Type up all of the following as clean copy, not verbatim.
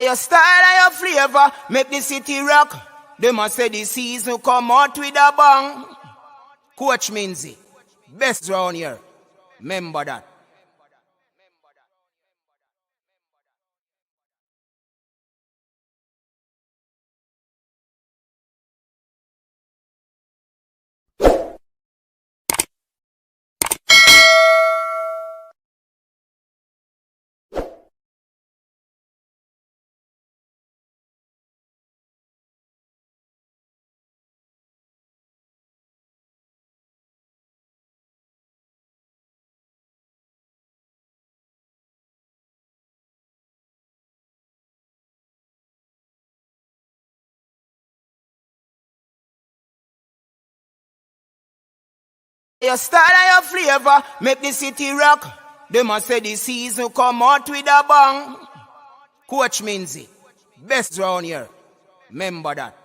Your style and your flavor make the city rock. They must say the season come out with a bang. Coach Minzy, best round here. Remember that. Your style and your flavor make the city rock. They must say the season come out with a bang. Coach Minzy, best round here. Remember that.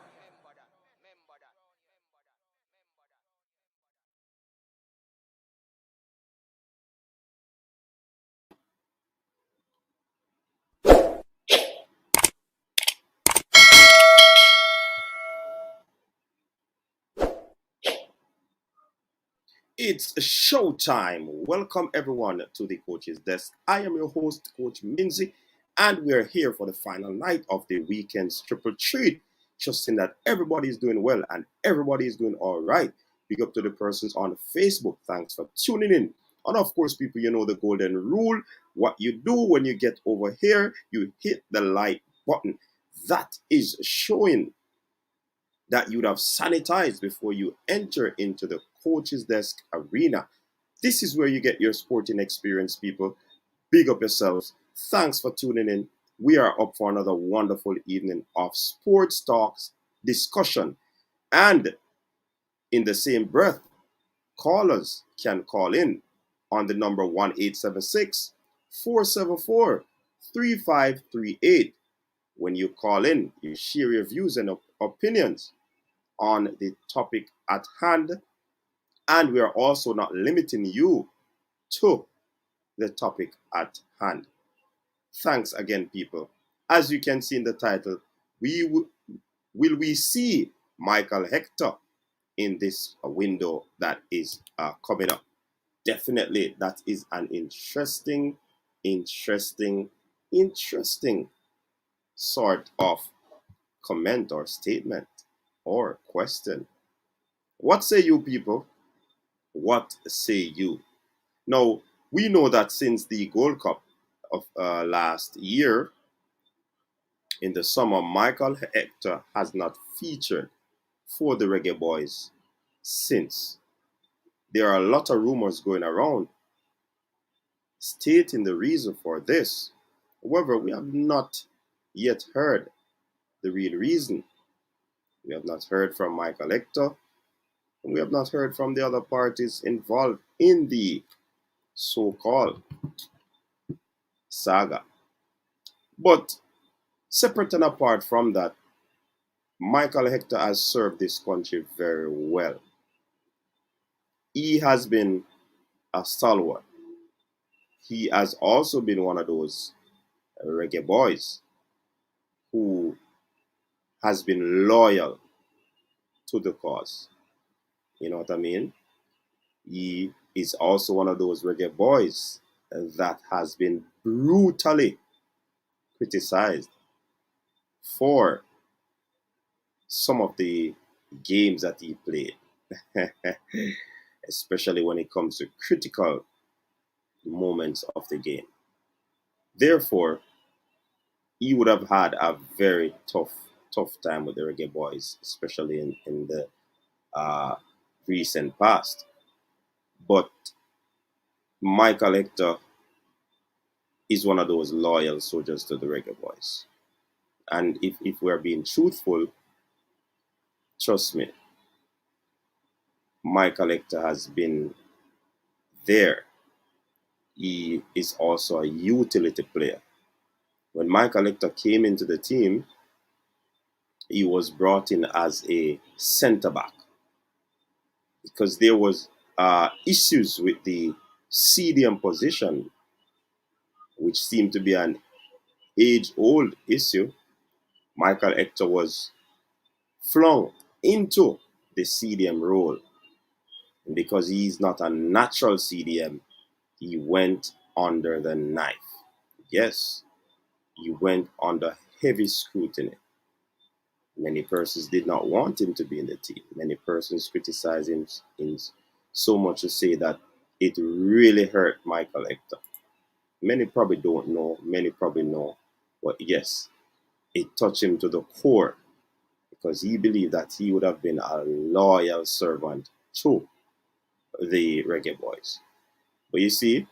It's showtime. Welcome everyone to the Coach's Desk. I am your host, Coach Minzy, and we're here for the final night of the weekend's triple treat. Trusting that everybody is doing well and everybody is doing all right. Big up to the persons on Facebook. Thanks for tuning in. And of course, people, you know the golden rule. What you do when you get over here, you hit the like button. That is showing that you'd have sanitized before you enter into the Coach's Desk arena. This is where you get your sporting experience, people. Big up yourselves. Thanks for tuning in. We are up for another wonderful evening of sports talks, discussion, and in the same breath, callers can call in on the number 1876 474 3538. When you call in, you share your views and opinions on the topic at hand, and we are also not limiting you to the topic at hand. Thanks again, people. As you can see in the title, will we see Michael Hector in this window that is coming up? Definitely, that is an interesting sort of comment or statement or question. What say you, people? What say you? Now, we know that since the Gold Cup of last year in the summer, Michael Hector has not featured for the Reggae Boyz since. There are a lot of rumors going around stating the reason for this. However, we have not yet heard the real reason. We have not heard from Michael Hector, and we have not heard from the other parties involved in the so-called saga. But separate and apart from that, Michael Hector has served this country very well. He has been a stalwart. He has also been one of those reggae boys who has been loyal to the cause. You know what I mean? He is also one of those reggae boys that has been brutally criticized for some of the games that he played, especially when it comes to critical moments of the game. Therefore, he would have had a very tough time with the Reggae Boyz, especially in the uh, recent past. But Michael Hector is one of those loyal soldiers to the Reggae Boyz. And if we're being truthful, trust me, Michael Hector has been there. He is also a utility player. When Michael Hector came into the team, he was brought in as a centre back because there was issues with the CDM position, which seemed to be an age-old issue. Michael Hector was flung into the CDM role. And because he's not a natural CDM, he went under the knife. Yes, he went under heavy scrutiny. Many persons did not want him to be in the team. Many persons criticized him in so much to say that it really hurt Michael Hector. Many probably don't know, many probably know, but yes, it touched him to the core because he believed that he would have been a loyal servant to the Reggae Boyz. But you see,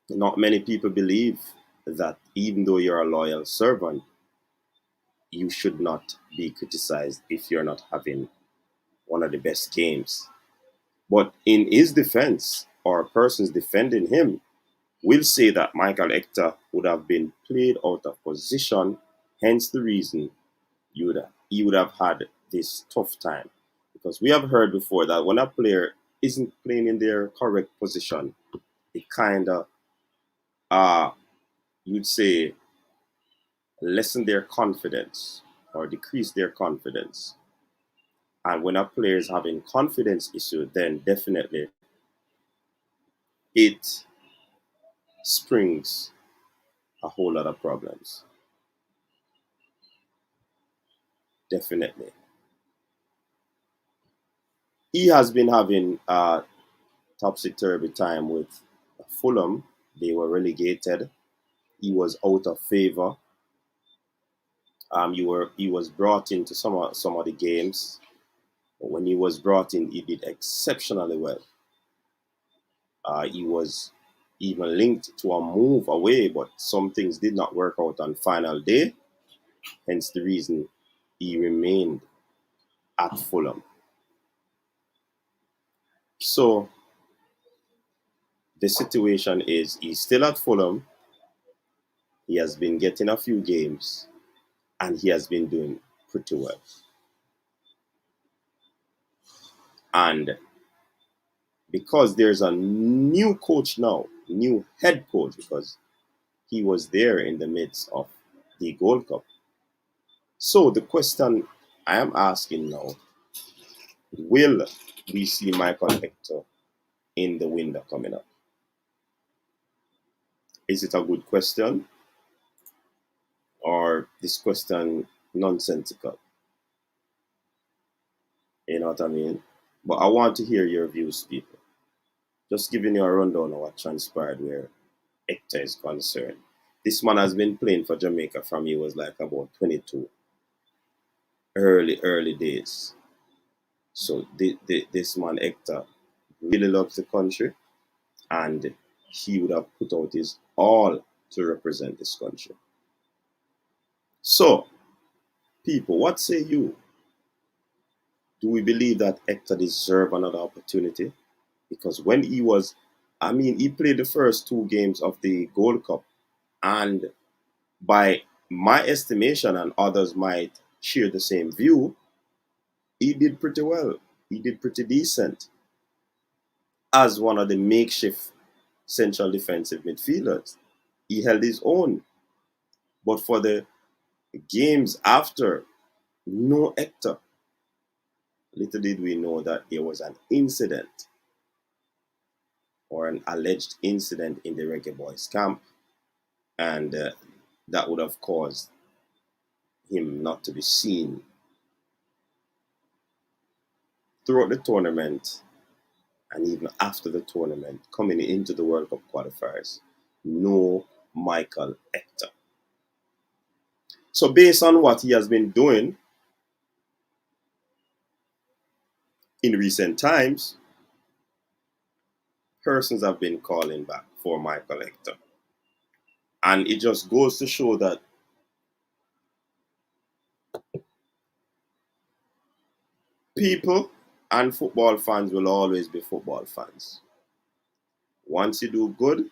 not many people believe that even though you're a loyal servant, you should not be criticized if you're not having one of the best games. But in his defense, or persons defending him, will say that Michael Hector would have been played out of position, hence the reason he would have had this tough time. Because we have heard before that when a player isn't playing in their correct position, it kind of, you'd say, lessen their confidence or decrease their confidence. And when a player is having confidence issue, then definitely it springs a whole lot of problems. Definitely. He has been having a topsy-turvy time with Fulham. They were relegated. He was out of favor. He was brought into some of the games. But when he was brought in, he did exceptionally well. He was even linked to a move away, but some things did not work out on final day. Hence the reason he remained at Fulham. So the situation is he's still at Fulham. He has been getting a few games and he has been doing pretty well. And because there's a new coach now, new head coach, because he was there in the midst of the Gold Cup. So the question I am asking now, will we see Michael Hector in the window coming up? Is it a good question? Or this question nonsensical? You know what I mean? But I want to hear your views, people. Just giving you a rundown of what transpired where Hector is concerned. This man has been playing for Jamaica from he was like about 22. Early days. So this man Hector really loves the country and he would have put out his all to represent this country. So, people, what say you? Do we believe that Hector deserves another opportunity? Because when he played the first two games of the Gold Cup, and by my estimation, and others might share the same view, he did pretty well. He did pretty decent as one of the makeshift central defensive midfielders. He held his own. But for the games after, no Hector. Little did we know that there was an incident or an alleged incident in the Reggae Boyz camp, and that would have caused him not to be seen throughout the tournament and even after the tournament, coming into the World Cup qualifiers. No Michael Hector. So based on what he has been doing in recent times, persons have been calling back for Michael Hector. And it just goes to show that people and football fans will always be football fans. Once you do good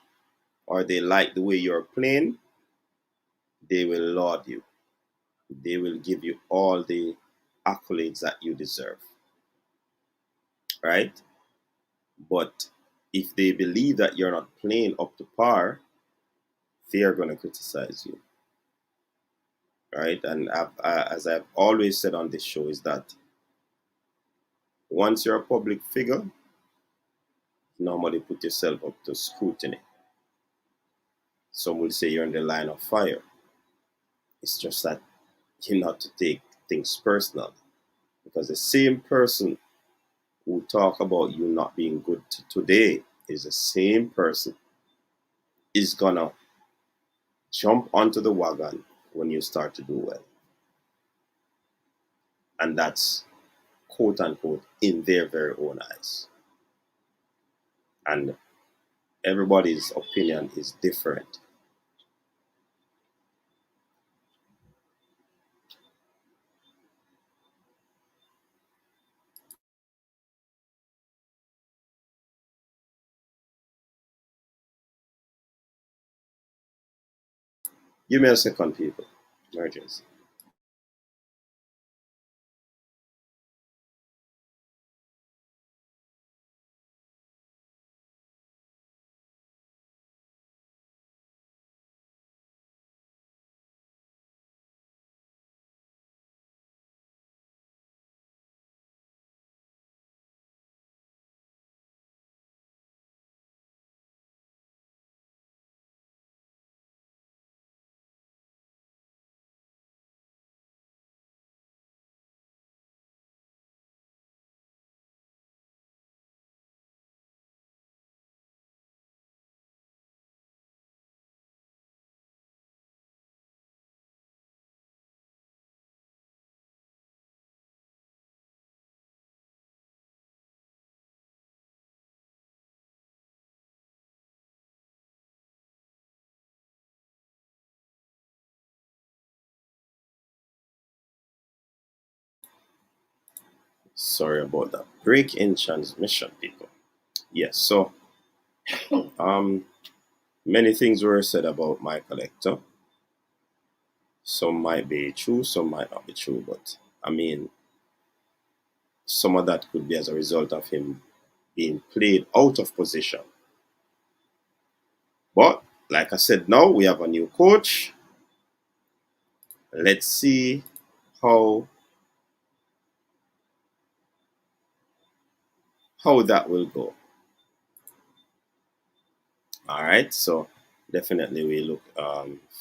or they like the way you're playing, they will laud you. They will give you all the accolades that you deserve. Right? But if they believe that you're not playing up to par, they are going to criticize you. right? And as I've always said on this show, is that once you're a public figure, normally put yourself up to scrutiny. Some will say you're in the line of fire. It's just that you're not to take things personal, because the same person who talk about you not being good today is the same person is gonna jump onto the wagon when you start to do well. And that's quote unquote in their very own eyes. And everybody's opinion is different. Give me a second, people. Emergency. Sorry about that. Break in transmission, people. Yes, so um many things were said about Michael Hector. Some might be true, some might not be true, but I mean, some of that could be as a result of him being played out of position. But like I said, now we have a new coach. Let's see how that will go. All right, so definitely we look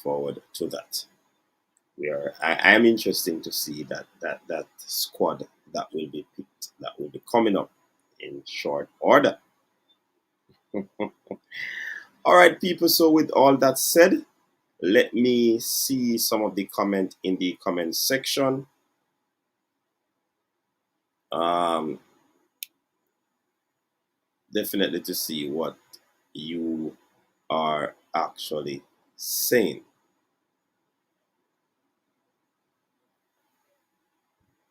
forward to that. I am interested to see that squad that will be picked, that will be coming up in short order. All right, people. So with all that said, let me see some of the comment in the comment section. Um, definitely to see what you are actually saying.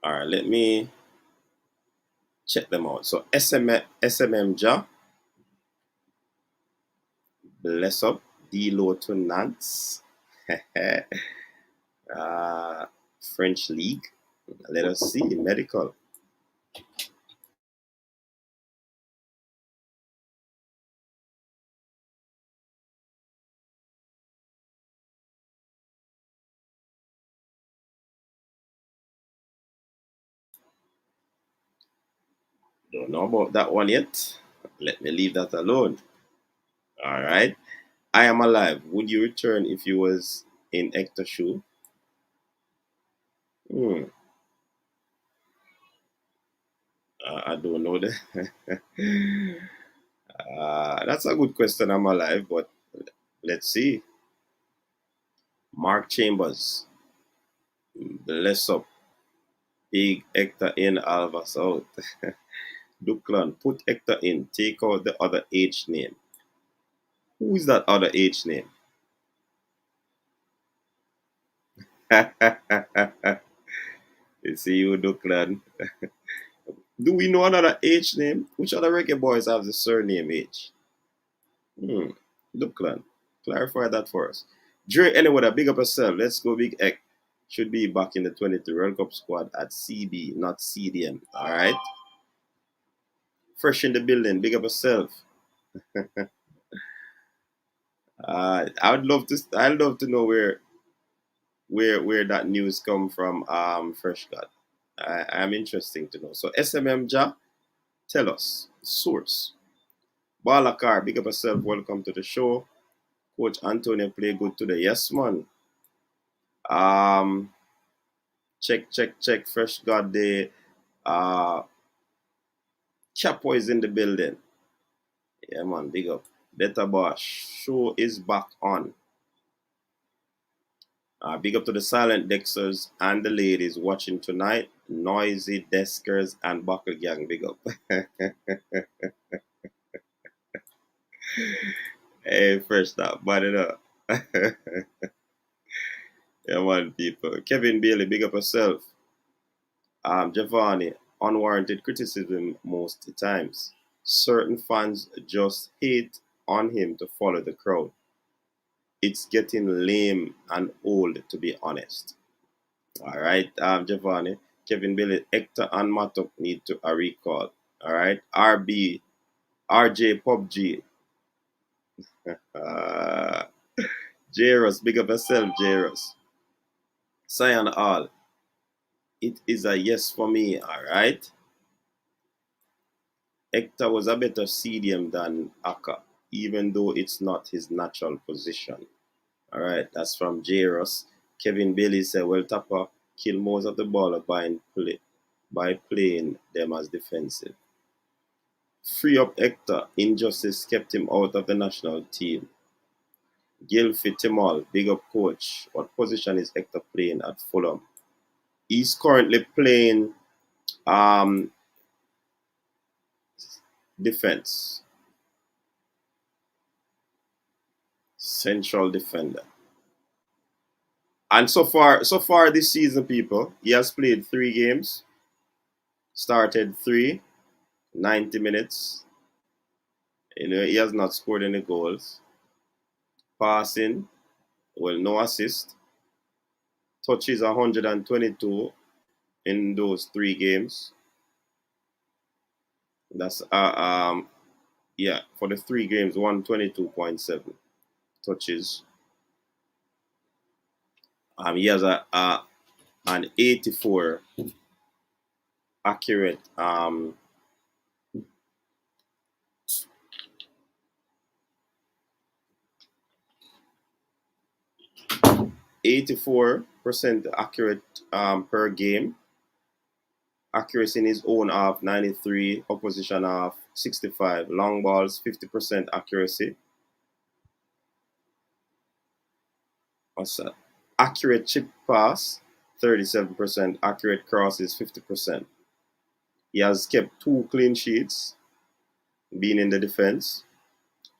All right, let me check them out. So SMM Ja, bless up, D-Low to Nance, French League. Let us see, medical. Don't know about that one yet. Let me leave that alone. All right. I am alive. Would you return if you was in Hector shoe? Hmm. I don't know that. That's a good question. I'm alive, but let's see. Mark Chambers, bless up. Big Hector in, Alvas out. Duclan, put Hector in. Take out the other H name. Who is that other H name? You see you, Duclan. Do we know another H name? Which other Reggae Boys have the surname H? Hmm. Duclan. Clarify that for us. Dre, anyway, big up yourself. Let's go, Big Ek. Should be back in the 23 World Cup squad at CB, not CDM. All right. Fresh in the building. Big up yourself. I'd love to know where where that news come from, Fresh God. I'm interesting to know. So SMM Ja, tell us source. Balakar, big up yourself. Welcome to the show. Coach Antonio play good today. Yes, man. Um, check. Fresh God the Chapo is in the building. Yeah, man. Big up. Beta Bosch. Show is back on. Big up to the silent Dexters and the ladies watching tonight. Noisy Deskers and Buckle Gang. Big up. Hey, Fresh Stop. Bad it up. Yeah, man, people. Kevin Bailey, big up yourself. Giovanni, unwarranted criticism most times. Certain fans just hate on him to follow the crowd. It's getting lame and old, to be honest. All right, Giovanni. Kevin Bailey, Hector and Matok need to a recall. All right, RJ PUBG. Uh, Jairus, big up yourself, Jairus. Cyan All. It is a yes for me, all right? Hector was a better CDM than Aka, even though it's not his natural position. All right, that's from Jairus. Kevin Bailey said, well, Tapa kill most of the ball by playing them as defensive. Free up Hector. Injustice kept him out of the national team. Gilfie Timal, big up coach. What position is Hector playing at Fulham? He's currently playing defense. Central defender. And so far this season, people, he has played 3 games, started 3, 90 minutes. He has not scored any goals. Passing, well, no assist. Touches 122 in those 3 games. That's for the 3 games, 122.7 touches. He has an 84 accurate 84% accurate per game. Accuracy in his own half 93, opposition half 65. Long balls 50% accuracy. What's that? Accurate chip pass 37%. Accurate crosses 50%. He has kept 2 clean sheets, being in the defense.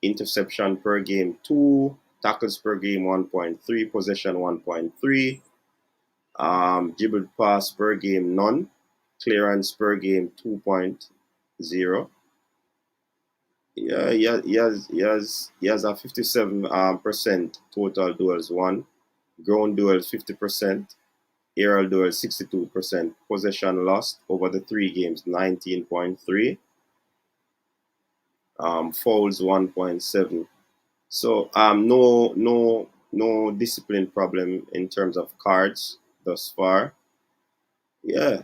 Interception per game 2. Tackles per game 1.3. Possession 1.3. Dribbled pass per game none. Clearance per game 2.0. Yeah, he has a 57% total duels won, ground duels 50%, aerial duels 62%, possession lost over the 3 games 19.3, fouls 1.7. So no discipline problem in terms of cards thus far. Yeah,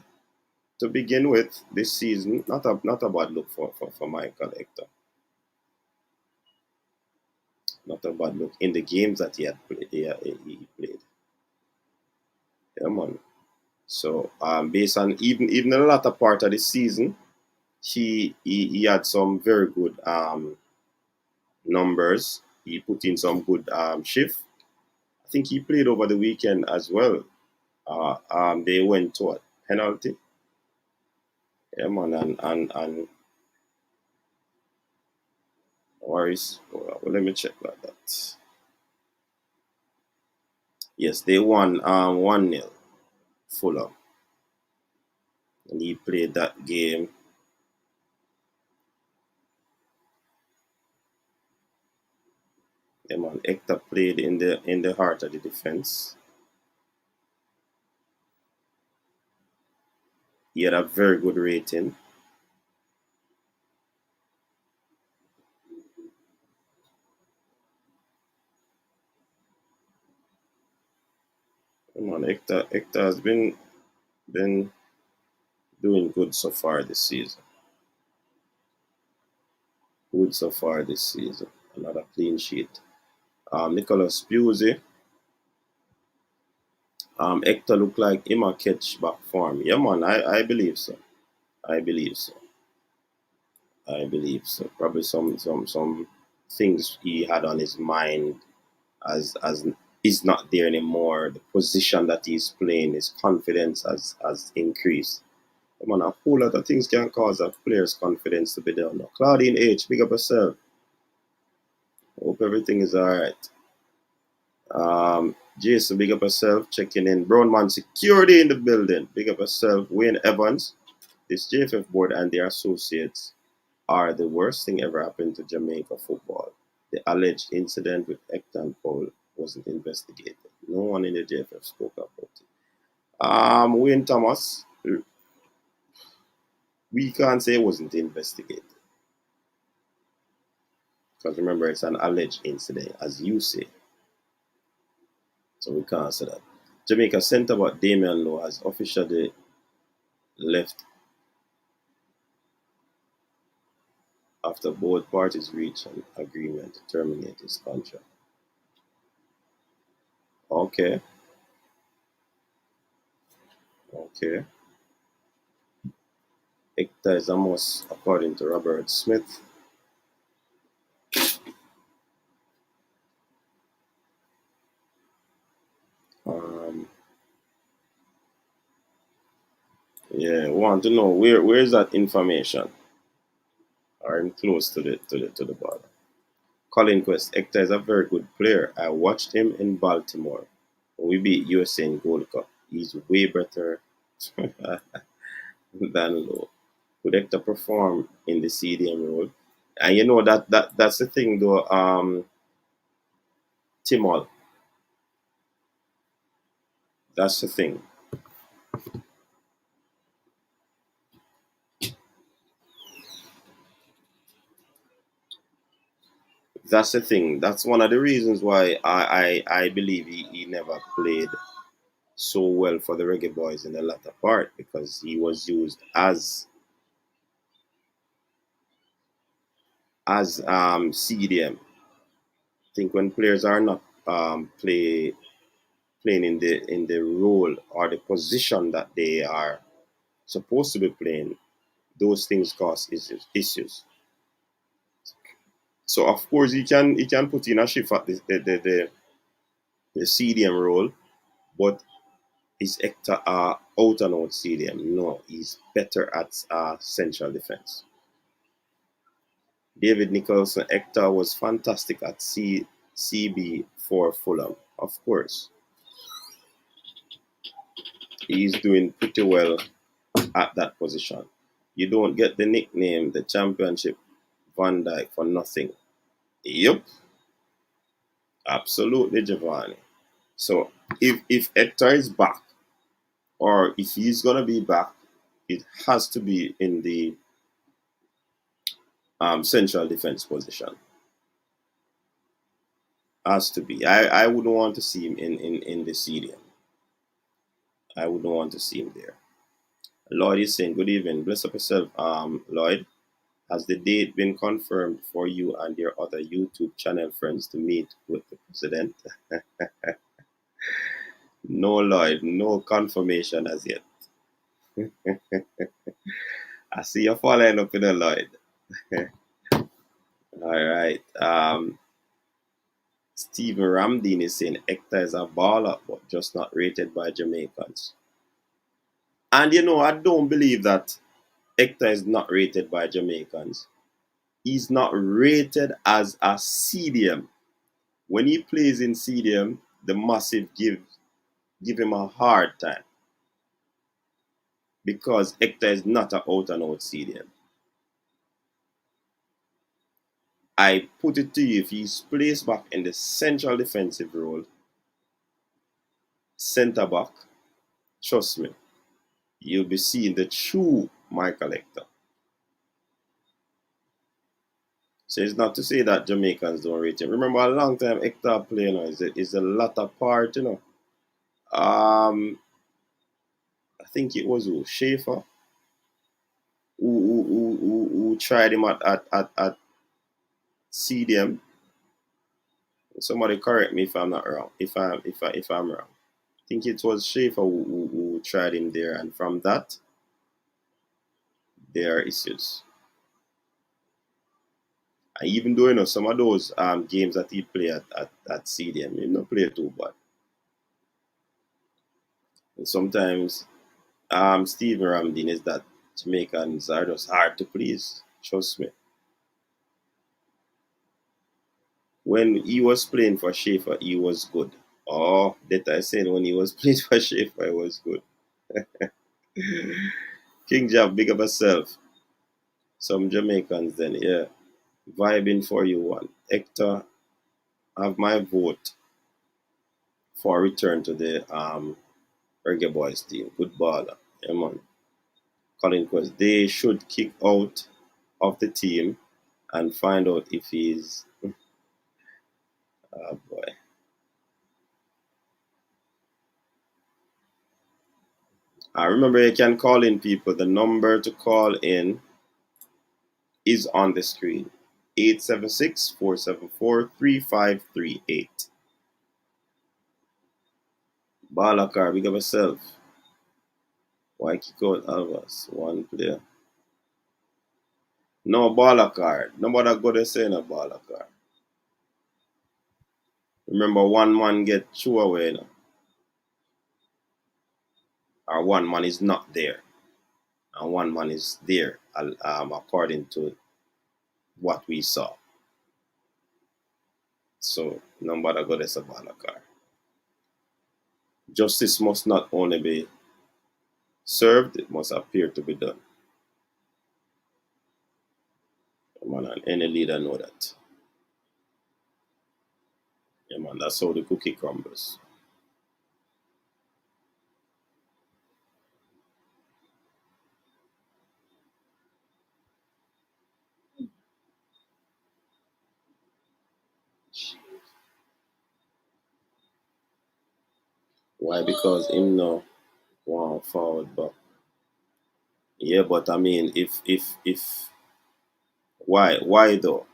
to begin with this season, not a bad look for Michael Hector. Not a bad look in the games that he had played. He played. Yeah, man. So based on even the latter part of the season, he had some very good numbers. He put in some good shift. I think he played over the weekend as well. They went to a penalty. Yeah, man, and worries. Well, let me check that. Yes, they won 1-0 Fulham. And he played that game. Yeah, man. Hector played in the heart of the defense. He had a very good rating. Come on, Hector has been doing good so far this season. Good so far this season. Another clean sheet. Nicholas Pusey. Hector look like him a catch back form. Yeah, man, I believe so. I believe so. I believe so. Probably some things he had on his mind as is not there anymore. The position that he's playing, his confidence has increased. Come on, a whole lot of things can cause a player's confidence to be down. Now, Claudine H, big up yourself. Hope everything is alright. Jason, big up yourself. Checking in. Brownman Security in the building. Big up yourself. Wayne Evans. This JFF board and their associates are the worst thing ever happened to Jamaica football. The alleged incident with Hector and Paul wasn't investigated. No one in the JFF spoke about it. Wayne Thomas, we can't say it wasn't investigated. Because remember, it's an alleged incident, as you say. So we can't say that. Jamaica centre back Damian Lowe has officially left after both parties reached an agreement to terminate his contract. Okay. Hector is a must, according to Robert Smith. Yeah, want to know where is that information? I'm close to the bottom. Colin Quest, Hector is a very good player. I watched him in Baltimore. We beat USA in Gold Cup. He's way better than Lowe. Could Hector perform in the CDM role? And you know that's the thing though, Timol. That's the thing. That's the thing. That's one of the reasons why I believe he never played so well for the Reggae Boyz in the latter part, because he was used as CDM. I think when players are not playing in the role or the position that they are supposed to be playing, those things cause issues. So of course he can put in a shift at the CDM role, but is Hector out and out CDM? No, he's better at central defense. David Nicholson, Hector was fantastic at CB for Fulham. Of course, he's doing pretty well at that position. You don't get the nickname, the championship Van Dyke for nothing. Yep, absolutely, Giovanni. So if Hector is back, or if he's gonna be back, it has to be in the central defense position. Has to be. I wouldn't want to see him in the stadium. I wouldn't want to see him there. Lloyd is saying, good evening. Bless up yourself, Lloyd. Has the date been confirmed for you and your other YouTube channel friends to meet with the president? No, Lloyd, no confirmation as yet. I see you following up with a Lloyd. All right. Stephen Ramdeen is saying Hector is a baller, but just not rated by Jamaicans. And you know, I don't believe that Hector is not rated by Jamaicans. He's not rated as a CDM. When he plays in CDM, the Massive give him a hard time, because Hector is not an out and out CDM. I put it to you, if he's placed back in the central defensive role, centre back, trust me, you'll be seeing the true Michael Hector. So it's not to say that Jamaicans don't rate him. Remember, a long time Hector playing is a lot of part, I think it was Schaefer who tried him at CDM. Somebody correct me if I'm not wrong. If I'm wrong, I think it was Schaefer who tried him there, and from that there are issues. And even though some of those games that he play at CDM, he not play too bad. And sometimes Stephen Ramdin is that Jamaicans are just hard to please. Trust me. When he was playing for Schaefer, he was good. Oh, that I said when he was playing for Schaefer, he was good. King Job, big up yourself. Some Jamaicans then, yeah. Vibing for you one. Hector, have my vote for return to the Reggae Boyz team. Good baller. Yeah, man. Colin Quest, they should kick out of the team and find out if he's oh boy. I remember you can call in people. The number to call in is on the screen. 876-474-3538. Balakar, big up yourself. Why kick out Alvas? One player. No Balakar. Nobody go to say no Balakar. Remember, one man get thrown away now. Or one man is not there. And one man is there, according to what we saw. So, nobody go to say Balakar. Justice must not only be served, it must appear to be done. Man, and any leader know that. Yeah, man, that's how the cookie crumbles. Why? Because him no want forward, but yeah, but I mean, if why though?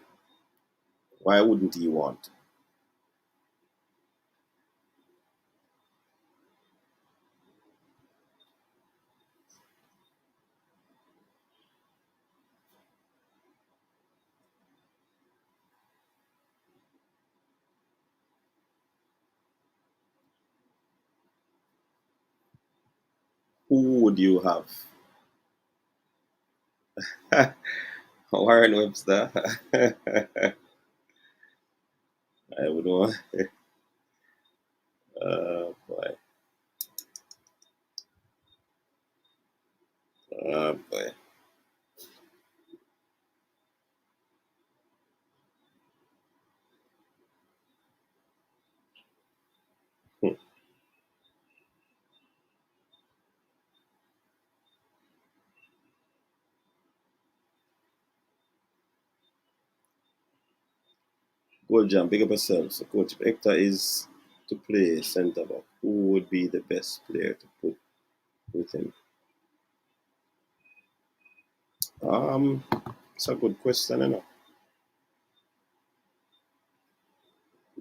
Why wouldn't he want? Who would you have? Warren Webster. I would want. Boy. Boy. Hmm. Good jam, big up yourself. So, Coach, if Hector is to play centre back, who would be the best player to put with him? It's a good question, you know.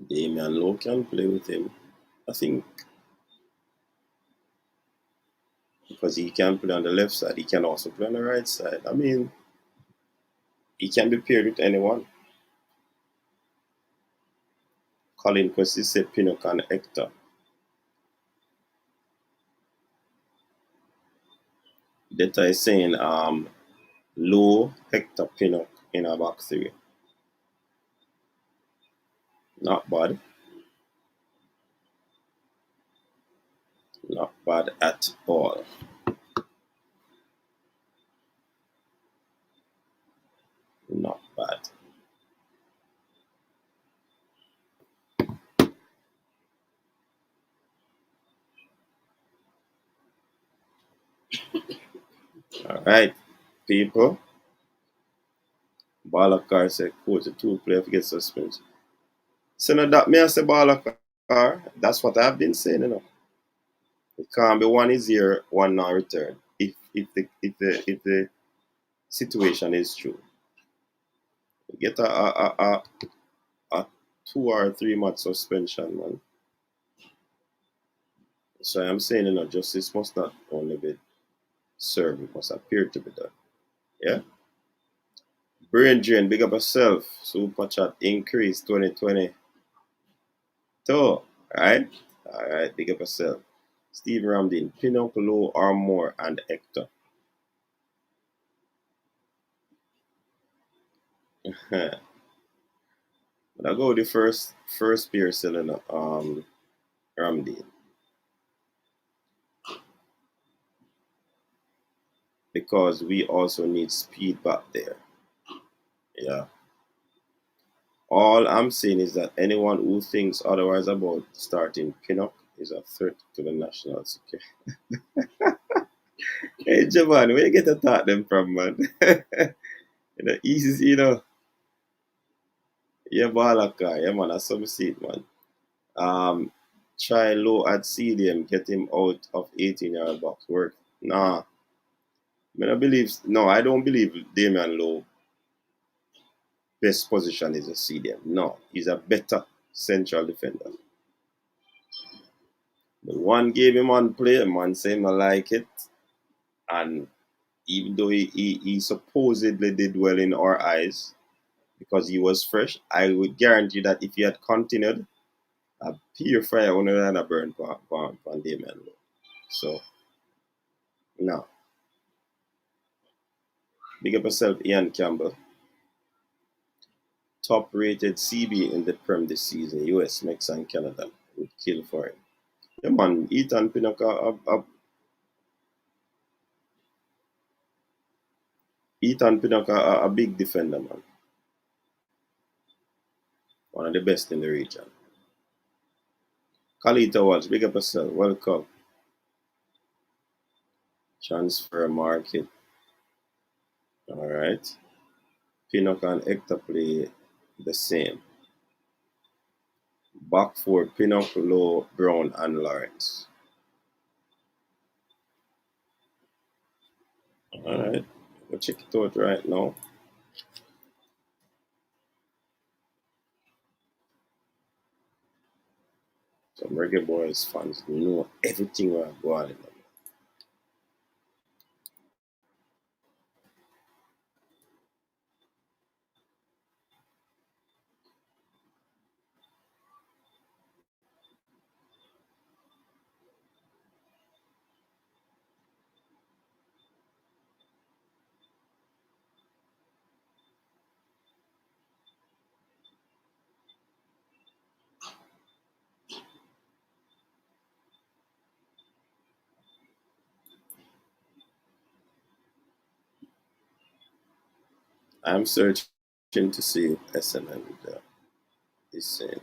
Damian Lowe can play with him. I think because he can play on the left side, he can also play on the right side. I mean, he can be paired with anyone. Colin Quest said Pinnock and Hector. Data is saying Low, Hector, Pinnock in a back three. Not bad. Not bad at all. Not bad. All right, people. Balakar said, coach, the two player to get suspension. So now that me I say Balakar, that's what I've been saying, you know. It can't be one is here, one now return. If the situation is true, you get a 2 or 3 month suspension, man. So I'm saying, justice must not only be served, it must appear to be done. Yeah. Brain drain, big up yourself. Super chat increase 2022. Alright? Alright, big up yourself. Steve Ramdin, Pinocchio, Low or more, and Hector. But I go with the first pair selling Ramdin. Because we also need speed back there. Yeah. All I'm saying is that anyone who thinks otherwise about starting Pinnock is a threat to the national security. Hey, Javan, where you get to talk them from, man? Easy, yeah, Balaka, yeah, man, that's some seat, man. Try low at CDM, get him out of 18-yard box work. Nah, I don't believe Damian Lowe best position is a CDM. No, he's a better central defender. The one gave him on play, man saying I like it. And even though he supposedly did well in our eyes because he was fresh, I would guarantee that if he had continued, a pure fire wouldn't have burned on Damian Lowe. So, no. Big up yourself, Ian Campbell. Top rated CB in the Prem this season, US, Mexico, and Canada. Would kill for him. Yeah, man, Ethan Pinnock, a big defender, man. One of the best in the region. Kalita Walsh, big up yourself. Welcome. Transfer market. All right. Pinnock and Hector play the same. Back four, Pinnock, Low, Brown, and Lawrence. All right. We'll check it out right now. Some Reggae Boyz fans know everything we're going on. I'm searching to see if SNM is saying.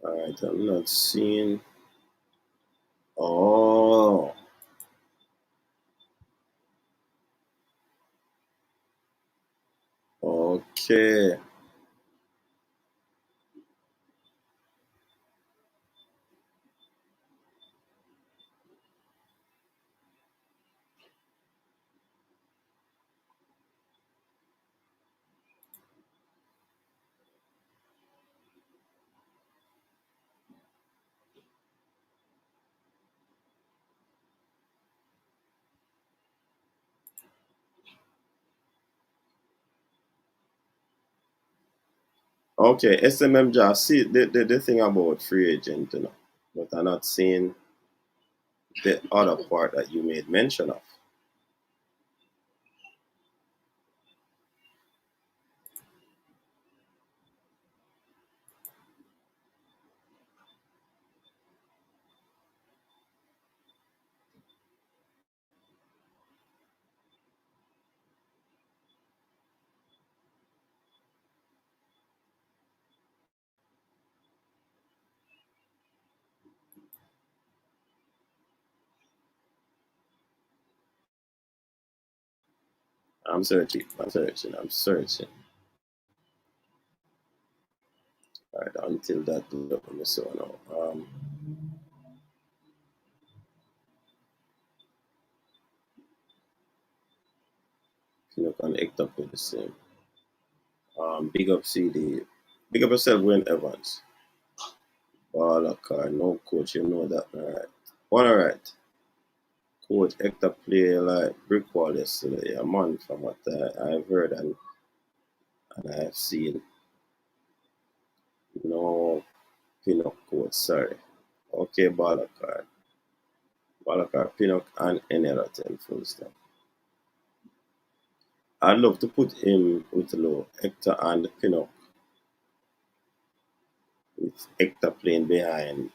All right, I'm not seeing. Oh, okay. Okay, SMM just see the thing about free agent, but I'm not seeing the other part that you made mention of. I'm searching. I'm searching. All right, until that look on the so now. Pinnock and Hector play the same. Big up CD. Big up yourself, Wayne Evans. Baller car, no coach, you know that. Alright. Coach Hector play like brick wall yesterday. A man from what I've heard and I've seen. No Pinnock coach, sorry. Okay, baller car. Baller car, Pinnock and any other thing, full stop. I'd love to put him with low Hector and Pinnock, with Hector playing behind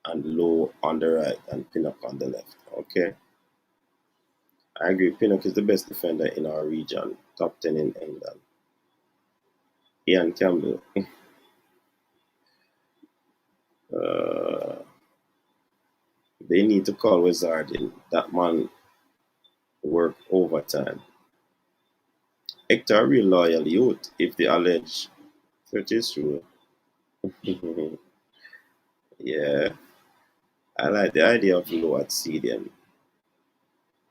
and low on the right and Pinnock on the left. Okay. I agree. Pinnock is the best defender in our region, top 10 in England. Ian Campbell. uh, they need to call Wizard in. That man work overtime. Hector, a real loyal youth, if the alleged threat is true. Yeah, I like the idea of low at CDM.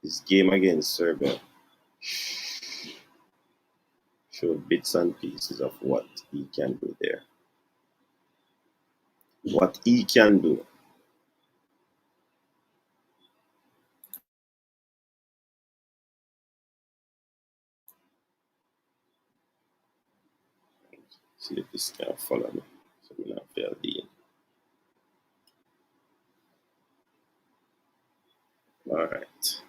This game against Serbia showed bits and pieces of what he can do there. What he can do. See if this can follow me. So I'm not fair deal. Alright.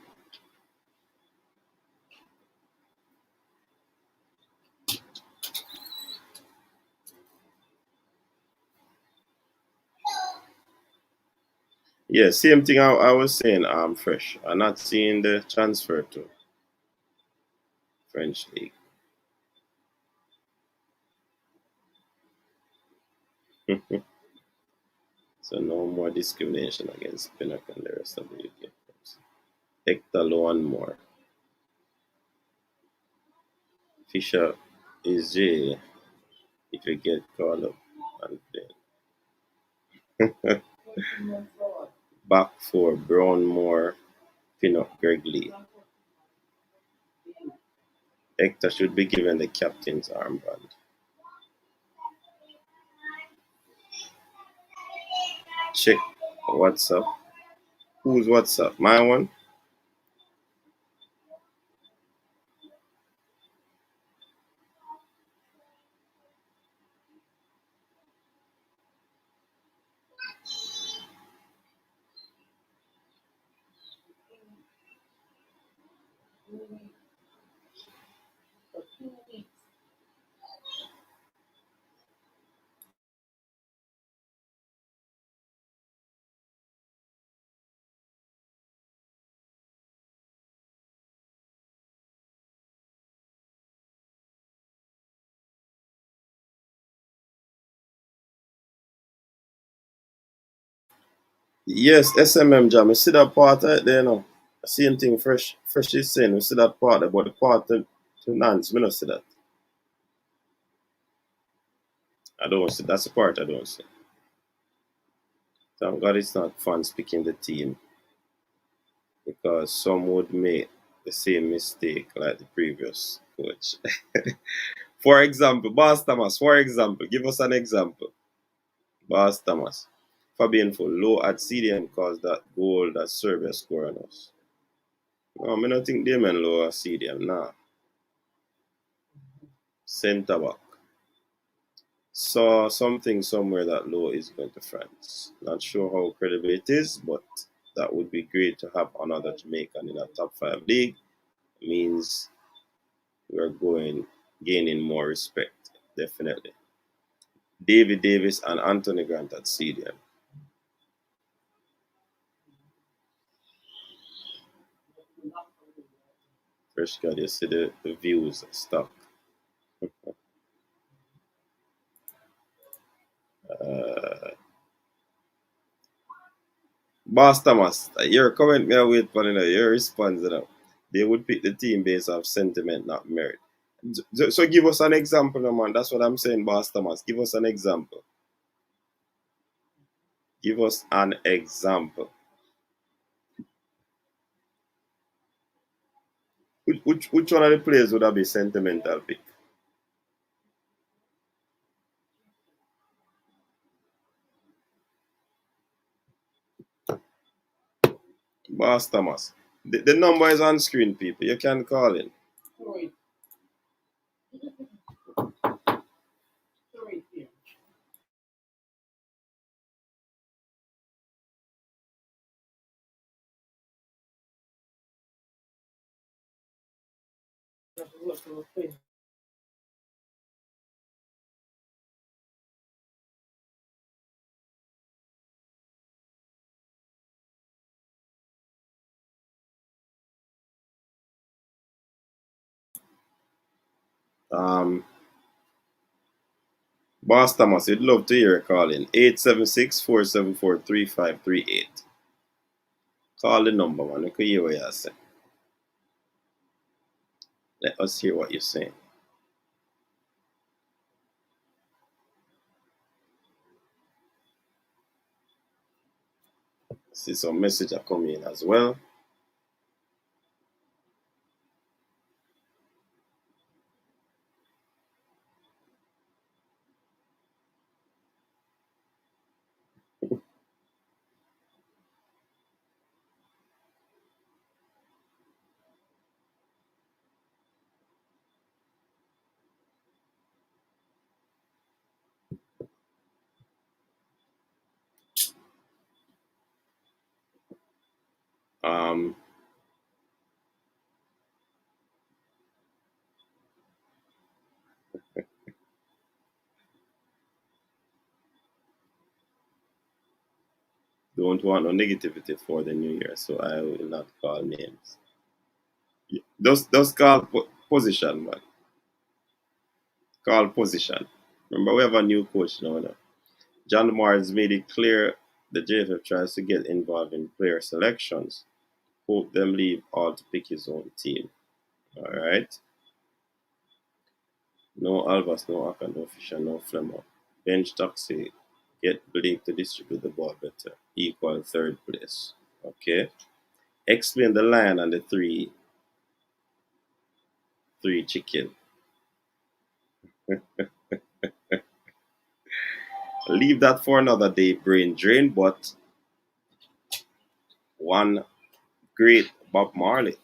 Yeah, same thing I was saying, Fresh. I'm not seeing the transfer to French League. So no more discrimination against Pinnock and the rest of the UK clubs. Hector Low and more. Fisher is J if you get called up and play. Back for Brownmore, Pinnock, Greg Lee. Hector should be given the captain's armband. Check WhatsApp. Who's WhatsApp? My one? Yes, SMM Jam. You see that part right there now? Same thing Fresh is saying. We see that part about the quarter to Nance. We don't see that. I don't see. That's the part I don't see. Thank God it's not fans picking the team because some would make the same mistake like the previous coach. For example, Boss Thomas, for example, give us an example. Boss Thomas. Fabian for low at CDM caused that goal that Serbia scored on us. No, I don't think they meant low at CDM. Nah. Centre back. Saw something somewhere that Low is going to France. Not sure how credible it is, but that would be great to have another Jamaican in a top 5 league. It means we're gaining more respect, definitely. David Davis and Anthony Grant at CDM. First God, you see the views stuck. Uh, Boss Thomas, your comment me I wait for your response now. They would pick the team based off sentiment, not merit. So give us an example, no, man. That's what I'm saying, Boss Thomas. Give us an example. Give us an example. Which one of the players would have been sentimental pick? Boss Thomas. The number is on screen, people. You can call in. Um, Boss Thomas, you'd love to hear a call in. 876-474-3538. Call the number, man. We can hear what you're saying. Let us hear what you're saying. See some message are coming in as well. Um, don't want no negativity for the new year, so I will not call names. Just call position, man. Call position. Remember, we have a new coach now. John Mars made it clear the JFF tries to get involved in player selections. Hope them leave all to pick his own team. All right. No Alvas, no Aka, no Fisher, no Flemmer. Bench Taxi, get Blake to distribute the ball better. Equal third place. Okay. Explain the line and the three chicken. Leave that for another day, brain drain, but one great Bob Marley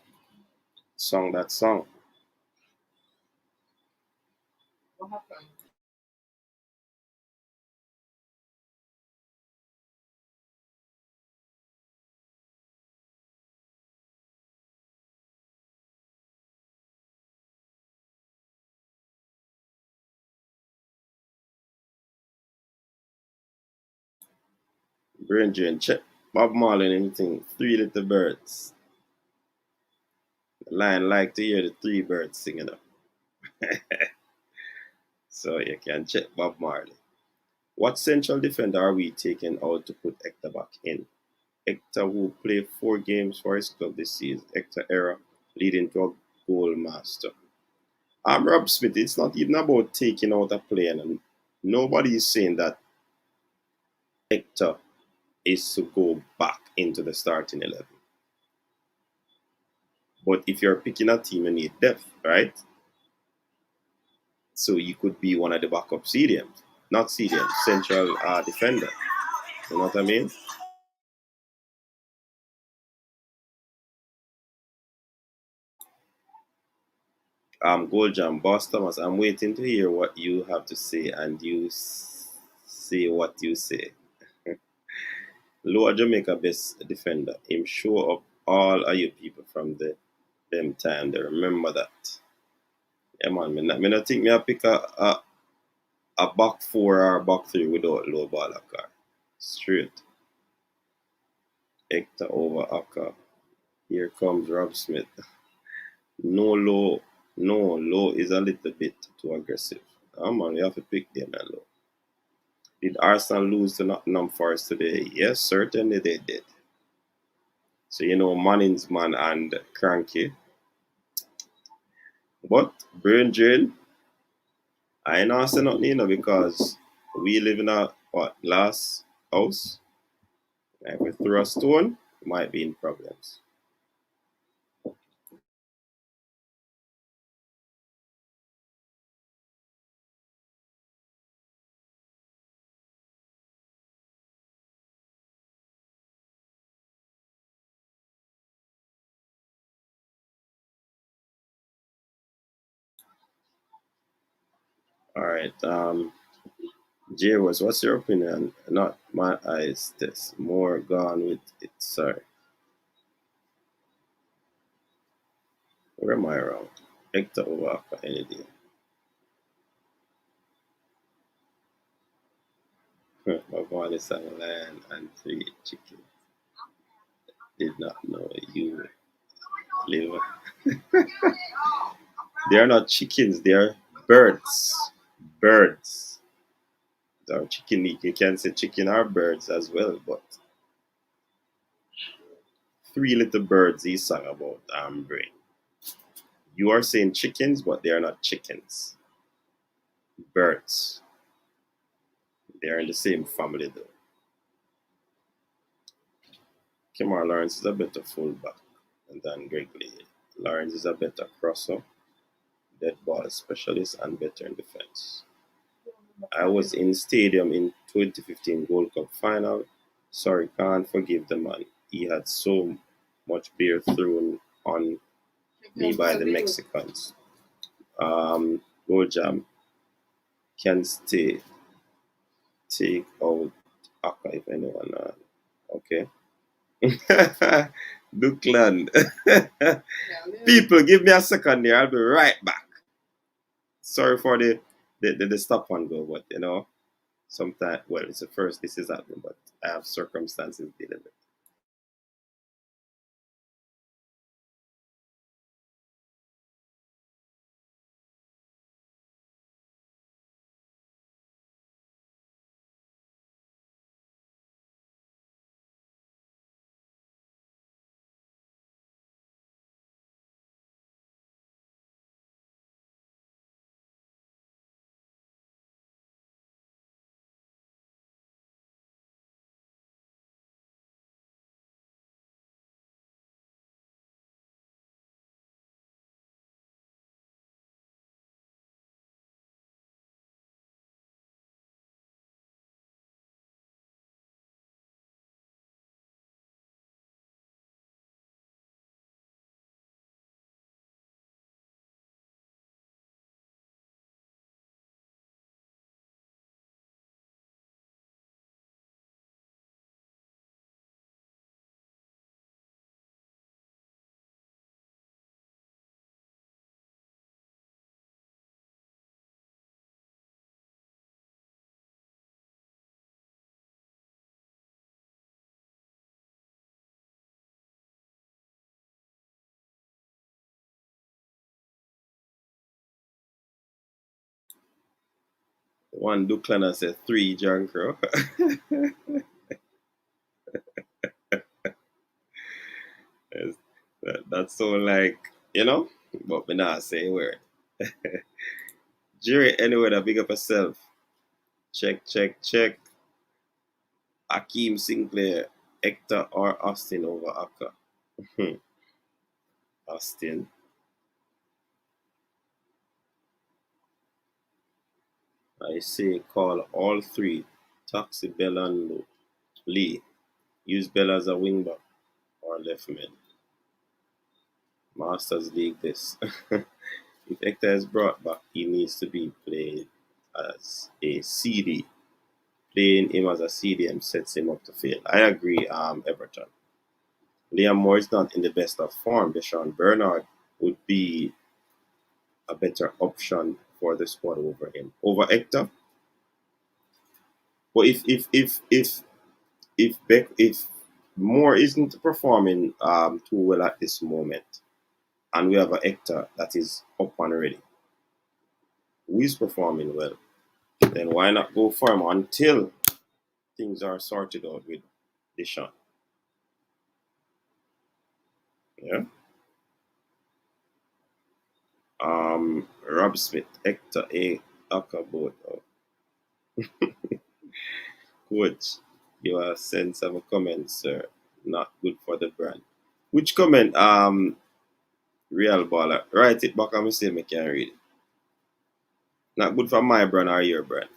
sung that song. What happened? Brain drain, check Bob Marley and anything. Three little birds. The lion like to hear the three birds singing up. So you can check Bob Marley. What central defender are we taking out to put Hector back in? Hector, who played 4 games for his club this season. Hector era leading to a goal master. I'm Rob Smith. It's not even about taking out a player. And nobody is saying that Hector is to go back into the starting 11. But if you're picking a team, you need depth, right? So you could be one of the backup CDMs. Not CDM, central defender. You know what I mean? Gold Jam, Boss Thomas, I'm waiting to hear what you have to say, and you say what you say. Lower Jamaica best defender. Him show up all of you people from them time. They remember that. Yeah, man. Me not think me I pick a back 4 or a back 3 without low ball car. Straight. Hector over Akka. Here comes Rob Smith. No low. No, low is a little bit too aggressive. Man, you have to pick them and low. Did Arsenal lose to Nottingham Forest today? Yes, certainly they did. So, Manning's man and Cranky, But brain drain, I ain't not say nothing, because we live in a glass house. If we throw a stone, we might be in problems. All right. Jay was, what's your opinion? Not my eyes test. More gone with it. Sorry. Where am I wrong? Hector over any day. My boy is a lion and 3 chickens. Did not know you live. They are not chickens, they are birds. Birds. They are chicken. You can say chicken are birds as well, but 3 little birds he sang about brain. You are saying chickens, but they are not chickens. Birds. They are in the same family though. Kemar Lawrence is a better fullback than Greg Lee. Lawrence is a better crosser, dead ball specialist, and better in defense. I was in stadium in 2015 Gold Cup final. Sorry, can't forgive the man. He had so much beer thrown on me by the Mexicans. Gold Jam can stay take out Aka if anyone. Okay. Duklan. People, give me a second there. I'll be right back. Sorry for the stop and go, but sometimes, well, it's the first this is happening, but I have circumstances dealing with. One Duklan said 3 John Crow. That's so like, but me not say a word. Jerry, anyway, that big up yourself. Check, check, check. Akeem Sinclair, Hector or Austin over Aka. Austin. I say call all 3. Taxi, Bella, and Lee. Use Bella as a wingback or left mid. Masters League this. If Hector is brought back, he needs to be played as a CD. Playing him as a CDM sets him up to fail. I agree, Everton. Liam Moore is not in the best of form. Deshaun Bernard would be a better option for the squad over him. Over Hector. But if Moore isn't performing too well at this moment, and we have a Hector that is up and ready, who is performing well, then why not go for him until things are sorted out with Deshaun? Yeah. Rob Smith, Hector A. Akabot. Coach, you are send some comments, sir. Not good for the brand. Which comment? Real baller. Write it back and say me can read it. Not good for my brand or your brand.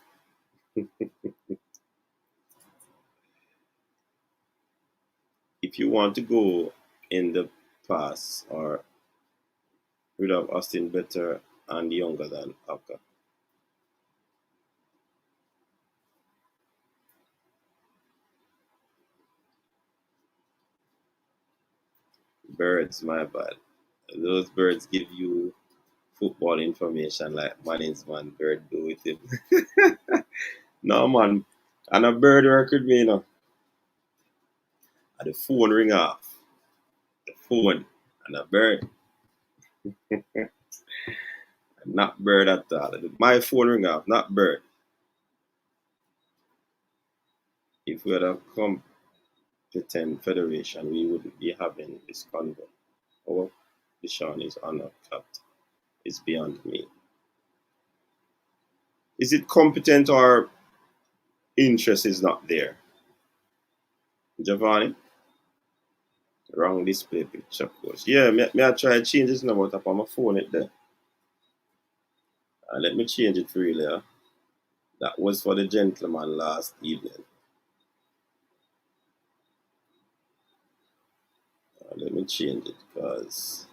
If you want to go in the past or rid of Austin better and younger than Aka. Birds, my bad. Those birds give you football information like man is man, bird do with him. No man. And a bird work with me, you know. And the phone ring off. The phone and a bird. Not bird at all. My phone ring off, not bird. If we had a competent federation, we would be having this convo. Our vision is uncapped. It's beyond me. Is it competent or interest is not there? Giovanni? Wrong display picture, course. Yeah, me I try to change this number up on my phone it there. Let me change it for you there. That was for the gentleman last evening. Let me change it because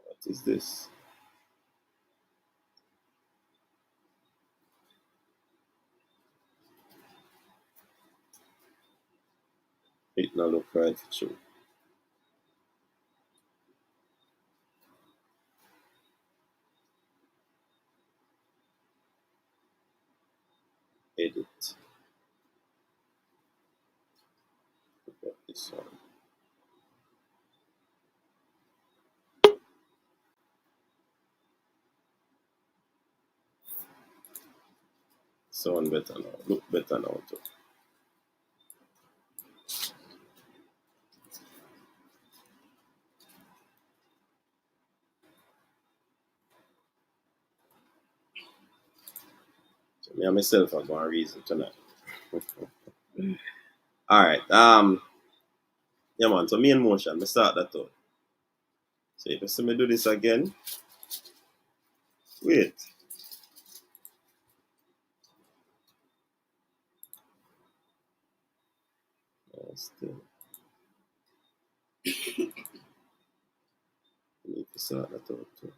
what is this? It not look right for you. Edit. Look at this one. Sound better now. Look better now too. So me and myself are going to reason tonight. Alright. Yeah man, so main motion, me start that out. So if you see me do this again, wait. Still. I need to start that out too.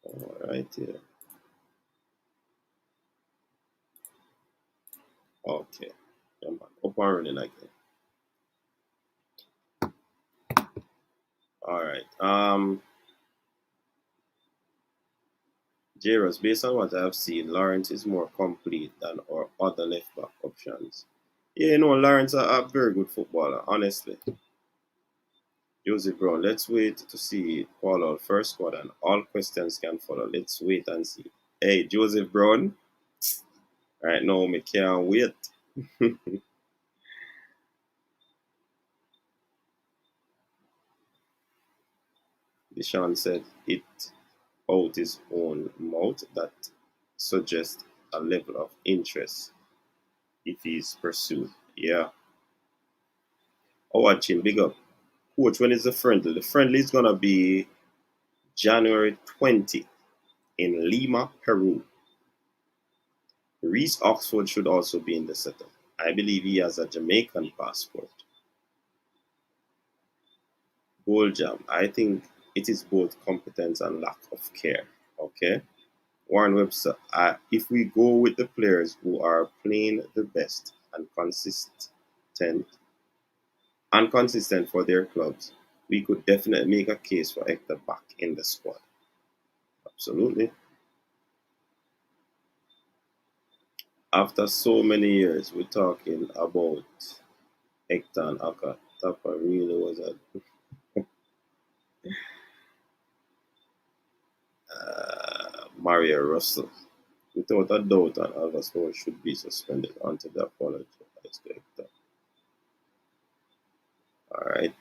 Alright here. Okay. Yeah man, up and running again. Alright. Jairus, based on what I have seen, Lawrence is more complete than our other left back options. Yeah, you know, Lawrence is a very good footballer, honestly. Joseph Brown, let's wait to see Paul out first squad and all questions can follow. Let's wait and see. Hey, Joseph Brown. Right now, me can't wait. Deshaun said it out his own mouth that suggests a level of interest if he's pursued. Yeah. Oh, watch him, big up. Coach, when is the friendly? The friendly is going to be January 20 in Lima, Peru. Reese Oxford should also be in the setup. I believe he has a Jamaican passport. Goal jam. I think it is both competence and lack of care. Okay. Warren Webster. If we go with the players who are playing the best and consistent for their clubs, we could definitely make a case for Hector back in the squad. Absolutely. After so many years, we're talking about Hector and Aka. Tapa really was a Maria Russell. Without a doubt, an Alva Stone should be suspended until the apology to Hector. Alright.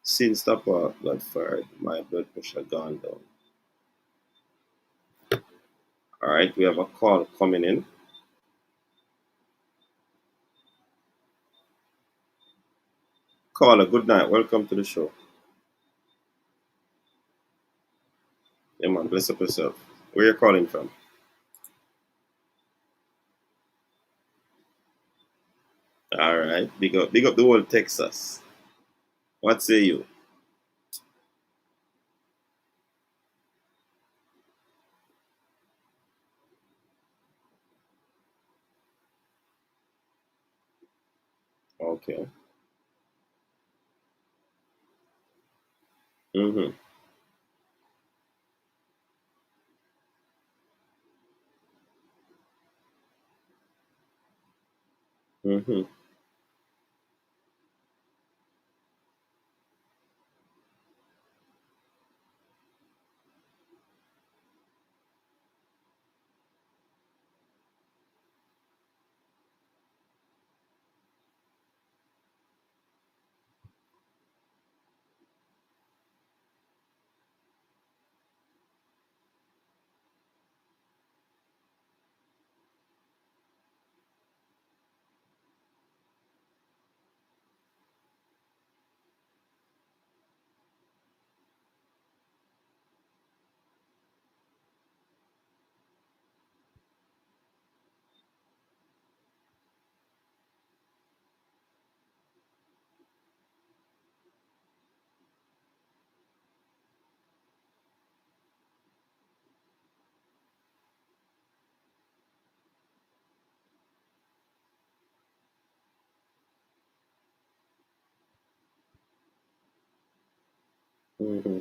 Since the part got fired, my blood pressure gone down. Alright, we have a call coming in. Caller, good night. Welcome to the show. Yeah, man, bless up yourself. Where you calling from? Alright, big up the whole Texas. What say you? Okay. Mm-hmm. Mm-hmm. Mm-hmm.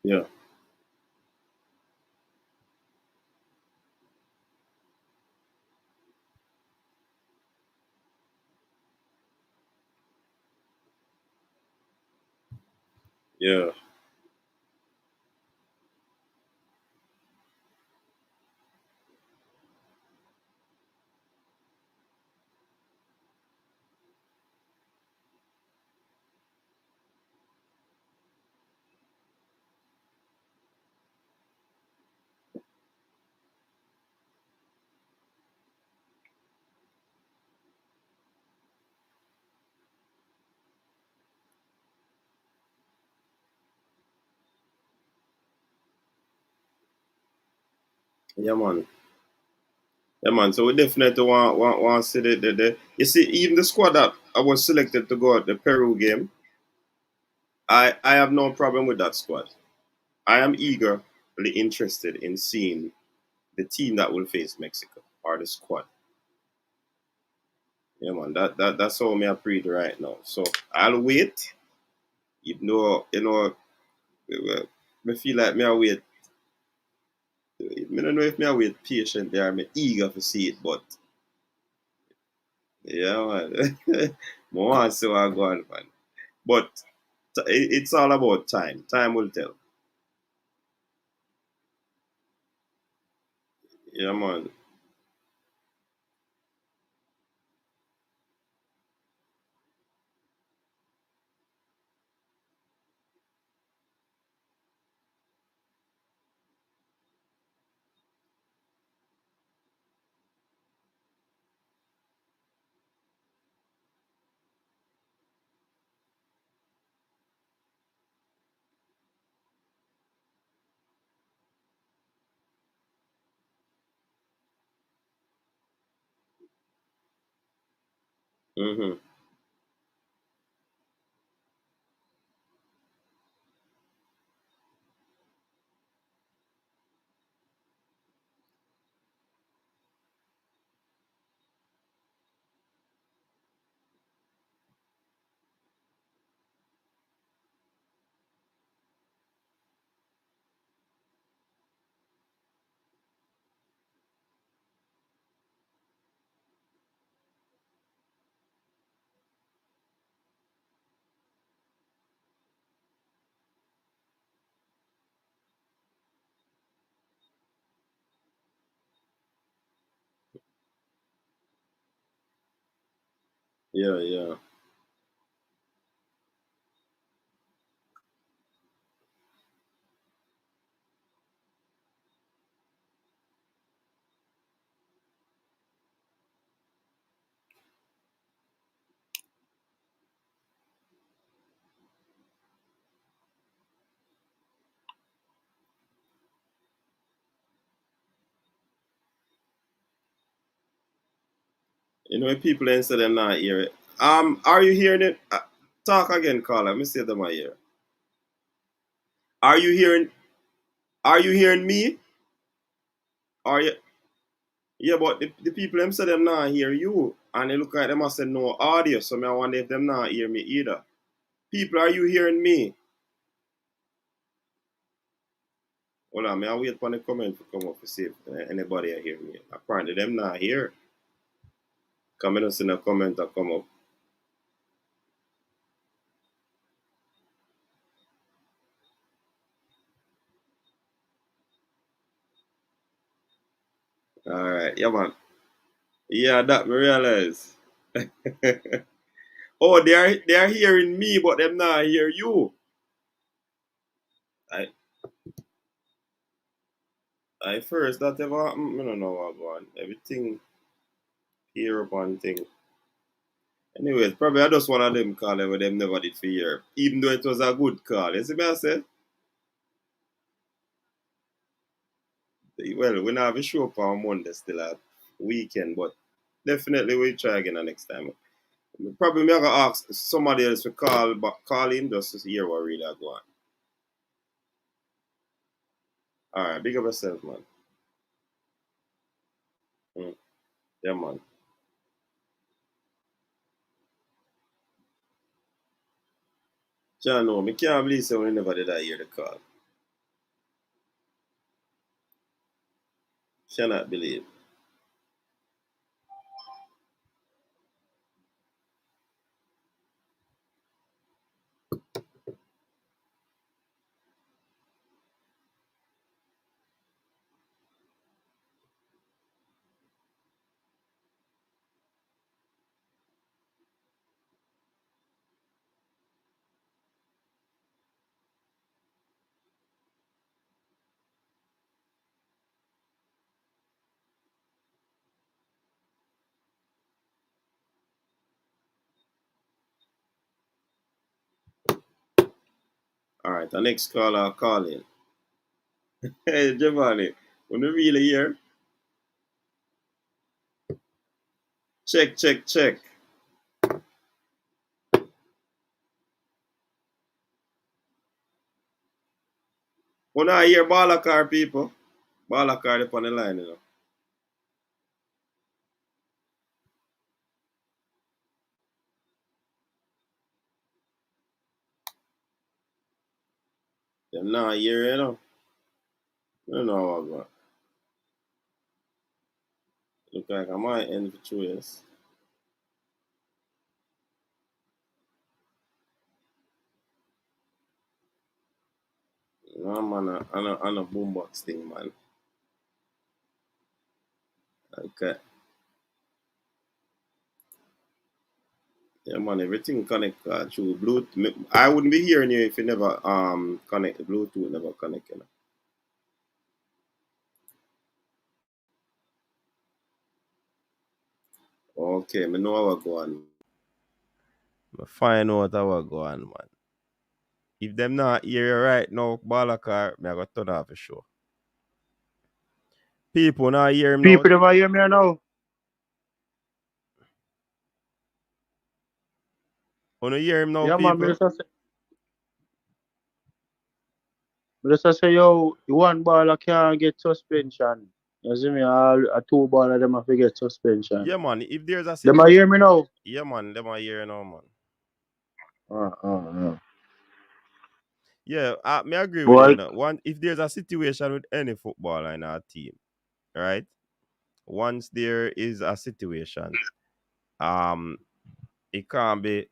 Yeah. Yeah. Yeah, man. Yeah, man. So we definitely want to see the you see, even the squad that I was selected to go at the Peru game, I have no problem with that squad. I am eagerly interested in seeing the team that will face Mexico or the squad. Yeah, man. That's how me I read right now. So I'll wait. Me feel like me I wait. Me don't know if me I wait patiently or me eager to see it, but yeah, man. More want to see what go on, man. But it's all about time. Time will tell. Yeah, man. Mm-hmm. Yeah. You know, when people then say them not hear it. Are you hearing it? Talk again, Carl. Let me see them I hear. Are you hearing? Are you hearing me? Are you? Yeah, but the people them say them not hear you, and they look like them and say no audio. So me I wonder if them not hear me either. People, are you hearing me? Hold on, me I wait for the comment to come up to see if anybody I hear me. Apparently them not here. Come in and see no comment that come up. All right, yeah man. Yeah, that me realize. Oh, they are hearing me, but them not hear you. I I first that ever happened. I don't know what going. Everything here up on thing. Anyways, probably I just one of them call where them never did for hear. Even though it was a good call. You see me I say? Well, we not have a show up on Monday still at weekend, but definitely we'll try again the next time. Probably me I gonna ask somebody else to call in just to hear what really go on. Alright, big up yourself, man. Mm, yeah, man. John, no, me can't believe so we never did I hear the call. Cannot believe. Alright, the next caller call in. Hey Giovanni, when you really hear? Check. When I hear Balakar people, Balakar up on the line, you know. Them not hear, you know. I don't know what going. Look like I might end for 2 years. No, I'm on a boombox thing, man. Okay. Yeah, man, everything connect through Bluetooth. I wouldn't be hearing you if you never connect the Bluetooth, never connect, you know. Okay, me know how I go on. Me find out how I go on, man. If them not hear you right now, Balakar, me I go turn off the show. People not hear him now. People them hear me now. Wanna hear him now, Yeah, man, people? me just say, yo, the one baller can't get suspension. You see me, all a two baller them have to get suspension. Yeah, man. If there's a Them a situation, hear me now. yeah, man. Them are hear now, man. Uh. Yeah, me agree with you. Boy, You know. One, if there's a situation with any footballer in our team, right? Once there is a situation, um, it can't be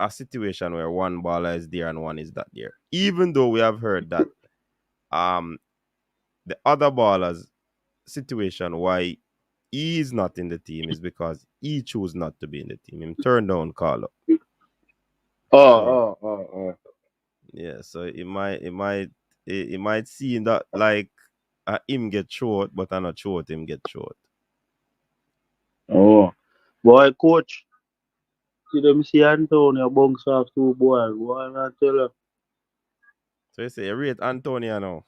a situation where one baller is there and one is not there. Even though we have heard that um the other ballers situation why he's not in the team is because he chose not to be in the team. Him turn down call up. Oh. Yeah, so it might seem that like him get short, but I'm not short. Him get short. Oh. Boy, coach, see them see Antonio bounce off two boys. Boy, I tell you. So you say you rate Antonio now.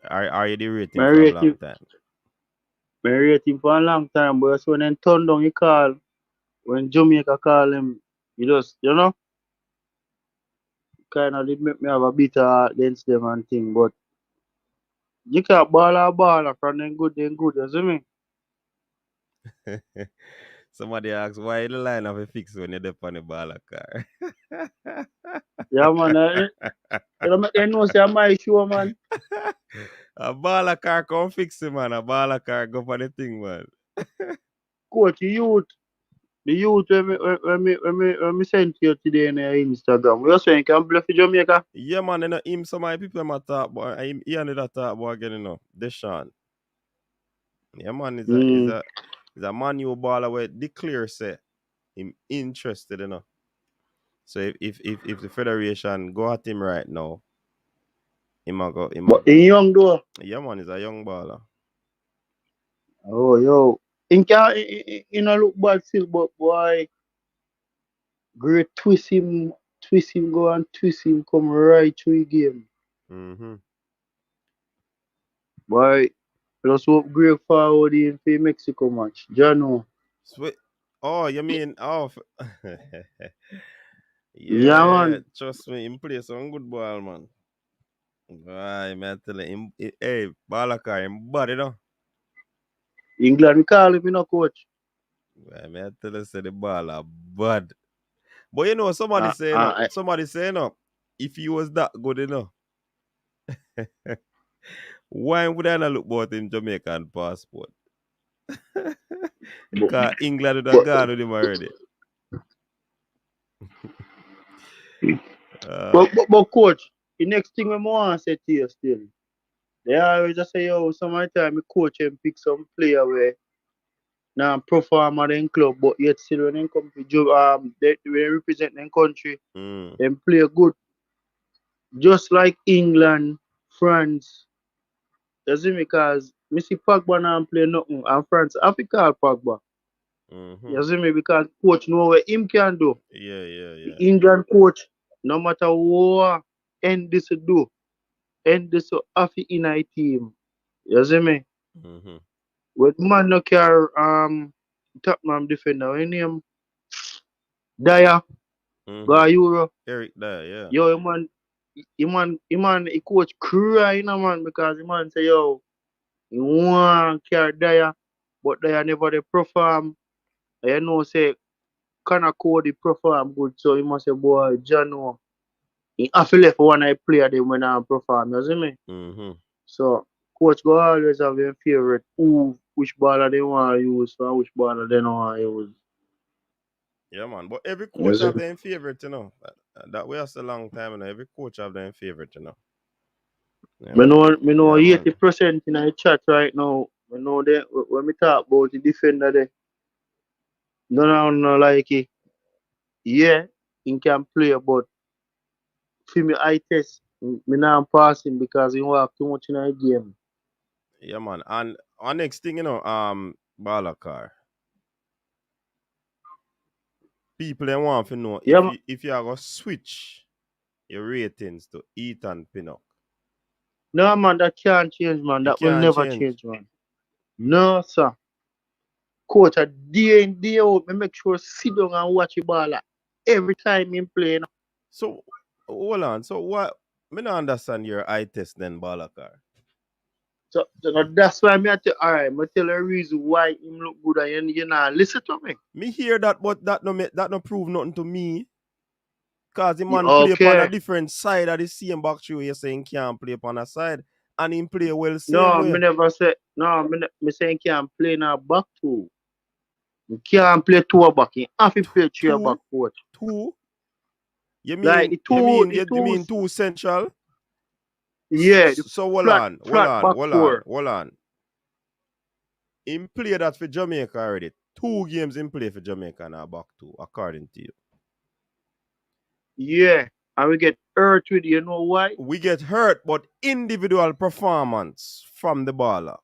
Are you the I rating for a rate long him, time? I rate him for a long time, but so when them turn down he call, when Jamaica call him, you just, kind of did make me have a bit against them and thing, but you can't ball from them good, you see me? Somebody asks why the line have a fix when you're up on the ball car. Yeah, man, you know, make them know say I'm my show, man. A baller car come fix it, man. A baller car go for the thing, man. Coach, the youth when me sent you today on Instagram, you saying you can play for Jamaica? Yeah, man. You know, him, some of my people might talk about him. He and that talk about again, you know. Deshaun. Yeah, man. Is a is Mm. a is a man you baller where declare say him interested, you know. So if the federation go at him right now, him a But go. he young though. Yeah, man. Is a young baller. Oh, yo. In can he no look bad still, but boy, great twist him, go and twist him, come right through the game. Mm-hmm. Boy, just hope great forward in for Mexico match. Jano. Sweet. Oh, you mean Yeah, yeah. man. Trust me, him play some good ball, man. Why, man, tell him, hey, Balaka, him body, you know. England, we call him, coach. Why, man, tell you, say the ball are bad. But you know, Uh, uh, uh, somebody say, no, if he was that good, you know, why would I not look about him Jamaican passport? but, Because England would have but, gone with him already. but, coach, the next thing we want to say to you still, they always just say, yo, some of the time, the coach and pick some player where now perform at them club, but yet still when they come to they represent their country, Mm, them play good. Just like England, France, you see me, because me see Pogba now play nothing, and France have to call Pogba. mm-hmm. You see me, because coach know what him can do. The Yeah. England coach, no matter what end this do, end this have to in a team. You see me? Mm-hmm. With man no care top man defender, when name Dyer, Mm-hmm. go Euro. Eric there, yeah. Yo, he coach crying, man, because the man say, yo, he want carry Dyer, but Dyer never they perform. And you know, say, Connor Cody perform good, so he must say, boy, Jano, he have to left one I play them when I perform, you see me? Mm-hmm. So, coach go always have their favorite, which baller they want to use, and which baller they don't want to use. Yeah, man. But every You coach see? have their favorite, you know. That way, a long time, you know. Every coach have their favorite, you know. Yeah, Me know yeah, man. 80% in the chat right now. Me know they, when we talk about the defender, they don't know like it. Yeah, he can play, but for me, I test. Me not pass him because he walk too much in a game. Yeah, man. And next thing, you know, Balakar. People they want to know Yeah, if you are gonna switch your ratings to Ethan Pinnock. no man, that can't change, man. It That will can't never change. change, man. No, sir. Coach, a day in, day out, me make sure sit down and watch the ball every time he play. So hold on. So what me not understand your eye test then, Balakar. So that's why me I tell, alright, me tell a reason why him look good and you not listen to me. Me hear that, but that no prove nothing to me. Cause the man play upon a Okay. different side of the same back show. You're saying can't play upon a side. And him play well same No, me way. never say, no, me say he can't play now back two. He can't play two back. He have to play three back Two, coach. two. You Like mean the you two, mean the you, you two, mean two central? yeah, the So hold flat, on, hold flat on, back hold on, four. hold on. Him play that for Jamaica already. 2 games in play for Jamaica now back to, according to you. Yeah. And we get hurt with you know why? We get hurt, but individual performance from the baller.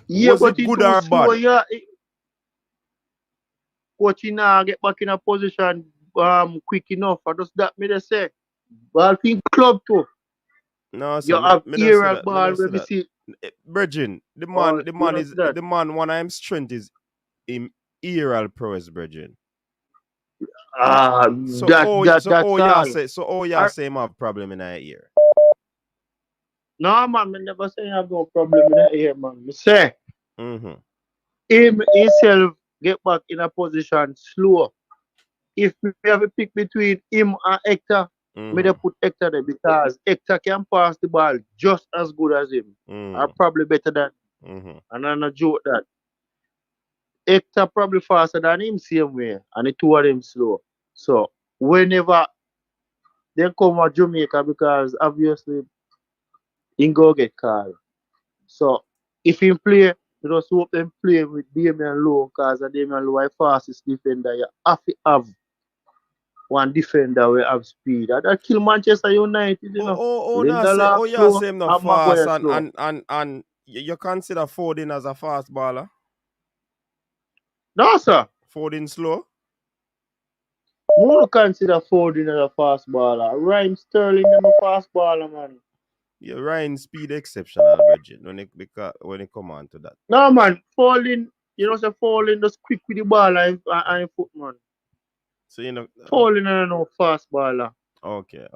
Yeah, Was but it it good too or slow. bad? Yeah. Coach now get back in a position quick enough. I just that me they say. Ball in club too. No, You sir, have me don't say aerial that. Me ball don't say when we that. see. Brethren, Oh, you know that. the man, one of him strength is him aerial prowess, brethren. Ah, that's all. So y'all Ar- say him have problem in our ear. No man, me never say I have no problem in that here, man. Me say Mm-hmm. him himself get back in a position slow. If we have a pick between him and Hector, me they Mm-hmm. put Hector there because Hector can pass the ball just as good as him. Or Mm-hmm. probably better than. Mm-hmm. And I'm not joke that. Hector probably faster than him same way. And the two of them slow. So whenever they come to Jamaica because obviously he go get called. So if he play, you just hope them play with Damian Lowe because Damian Lowe is fastest defender. You have to have one defender will have speed. And that kill Manchester United, you know. Lindelof Yeah, slow say him not and fast Maguire slow. and you consider Foden as a fast baller? No, sir. Foden slow? Who don't consider Foden as a fast baller? Ryan Sterling them a fast baller, man. Yeah, Ryan speed exceptional, brethren, when it come on to that. No, man. Falling, you know, say Falling just quick with the ball and foot, man. So you know Falling and no fast baller. okay.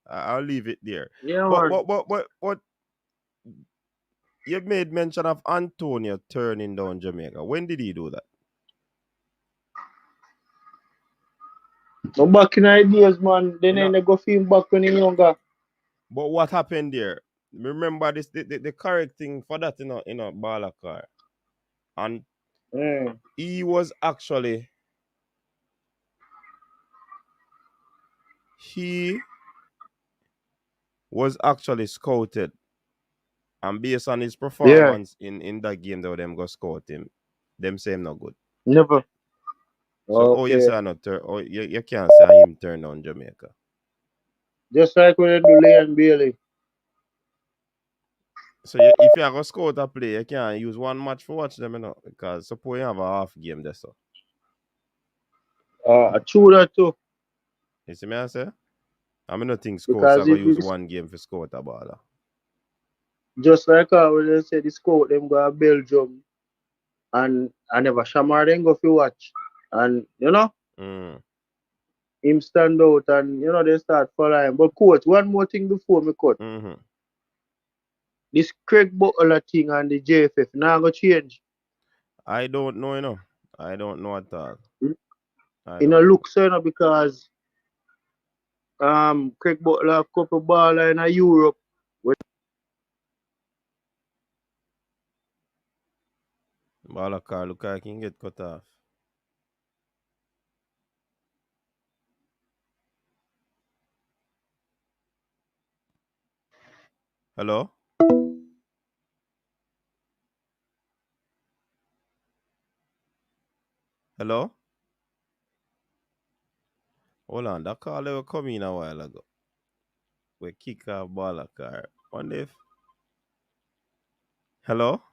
I'll leave it there. Yeah, But man. you made mention of Antonio turning down Jamaica. When did he do that? No back in ideas, man. Then You know, they go feel back when he younger. but what happened there? Remember this the correct thing for that, Balakar. And Mm. he was actually he was actually scouted, and based on his Yeah, performance in that game that them go scout him, them say him not good. never. So you Okay. say not you can't say him turn down Jamaica. Just like when they do Leon Bailey. So if you have a scout a play, you can't use one match for watch them, because suppose you have a half game there, so. True that too. You see me I say? I mean, not think scouts are Because going if to use it's one game for scout a baller. just like when they say the scout them go to Belgium and I never shamar them go fi watch. And you know, Mm. him stand out and you know they start following. But coach, one more thing before me cut. Mm-hmm. This Craig Butler thing and the JFF now go change. I don't know, I don't know at all. I You know, don't know. look so you know, because Craig Butler have couple baller in Europe. Baller car look like he can get cut off. Hello? Hello? Hold on, that call will come in a while ago. We kick off baller car. Wonder if. Hello?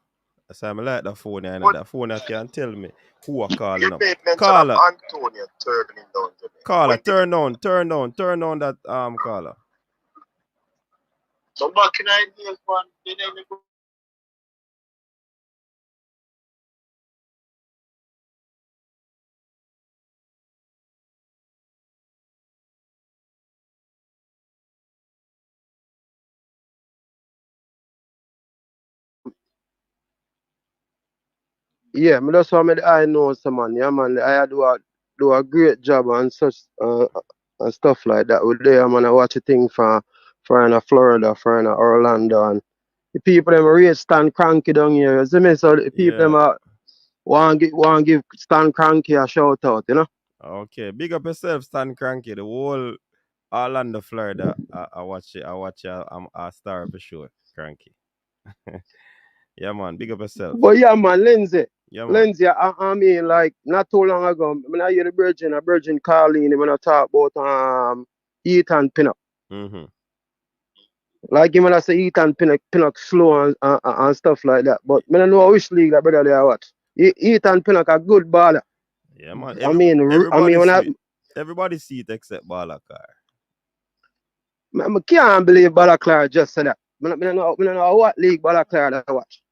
So I'm like the phone, and that phone can tell me who are calling up. Caller, Antonio turning down Jamaica. caller, turn on that caller. So back in ideas, man, they never go. Yeah, me just want me the eye know some man. Yeah, man, the eye do a great job and such and stuff like that. With there, man, I watch a thing for in Florida, for in Orlando, and the people them really stand cranky down here. You see me? So the people them Yeah. want give Stan Cranky a shout out, you know. Okay. Big up yourself, Stan Cranky. The whole Orlando, Florida. I watch it. I watch a star for sure. Cranky. Yeah, man. Big up yourself. But yeah, man, Lindsay. Yeah, man. Lindsay, I mean, like, not too long ago, when I hear a virgin calling when I talk about Ethan Pinnock. Mm-hmm. Like, when I say Ethan Pinnock slow and stuff like that. But I don't know which league that brother they watch. Ethan Pinnock a good baller. Yeah, man. I mean, Everybody see it except Balakar. I can't believe Balaclar just said that. I don't know what league Balaclar that watch.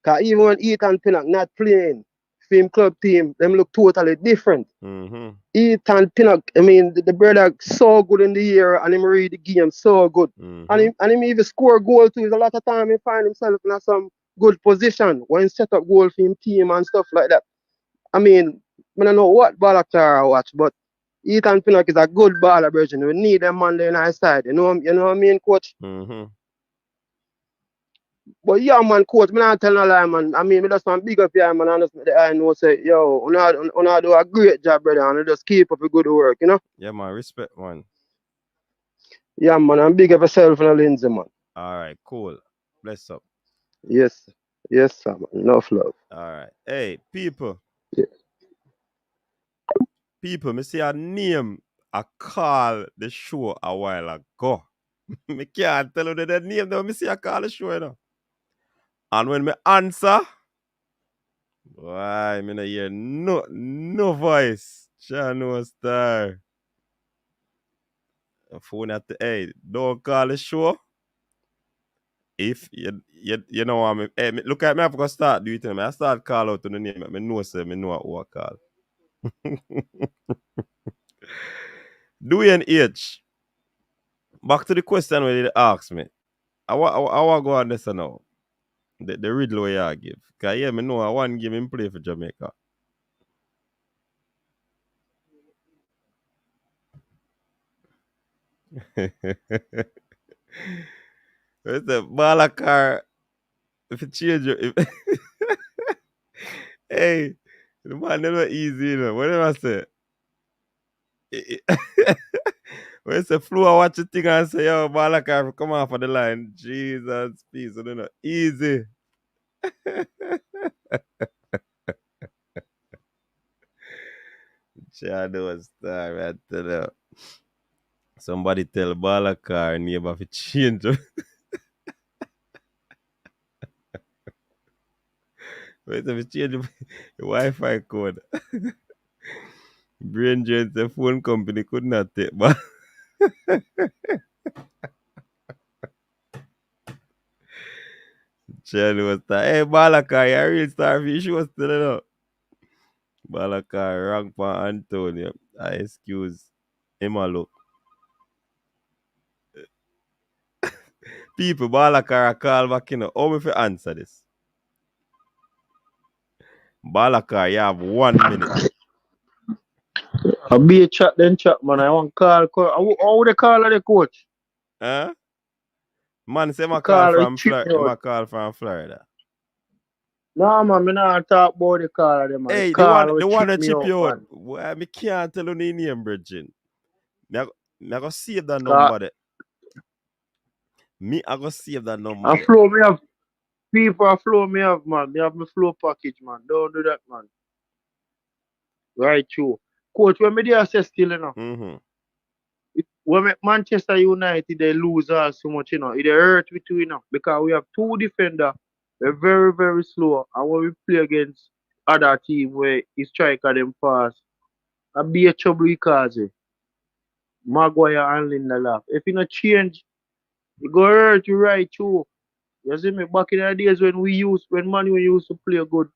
Because even when Ethan Pinnock not playing, film club team, them look totally different. Mm-hmm. Ethan Pinnock, I mean, the brother so good in the year and him read the game so good. Mm-hmm. And him even score goal too. There's a lot of time he find himself in some good position when he set up goal for him team and stuff like that. I mean, I don't know what Balaclar I watch, but Ethan Pinnock is a good baller, Virgin. We need them on the nice side. You know what I mean, coach? Mm-hmm. But yeah, man, coach, me not tell no lie, man. I mean, me just want big up here, man, and just make the eye know say, yo, una do a great job, brother, and just keep up the good work, you know? Yeah, man. Respect, man. Yeah, man, and big up yourself and Lindsay, man. All right. Cool. Bless up. Yes. Yes, sir, man. Enough love. All right. Hey, people. Yeah. People, me see a name I call the show a while ago. Me can't tell you the name though. Me see I call the show, you know. And when me answer, why me no hear no voice. Sure no star. Phone at the hey, don't call the show. If you know what I mean, hey, look at me, I have to start do it. I start call out to the name. I know say me know who I call. Dwayne H. Back to the question where they ask me. I want to go on this now. The riddle where you give. Because yeah, me know I want to give him play for Jamaica. It's a Balakar. If it change your if hey, the man never easy, you know. Whatever I say. When it's a flu, I watch the thing and say, yo, Balakar, come off of the line. Jesus, peace. You know, easy. Shadow was star right there. Somebody tell Balakar neighbor to change. Wait a minute, change the Wi-Fi code. Brain Jones, the phone company could not take back. Charlie was like, hey, Balakar, you're a real starfish. She was still up. Balakar rang for Antonio. I excuse him a look. People, Balakar call back, you know. How me fi answer this? Balakar, you have 1 minute. I'll be a chat then chat, man. I want call. How would they call the coach? Huh? Man, say my call Call from chip Florida. me out. My call from Florida. No, man, me not talk about the call them, man. Hey, Call the will one chip that me chip out, you out. man. Why me can't tell you the name, Bridget. Me I go save that Cause number there. I go save that number I there. flow me have people I flow me have, man. Me have my flow package, man. Don't do that, man. Right, true. Coach, when me there say still, you know. Mm-hmm. When Manchester United they lose all so much, you know, it hurt me too, you know, because we have two defenders. They're very, very slow. And when we play against other team where he striker them fast, I be a trouble because Maguire and Lindelof. If you not change, it go hurt you right too. You see me back in the days when Man we used to play good.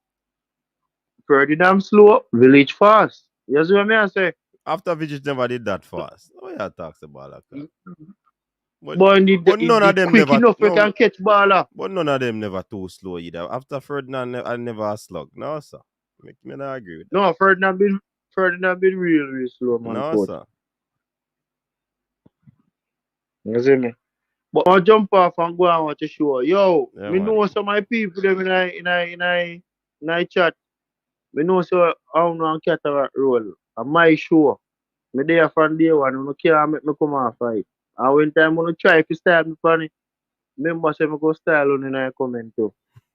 Ferdinand slow, Village fast. You see what I say? After Vigit never did that fast. Oh yeah, talks about that. But But but none of it them quick never enough we no can catch baller. but none of them never too slow either. After Ferdinand I never a slug. No sir. Me not agree with that. No, Ferdinand been real, real slow, man, No coach. sir. You see me? But I jump off and go and watch the show. Yo, Yeah me man. know some of my people them in I chat. Me know so how no cataract roll. On my show. Me there from day one, no can't make me come off fight. And when time I try to style me funny, remember say me go style on in I comment too.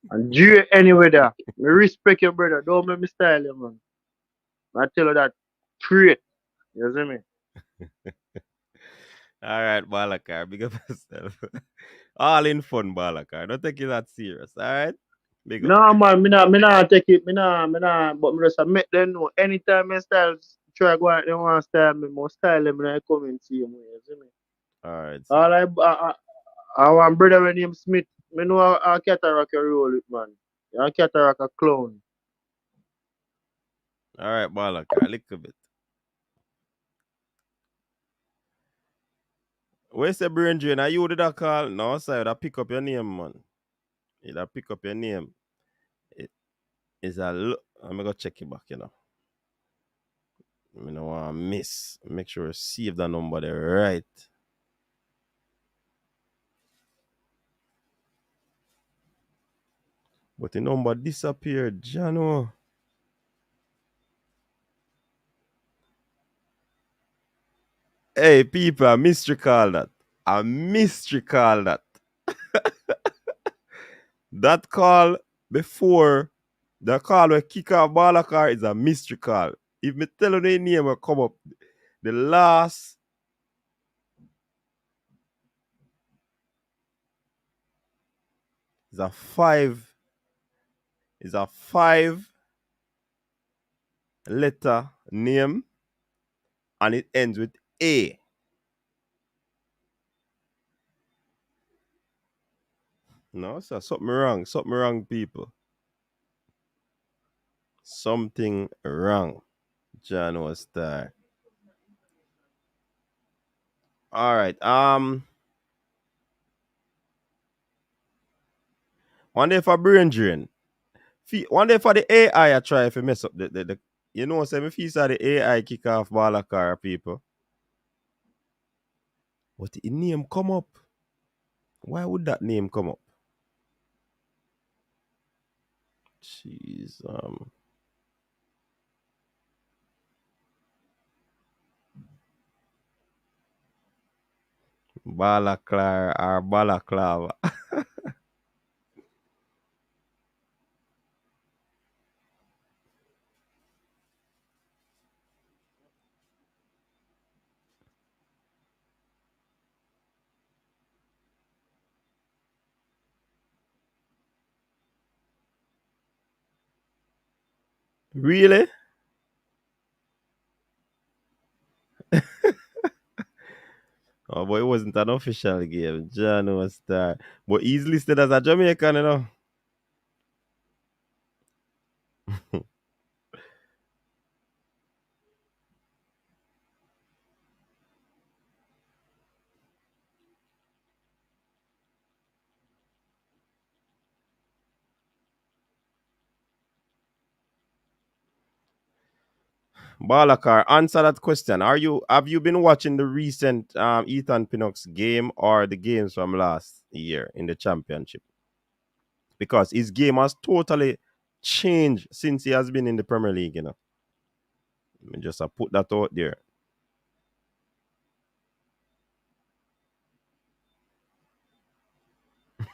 And Dre anyway there. Me respect your brother. Don't make me style you, man. I tell you that straight. You see me? All right, Balakar, big up yourself. All in fun, Balakar. Don't take it that serious, all right? Big up. No man, me nah take it, but me just make them know anytime me style try go out they want style me, more style them when I come and see him, you see me? All right, sir. All I want brother when him Smith, me know a cataract a roll with man. A cataract a clown. All right, Balakar, little bit. Where's the brain drain? Are you did that call? No, sir, that pick up your name, man. You that pick up your name. It is a look. I'm gonna go check it back, you know. I don't want to miss. Make sure you save the number there right. But the number disappeared, Jano. Hey, people, a mystery call that. A mystery call that. That call before the call where kick off Balakar is a mystery call. If me tell you the name will come up, the last is a five letter name and it ends with A. No, sir, something wrong. Something wrong, people. Something wrong. John was star. All right. One day for brain drain. One day for the AI I try if you mess up the you know say me feel say the AI kick off Balakar people. But the name come up. Why would that name come up? Jeez, Balaklar or Balaklava. Really? Oh, but it wasn't an official game. John was star. But he's listed as a Jamaican, you know. Balakar, answer that question. Have you been watching the recent Ethan Pinnock's game or the games from last year in the championship? Because his game has totally changed since he has been in the Premier League, you know. Let me just put that out there.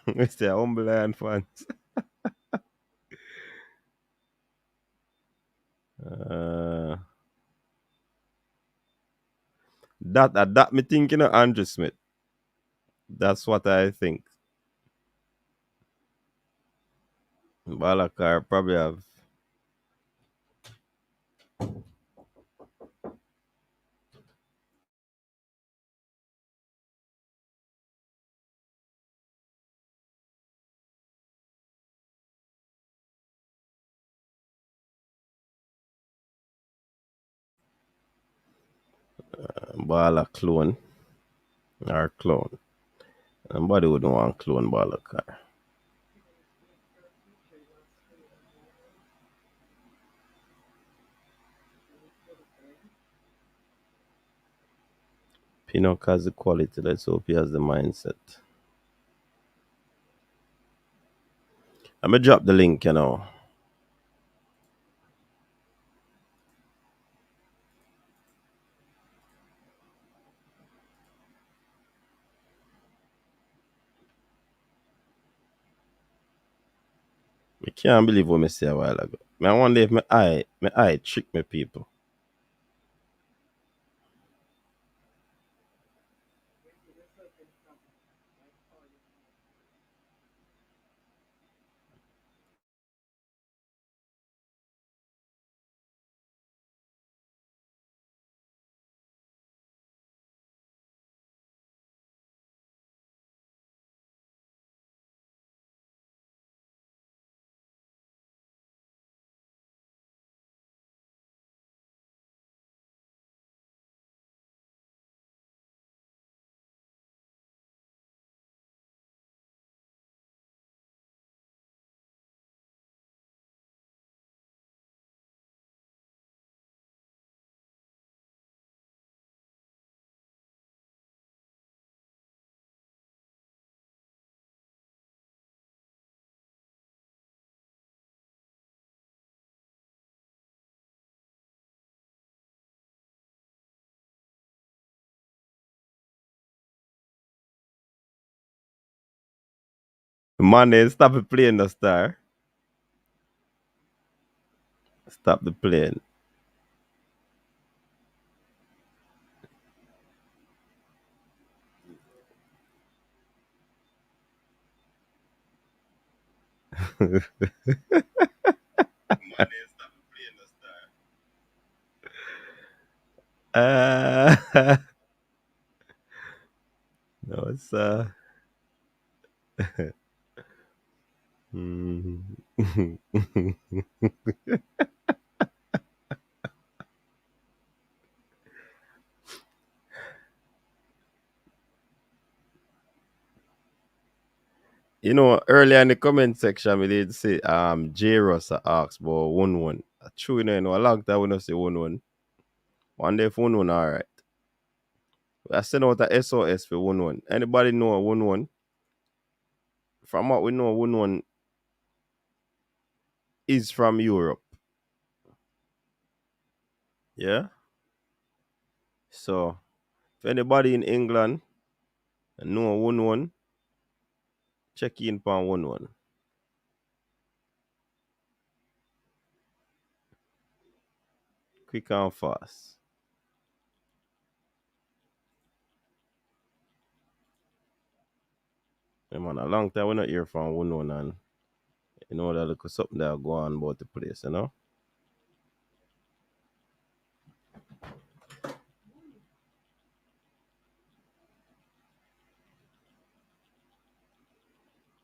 Mr. Humble Lion fans. Uh, that me thinking of Andrew Smith. That's what I think. Balakar probably have Bala clone or clone. Nobody wouldn't want clone Balakar. Pinnock has the quality. Let's hope he has the mindset. I'm gonna drop the link, you know. can't believe what I said a while ago. I wonder if my eye trick me people. Man, then stop the plane, the star. Stop the plane. No, it's mhm. You know, earlier in the comment section, we did say J Ross asked about 1-1. True, you know, a long time we don't say 1-1. One day if 1-1, all right. I sent out a SOS for 1-1. Anybody know a 1-1? From what we know, 1-1 is from Europe. Yeah? So, if anybody in England know 1-1, check in on 1-1. Quick and fast. Yeah, man, a long time we not hear from 1-1 and you know that little something that go on about the place, you know?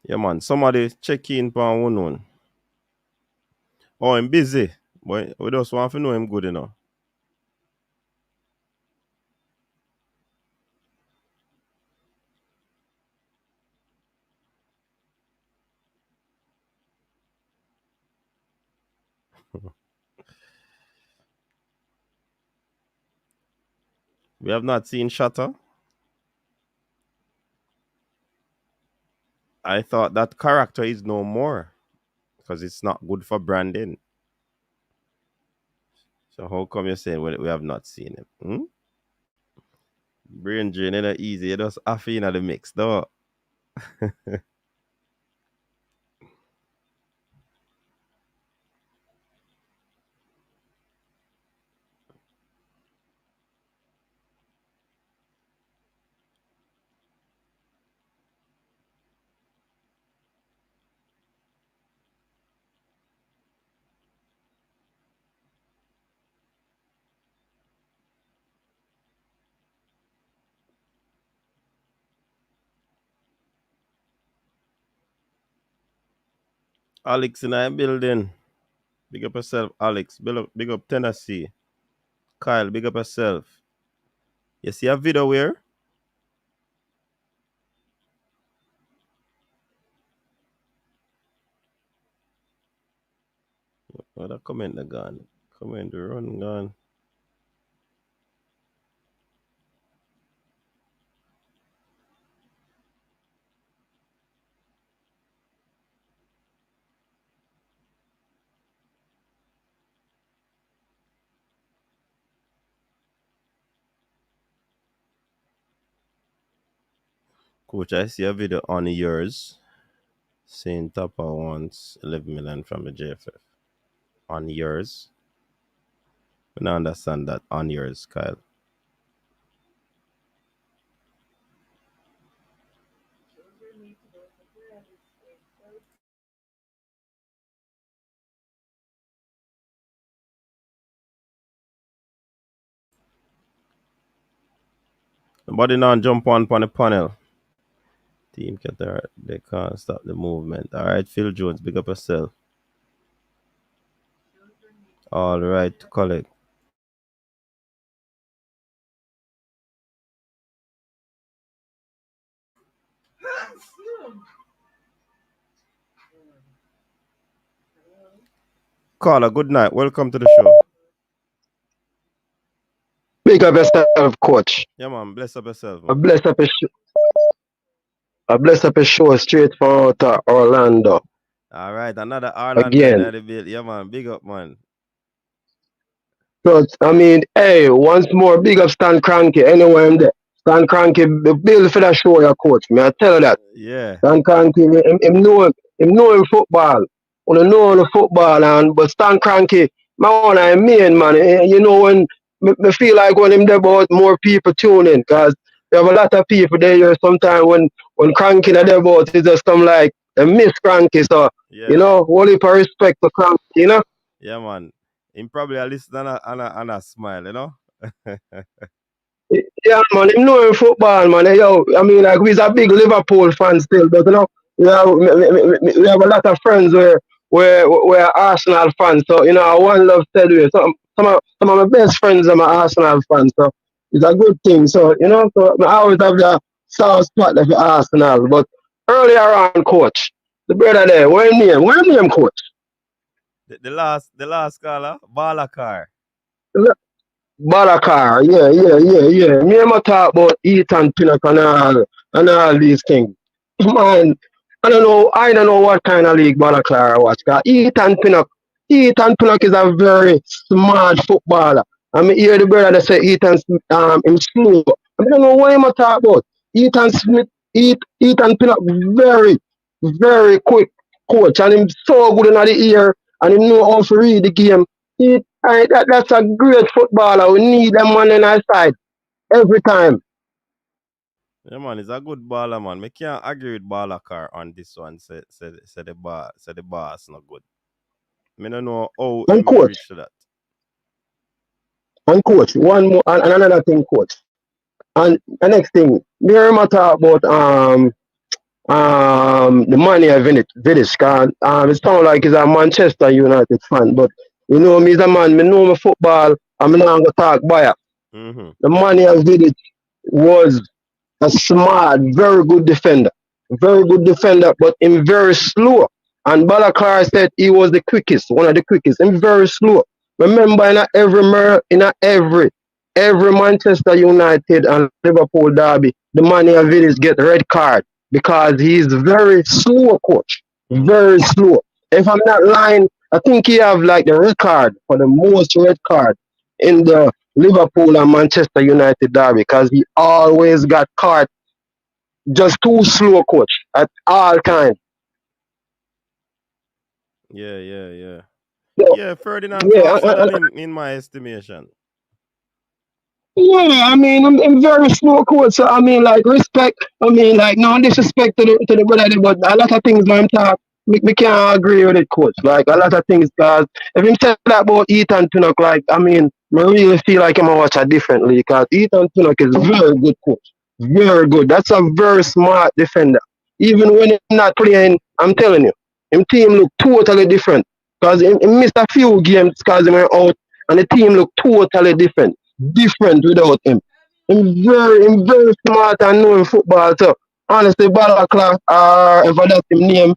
Yeah, man, somebody check in on 1-1. Oh, I'm busy. But we just want to know him good enough. We have not seen Shatter. I thought that character is no more because it's not good for branding. So how come you're saying we have not seen him? Hmm? Brain drain ain't easy. You just half in the mix, though. Alex in our building. Big up yourself, Alex. Big up Tennessee. Kyle, big up yourself. You see a video where? What a comment the gun. Comment the run gun. Coach, I see a video on yours. Saying Topper wants 11 million from the JFF. On yours? I don't understand that. On yours, Kyle. Nobody now jump on the panel. Team Qatar, they can't stop the movement. All right, Phil Jones, big up yourself. All right, collect. Carla, good night. Welcome to the show. Big up yourself, coach. Yeah, man. Bless up yourself, I man. bless up a show straight from out of Orlando. All right, another Orlando in Again. the build. Yeah, man. Big up, man. So I mean, hey, once more, big up Stan Cranky. Anywhere I'm there. Stan Cranky, the bill for that show, your coach. Me, I tell you that. Yeah. Stan Cranky, him know him football. Wanna know the football, and but Stan Cranky, my one I mean, man. You know when me feel like when him there about more people tune in, cause there have a lot of people there here sometimes when Cranky there about it's just some like a miss Cranky. So you Yeah. know, only for respect for Cranky, you know. Yeah, man. Him probably a listen and a smile, you know? Yeah, man, him know him football, man. Yo, I mean, like, we's a big Liverpool fan still, but you know, we have a lot of friends where Arsenal fans. So you know, I one love steady. Some of my best friends are my Arsenal fans. So it's a good thing. So you know, so I always have the soft spot for Arsenal. But earlier on, coach, the brother there, where name, coach? The last caller, Balakar. Balakar, yeah. Me and my talk about Ethan Pinnock and all these things. Man, I don't know what kind of league Balakar watch. Cause Ethan Pinnock is a very smart footballer. I mean, hear the brother that say Ethan him slow. I don't know what him a talk about. Ethan Smith, Ethan Pinnock, very, very quick coach, and him so good in the ear, and him know how to read the game. That's a great footballer. We need them man on our side every time. Yeah, man, he's a good baller, man. Me can't agree with Balakar on this one. Say the boss not good. Me don't know how And him coach, reach to that. one more and another thing, coach. And the next thing, me hear him talk about the money of Vidic. It sound like he's a Manchester United fan, but you know me as a man, me know my football, and me not gonna talk by it. Mm-hmm. The money of Vidic was a smart, very good defender. Very good defender, but him very slow. And Balakar said he was the quickest, one of the quickest. Him very slow. Remember in every Manchester United and Liverpool derby, the man of it is get red card because he's very slow, coach. Mm-hmm. Very slow. If I'm not lying, I think he have like the record for the most red card in the Liverpool and Manchester United derby because he always got caught just too slow, coach, at all times. Yeah. So, Yeah, Ferdinand yeah, faster than him in my estimation. yeah, I mean, I'm very slow, coach. So, I mean, like, respect. I mean, like, no disrespect to the brother, but a lot of things, man, talk, we can't agree with it, coach. Like, a lot of things, because if him say that about Ethan Pinnock, like, I mean, I really feel like I'm going to watch it differently, because Ethan Pinnock is very good, coach. Very good. That's a very smart defender. Even when he's not playing, I'm telling you, him team look totally different. Because he missed a few games because he went out, and the team look totally different without him. Him very smart and knowing football. So honestly, Balakla or if that's him name,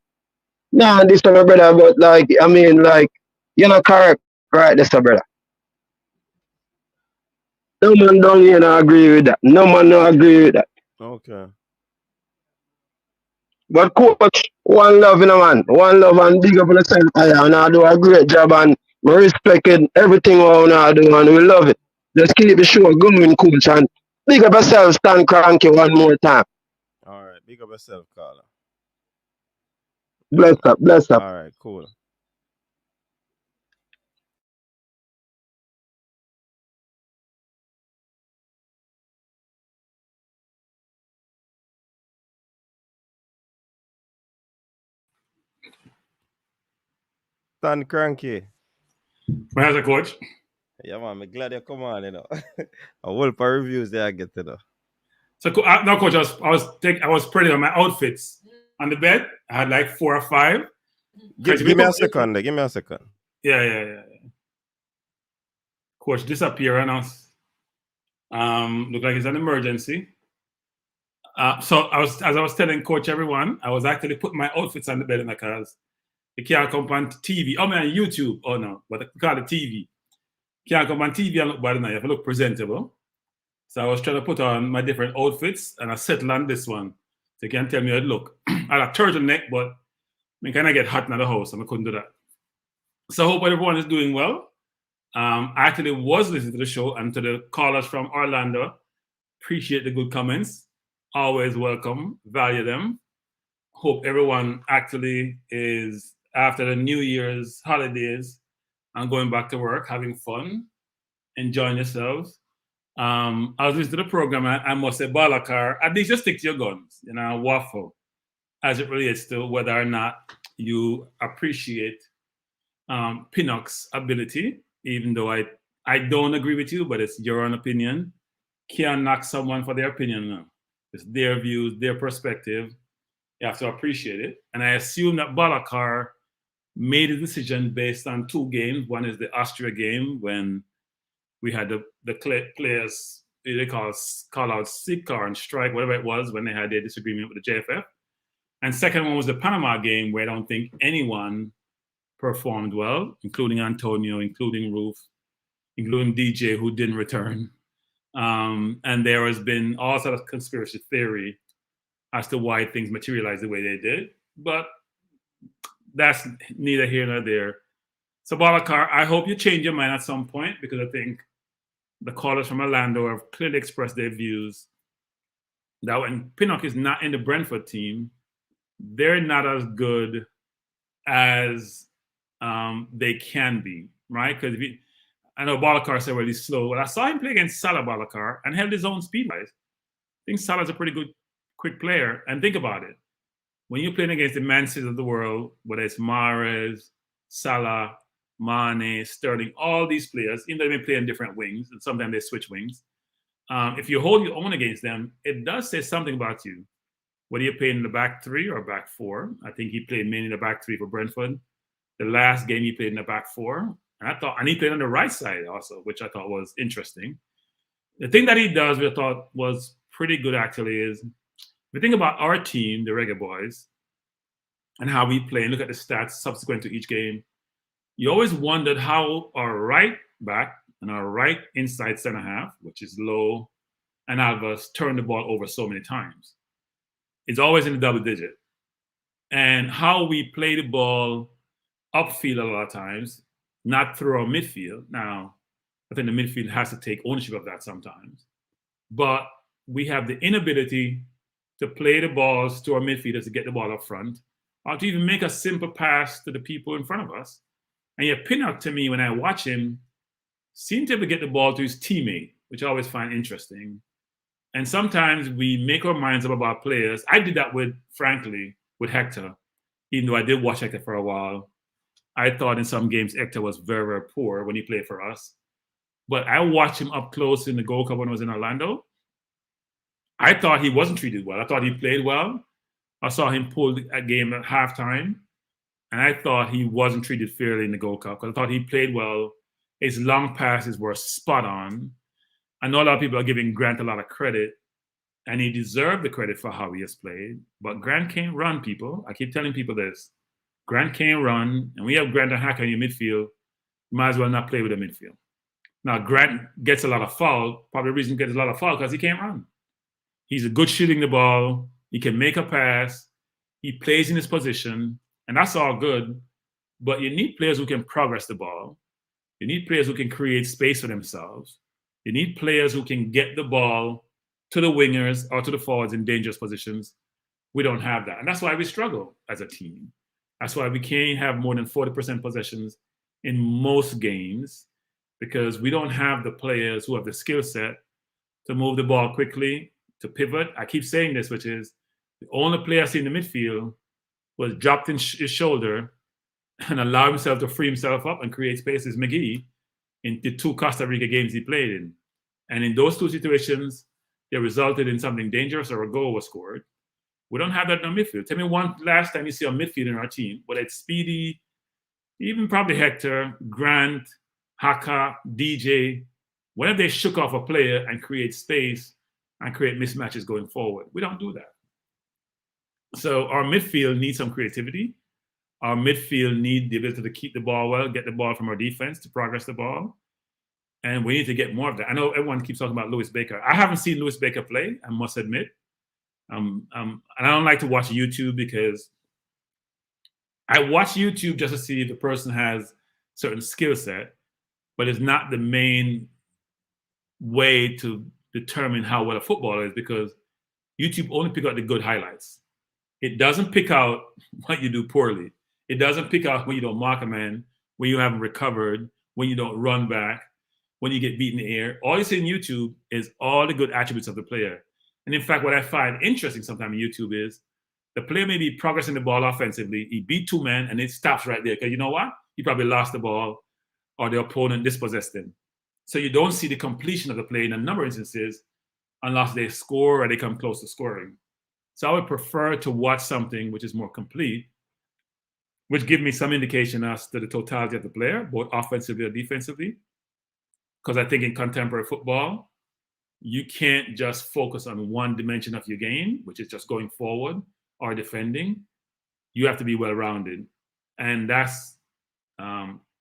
nah, this time my brother. But like, I mean, like, you're not correct, right? This brother. No man don't you know agree with that. No man no agree with that. Okay. But coach, one love in a man, one love and big up on the same fire, and I do a great job and we respect it, everything what I do and we love it. Just keep the show going, coach, and big up yourself, Stan Cranky one more time. All right. Big up yourself, Carla. Bless up, bless up. All right, cool. Stan Cranky. How's the coach? Yeah, man, I'm glad you come on, you know. A whole pair of reviews there I get to know. So no, coach, I was pretty on my outfits on the bed. I had like 4 or 5. Give me a second there. Give me a second. Yeah. Coach disappear on us. Look like it's an emergency. So as I was telling coach everyone, I was actually putting my outfits on the bed because you can't come on TV. Oh man, YouTube. Oh no, but I call it TV. Can't come on TV and look bad enough. You have to look presentable. So I was trying to put on my different outfits and I settled on this one. So you can tell me how it look. I had a turtleneck, but I kind of get hot in the house and I couldn't do that. So I hope everyone is doing well. I actually was listening to the show and to the callers from Orlando. Appreciate the good comments. Always welcome. Value them. Hope everyone actually is, after the New Year's holidays and going back to work, having fun, enjoying yourselves. I was listening to the program, I must say, Balakar, at least just stick to your guns, waffle, as it relates to whether or not you appreciate Pinnock's ability, even though I don't agree with you, but it's your own opinion. Can't knock someone for their opinion now. It's their views, their perspective. You have to appreciate it. And I assume that Balakar made a decision based on 2 games. One is the Austria game when we had the players, they call out sick or on strike, whatever it was, when they had their disagreement with the JFF. And second one was the Panama game, where I don't think anyone performed well, including Antonio, including Roof, including DJ, who didn't return. And there has been all sort of conspiracy theory as to why things materialized the way they did. But that's neither here nor there. So, Balakar, I hope you change your mind at some point, because I think the callers from Orlando have clearly expressed their views that when Pinnock is not in the Brentford team, they're not as good as they can be, right? Because I know Balakar said, well, he's slow. Well, I saw him play against Salah, Balakar, and held his own speed-wise. I think Salah's a pretty good, quick player. And think about it. When you're playing against the Man City of the world, whether it's Mahrez, Salah, Mane, Sterling, all these players, even though they play on different wings, and sometimes they switch wings, if you hold your own against them, it does say something about you. Whether you're playing in the back 3 or back 4. I think he played mainly in the back 3 for Brentford. The last game he played in the back 4. And he played on the right side also, which I thought was interesting. The thing that he does, which I thought was pretty good actually, is if you think about our team, the Reggae Boyz, and how we play, and look at the stats subsequent to each game, you always wondered how our right back and our right inside center half, which is Lowe and Alvarez, turned the ball over so many times. It's always in the double digit. And how we play the ball upfield a lot of times, not through our midfield. Now, I think the midfield has to take ownership of that sometimes. But we have the inability to play the balls to our midfielders to get the ball up front, or to even make a simple pass to the people in front of us. And yet Pinnock, to me, when I watch him, seems to be able to get the ball to his teammate, which I always find interesting. And sometimes we make our minds up about players. I did that frankly, with Hector, even though I did watch Hector for a while. I thought in some games Hector was very, very poor when he played for us. But I watched him up close in the Gold Cup when I was in Orlando. I thought he wasn't treated well. I thought he played well. I saw him pull a game at halftime. And I thought he wasn't treated fairly in the Gold Cup, because I thought he played well. His long passes were spot on. I know a lot of people are giving Grant a lot of credit, and he deserved the credit for how he has played. But Grant can't run, people. I keep telling people this. Grant can't run, and we have Grant and Hacker in your midfield. You might as well not play with the midfield. Now, Grant gets a lot of foul. Probably the reason he gets a lot of foul because he can't run. He's a good shooting the ball. He can make a pass. He plays in his position, and that's all good. But you need players who can progress the ball. You need players who can create space for themselves. You need players who can get the ball to the wingers or to the forwards in dangerous positions. We don't have that. And that's why we struggle as a team. That's why we can't have more than 40% possessions in most games, because we don't have the players who have the skill set to move the ball quickly, to pivot. I keep saying this, which is the only player I see in the midfield was dropped in his shoulder and allow himself to free himself up and create space is McGee in the 2 Costa Rica games he played in. And in those 2 situations, they resulted in something dangerous or a goal was scored. We don't have that in our midfield. Tell me one last time you see a midfield in our team, whether it's Speedy, even probably Hector, Grant, Haka, DJ, whenever they shook off a player and create space and create mismatches going forward. We don't do that. So our midfield needs some creativity. Our midfield need the ability to keep the ball well, get the ball from our defense to progress the ball. And we need to get more of that. I know everyone keeps talking about Lewis Baker. I haven't seen Lewis Baker play, I must admit. And I don't like to watch YouTube because I watch YouTube just to see if the person has certain skill set, but it's not the main way to determine how well a footballer is, because YouTube only pick out the good highlights. It doesn't pick out what you do poorly. It doesn't pick out when you don't mark a man, when you haven't recovered, when you don't run back, when you get beat in the air. All you see in YouTube is all the good attributes of the player. And in fact, what I find interesting sometimes in YouTube is the player may be progressing the ball offensively. He beat 2 men and it stops right there. Because you know what? He probably lost the ball or the opponent dispossessed him. So you don't see the completion of the play in a number of instances unless they score or they come close to scoring. So I would prefer to watch something which is more complete, which give me some indication as to the totality of the player, both offensively or defensively. Because I think in contemporary football, you can't just focus on one dimension of your game, which is just going forward or defending. You have to be well-rounded. And that's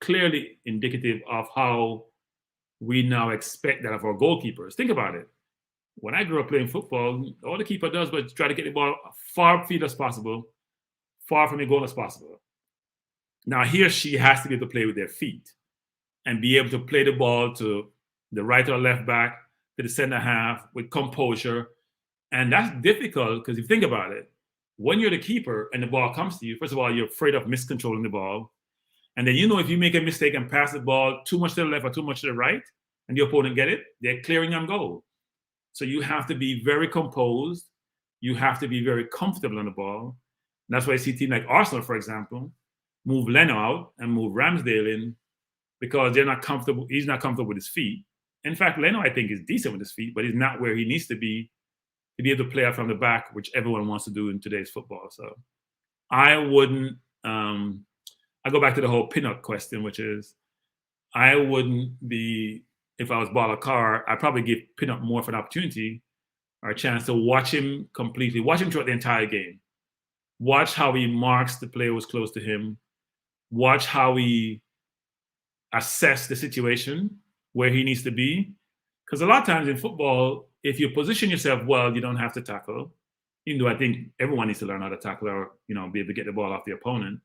clearly indicative of how we now expect that of our goalkeepers. Think about it. When I grew up playing football, all the keeper does was try to get the ball far upfield as possible, far from the goal as possible. Now he or she has to be able to play with their feet and be able to play the ball to the right or left back, to the center half with composure. And that's difficult because if you think about it, when you're the keeper and the ball comes to you, first of all, you're afraid of miscontrolling the ball. And then, if you make a mistake and pass the ball too much to the left or too much to the right, and the opponent get it, they're clearing on goal. So you have to be very composed. You have to be very comfortable on the ball. And that's why I see teams like Arsenal, for example, move Leno out and move Ramsdale in because they're not comfortable. He's not comfortable with his feet. In fact, Leno, I think, is decent with his feet, but he's not where he needs to be able to play out from the back, which everyone wants to do in today's football. So I wouldn't, I go back to the whole pinup question, which is I wouldn't be, if I was Bala Carr, I'd probably give pinup more of an opportunity or a chance to watch him completely, watch him throughout the entire game. Watch how he marks the player who's close to him. Watch how he assess the situation, where he needs to be. Because a lot of times in football, if you position yourself well, you don't have to tackle. Even though I think everyone needs to learn how to tackle or, be able to get the ball off the opponent.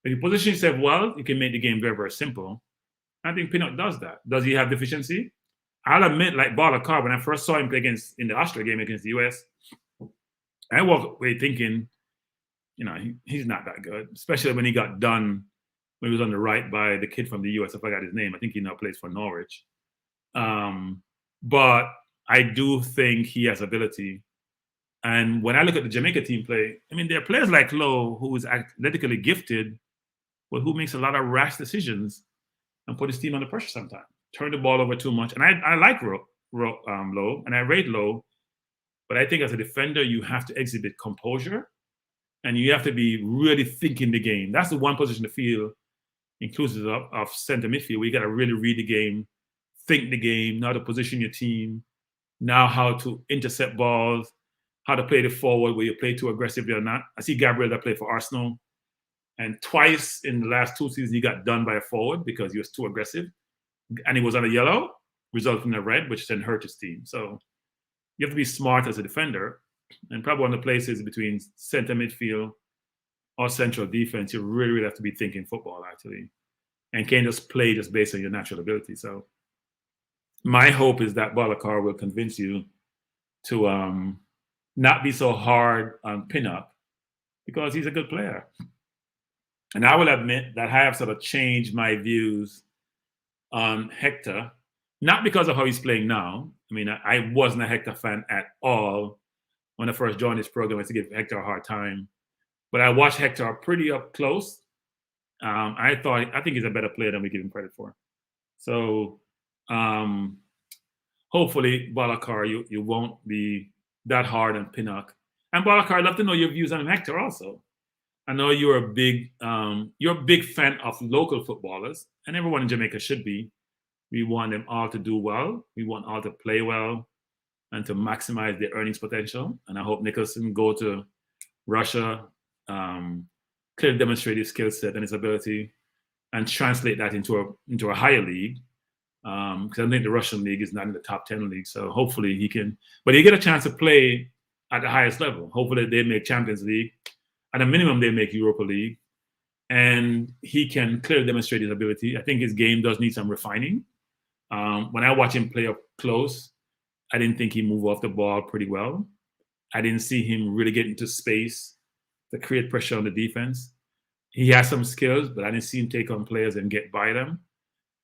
If you position yourself well, you can make the game very, very simple. I think Pinnock does that. Does he have deficiency? I'll admit, like Bala Carr, when I first saw him play in the Austria game against the US, I walked away thinking, he's not that good, especially when he got done when he was on the right by the kid from the US. I forgot his name. I think he now plays for Norwich. But I do think he has ability. And when I look at the Jamaica team play, there are players like Lowe, who is athletically gifted, but who makes a lot of rash decisions and put his team under pressure sometimes. Turn the ball over too much. And I like Lowe, and I rate Lowe. But I think as a defender, you have to exhibit composure, and you have to be really thinking the game. That's the one position in the field, inclusive of center midfield, where you got to really read the game, think the game, know how to position your team, know how to intercept balls, how to play the forward, where you play too aggressively or not. I see Gabriel that played for Arsenal, and twice in the last 2 seasons, he got done by a forward because he was too aggressive. And he was on a yellow, resulting in a red, which then hurt his team. So you have to be smart as a defender. And probably one of the places between center midfield or central defense, you really, really have to be thinking football, actually. And can't just play just based on your natural ability. So my hope is that Bala Carr will convince you to not be so hard on Pinnock because he's a good player. And I will admit that I have sort of changed my views on Hector, not because of how he's playing now. I mean, I wasn't a Hector fan at all when I first joined this program. I used to give Hector a hard time. But I watched Hector pretty up close. I think he's a better player than we give him credit for. So hopefully, Balakar, you won't be that hard on Pinnock. And Balakar, I'd love to know your views on Hector also. I know you're a big fan of local footballers, and everyone in Jamaica should be. We want them all to do well. We want all to play well and to maximize their earnings potential. And I hope Nicholson go to Russia, clearly demonstrate his skill set and his ability, and translate that into a higher league. Because I think the Russian league is not in the top 10 league. So hopefully he can, but he get a chance to play at the highest level. Hopefully they make Champions League. At a minimum, they make Europa League. And he can clearly demonstrate his ability. I think his game does need some refining. When I watch him play up close, I didn't think he moved off the ball pretty well. I didn't see him really get into space to create pressure on the defense. He has some skills, but I didn't see him take on players and get by them.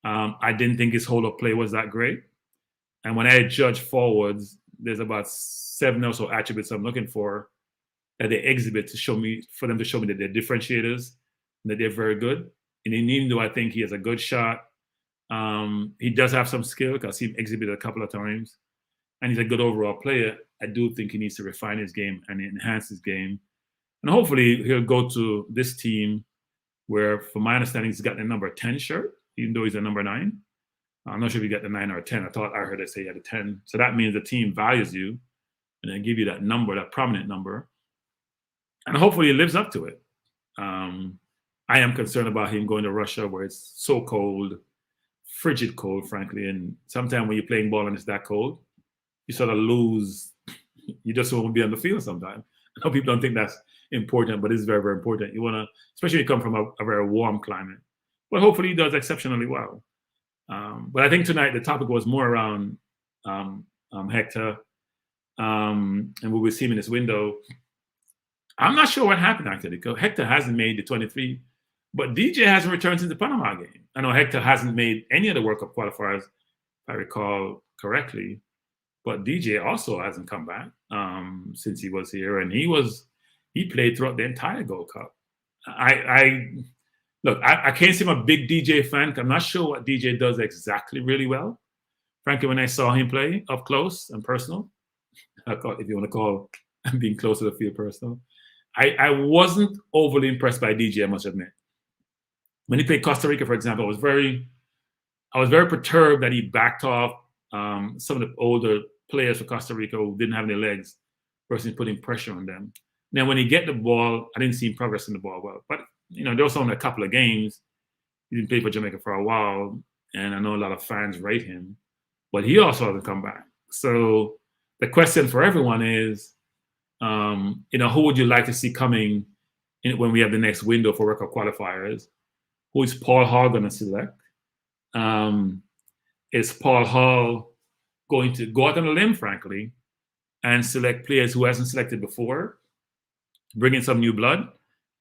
I didn't think his hold-up play was that great. And when I judge forwards, there's about 7 or so attributes I'm looking for that they exhibit for them to show me that they're differentiators and that they're very good. And even though I think he has a good shot, he does have some skill because I've seen him exhibit a couple of times. And he's a good overall player. I do think he needs to refine his game and enhance his game. And hopefully he'll go to this team where, from my understanding, he's got the number 10 shirt, even though he's a number 9. I'm not sure if he got the 9 or 10. I heard it say he had a 10. So that means the team values you and they give you that number, that prominent number. And hopefully he lives up to it. I am concerned about him going to Russia where it's so cold, frigid cold, frankly. And sometimes when you're playing ball and it's that cold, you sort of lose. You just won't be on the field sometimes. I know people don't think that's important, but it's very, very important. You want to, especially when you come from a very warm climate. But hopefully he does exceptionally well. But I think tonight the topic was more around Hector, and we will see him in this window. I'm not sure what happened actually, because Hector hasn't made the 23, but DJ hasn't returned since the Panama game. I know Hector hasn't made any of the World Cup qualifiers, if I recall correctly, but DJ also hasn't come back since he was here, and he played throughout the entire Gold Cup. I can't say I'm a big DJ fan. I'm not sure what DJ does exactly really well. Frankly, when I saw him play up close and personal, if you want to call being close to the field personal, I wasn't overly impressed by DJ, I must admit. When he played Costa Rica, for example, I was very perturbed that he backed off some of the older players for Costa Rica who didn't have any legs versus putting pressure on them. Then when he get the ball, I didn't see him progressing the ball well. But there was only a couple of games. He didn't play for Jamaica for a while, and I know a lot of fans rate him, but he also hasn't come back. So the question for everyone is, who would you like to see coming when we have the next window for World Cup qualifiers? Who is Paul Hall going to select? Is Paul Hall going to go out on a limb, frankly, and select players who hasn't selected before, bring in some new blood?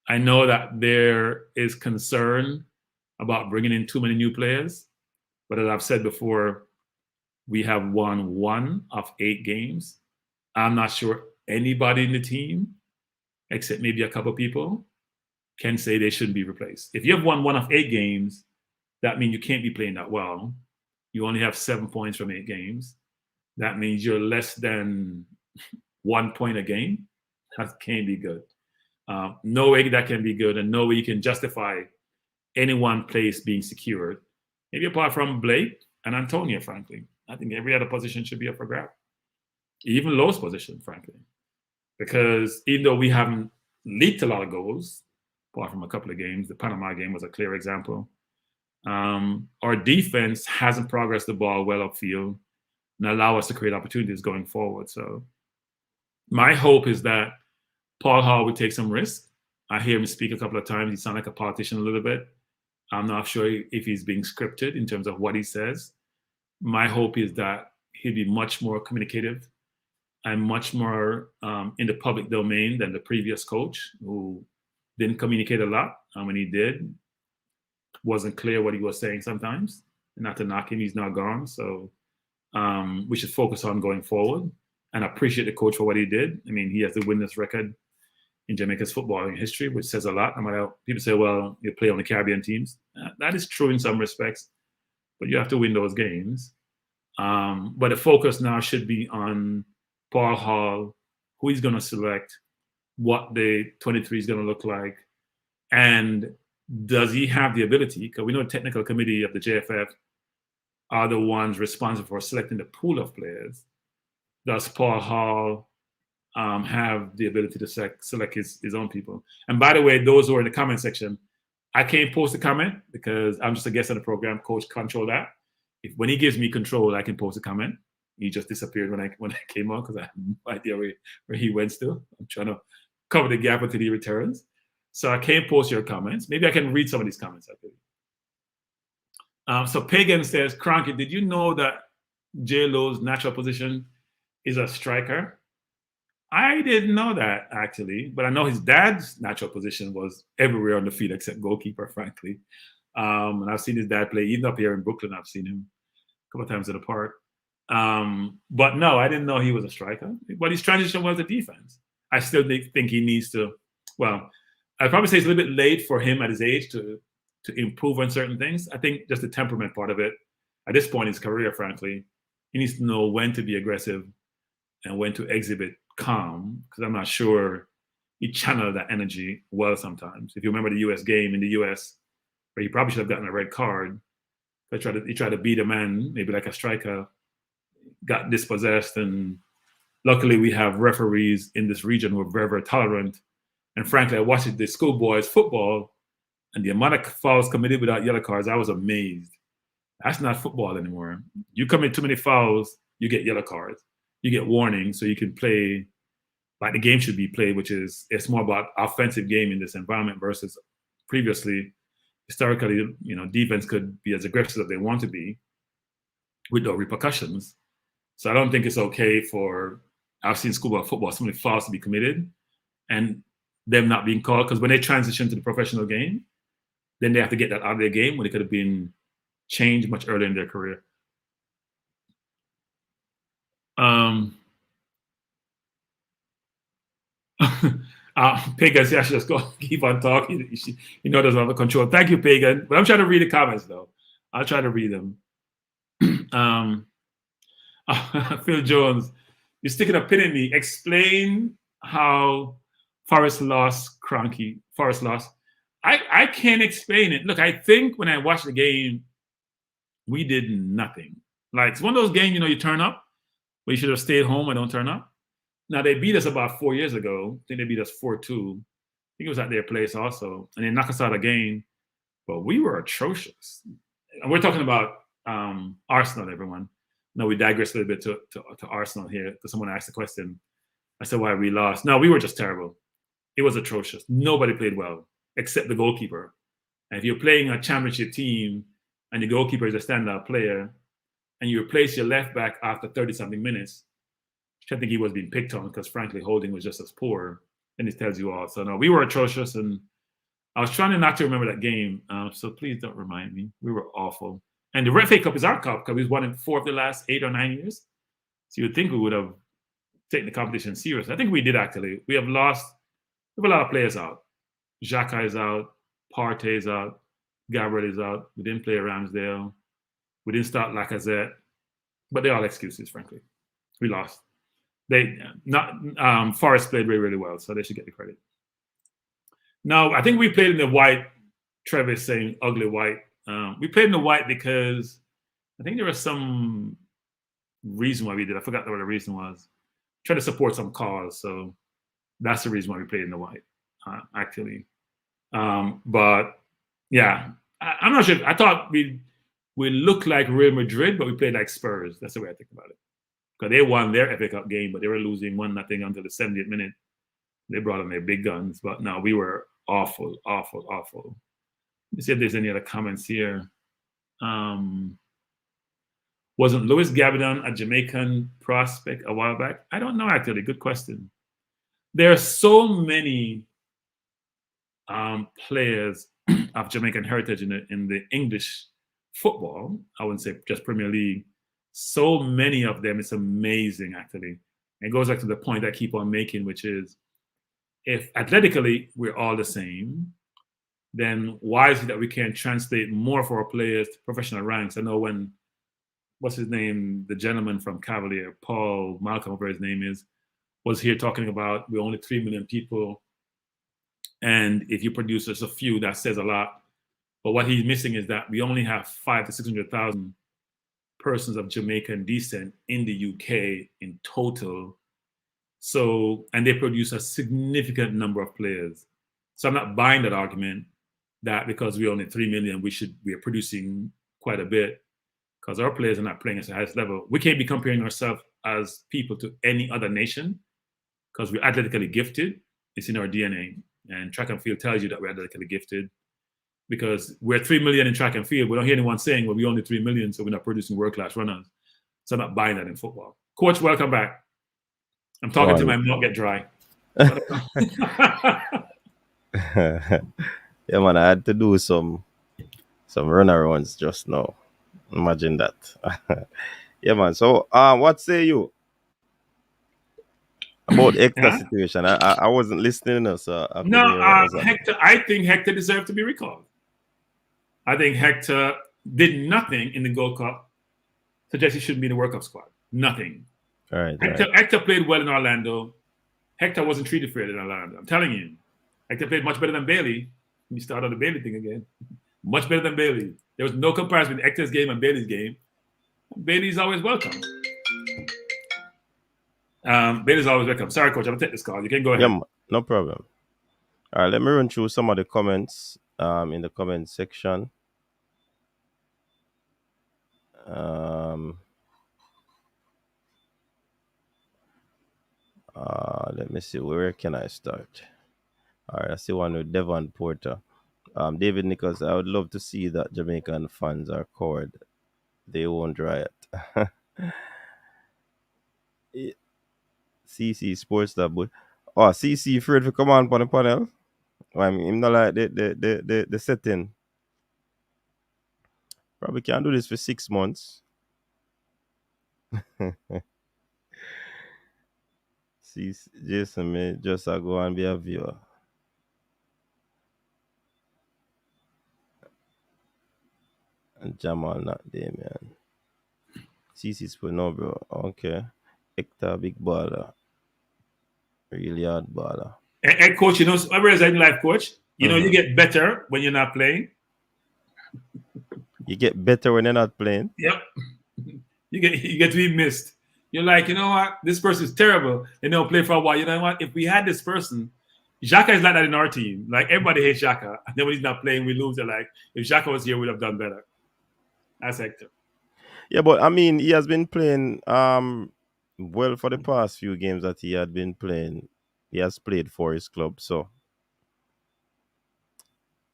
I know that there is concern about bringing in too many new players, but as I've said before, we have won 1 of 8 games. I'm not sure anybody in the team, except maybe a couple people, can say they shouldn't be replaced. If you have won 1 of 8 games, that means you can't be playing that well. You only have 7 points from 8 games. That means you're less than 1 point a game. That can't be good. No way that can be good, and no way you can justify any one place being secured. Maybe apart from Blake and Antonio, frankly. I think every other position should be up for grab. Even Lowe's position, frankly. Because even though we haven't leaked a lot of goals, apart from a couple of games, the Panama game was a clear example, our defense hasn't progressed the ball well upfield and allow us to create opportunities going forward. So my hope is that Paul Hall would take some risk. I hear him speak a couple of times. He sounds like a politician a little bit. I'm not sure if he's being scripted in terms of what he says. My hope is that he'll be much more communicative and much more in the public domain than the previous coach, who didn't communicate a lot. When he did, wasn't clear what he was saying sometimes. Not to knock him, he's now gone. So we should focus on going forward and appreciate the coach for what he did. I mean, he has the winners record in Jamaica's footballing history, which says a lot. No matter people say, well, you play on the Caribbean teams. That is true in some respects, but you have to win those games. But the focus now should be on Paul Hall, who he's going to select, what the 23 is going to look like, and does he have the ability? Because we know the technical committee of the JFF are the ones responsible for selecting the pool of players. Does Paul Hall have the ability to select his own people? And by the way, those who are in the comment section, I can't post a comment because I'm just a guest on the program. Coach control that. When he gives me control, I can post a comment. He just disappeared when I came on because I have no idea where he went still. I'm trying to cover the gap until he returns. So I can't post your comments. Maybe I can read some of these comments. So Pagan says, Cranky, did you know that J-Lo's natural position is a striker? I didn't know that, actually. But I know his dad's natural position was everywhere on the field except goalkeeper, frankly. And I've seen his dad play, even up here in Brooklyn. I've seen him a couple of times at the park. But no, I didn't know he was a striker. But his transition was a defense. I still think he needs to, well, I'd probably say it's a little bit late for him at his age to improve on certain things. I think just the temperament part of it, at this point in his career, frankly, he needs to know when to be aggressive and when to exhibit calm, because I'm not sure he channeled that energy well sometimes. If you remember the U.S. game in the U.S., where he probably should have gotten a red card, he tried to beat a man, maybe like a striker, got dispossessed, and luckily we have referees in this region who are very, very tolerant. And frankly, I watched the schoolboys football, and the amount of fouls committed without yellow cards, I was amazed. That's not football anymore. You commit too many fouls, you get yellow cards. You get warnings, so you can play like the game should be played, which is, it's more about offensive game in this environment versus previously, historically, defense could be as aggressive as they want to be with no repercussions. So I don't think it's okay for, I've seen schoolboy football, so many fouls to be committed and them not being called, because when they transition to the professional game, then they have to get that out of their game when it could have been changed much earlier in their career. Pagan says, I should just go keep on talking. Doesn't have the control. Thank you, Pagan. But I'm trying to read the comments, though. I'll try to read them. Phil Jones, you're sticking a pin in me. Explain how Forest lost, Cranky. Forest lost. I can't explain it. Look, I think when I watched the game, we did nothing. Like, it's one of those games, you turn up, but you should have stayed home and don't turn up. Now, they beat us about 4 years ago. I think they beat us 4-2. I think it was at their place also. And they knocked us out again. But we were atrocious. And we're talking about Arsenal, everyone. No, we digress a little bit to Arsenal here, because someone asked the question. I said why we lost. No, we were just terrible. It was atrocious. Nobody played well, except the goalkeeper. And if you're playing a championship team and the goalkeeper is a standout player, and you replace your left back after 30-something minutes, I think he was being picked on because, frankly, holding was just as poor. And it tells you all. So, no, we were atrocious. And I was trying not to remember that game. So please don't remind me. We were awful. And the FA Cup is our cup because we've won it 4 of the last 8 or 9 years. So you would think we would have taken the competition seriously. I think we did, actually. We have a lot of players out. Xhaka is out. Partey is out. Gabriel is out. We didn't play Ramsdale. We didn't start Lacazette. But they're all excuses, frankly. We lost. Forest played really, really well, so they should get the credit. Now, I think we played in the white. Trevor's saying ugly white. We played in the white because I think there was some reason why we did. I forgot what the reason was. Trying to support some cause, so that's the reason why we played in the white, actually. But yeah, I'm not sure. I thought we looked like Real Madrid, but we played like Spurs. That's the way I think about it. Because they won their FA Cup game, but they were losing 1-0 until the 70th minute. They brought on their big guns, but no, we were awful, awful, awful. Let me see if there's any other comments here. Wasn't Louis Gabbidon a Jamaican prospect a while back? I don't know, actually. Good question. There are so many players of Jamaican heritage in the English football. I wouldn't say just Premier League. So many of them, it's amazing, actually. It goes back to the point I keep on making, which is, if athletically we're all the same, then why is it that we can't translate more for our players to professional ranks? I know when, what's his name, the gentleman from Cavalier, Paul Malcolm, whatever his name is, was here talking about we're only 3 million people. And if you produce just a few, that says a lot. But what he's missing is that we only have 500,000 to 600,000 persons of Jamaican descent in the UK in total. So, and they produce a significant number of players. So I'm not buying that argument that because we're only 3 million, we are producing quite a bit, because our players are not playing at the highest level. We can't be comparing ourselves as people to any other nation because we're athletically gifted. It's in our DNA. And track and field tells you that we're athletically gifted, because we're 3 million in track and field. We don't hear anyone saying, well, we're only 3 million, so we're not producing world-class runners. So I'm not buying that in football. Coach, welcome back. I'm talking to my mouth get dry. Yeah, man, I had to do some runarounds just now. Imagine that. Yeah, man. So, what say you about Hector situation? I wasn't listening, so I couldn't hear what was happening. Hector. I think Hector deserved to be recalled. I think Hector did nothing in the Gold Cup to suggest he shouldn't be in the World Cup squad. Nothing. All right. Hector played well in Orlando. Hector wasn't treated fairly in Orlando. I'm telling you. Hector played much better than Bailey. We start on the Bailey thing again. Much better than Bailey. There was no comparison between Hector's game and Bailey's game. Bailey's always welcome. Bailey's always welcome. Sorry, Coach, I'm going to take this call. You can go ahead. Yeah, no problem. All right, let me run through some of the comments in the comment section. Let me see, where can I start? All right, I see one with Devon Porter. David Nichols, I would love to see that Jamaican fans are covered. They won't riot. CC Sports that boy. Oh, CC afraid to come on the panel. I mean, him not like the setting. Probably can't do this for 6 months. See, Jason, me just go and be a viewer. And Jamal not there, man. CC's for no, bro. Okay. Hector, big baller. Really hard baller. Hey, Coach, you know, whereas in life, Coach, you know, you get better when you're not playing. You get better when you're not playing? Yep. You get to be missed. You're like, you know what? This person is terrible. They don't play for a while. You know what? If we had this person, Xhaka is like that in our team. Like, everybody hates Xhaka. And then when he's not playing, we lose. They're like, if Xhaka was here, we'd have done better. That's Hector. Yeah, but I mean, he has been playing well for the past few games that he had been playing. He has played for his club, so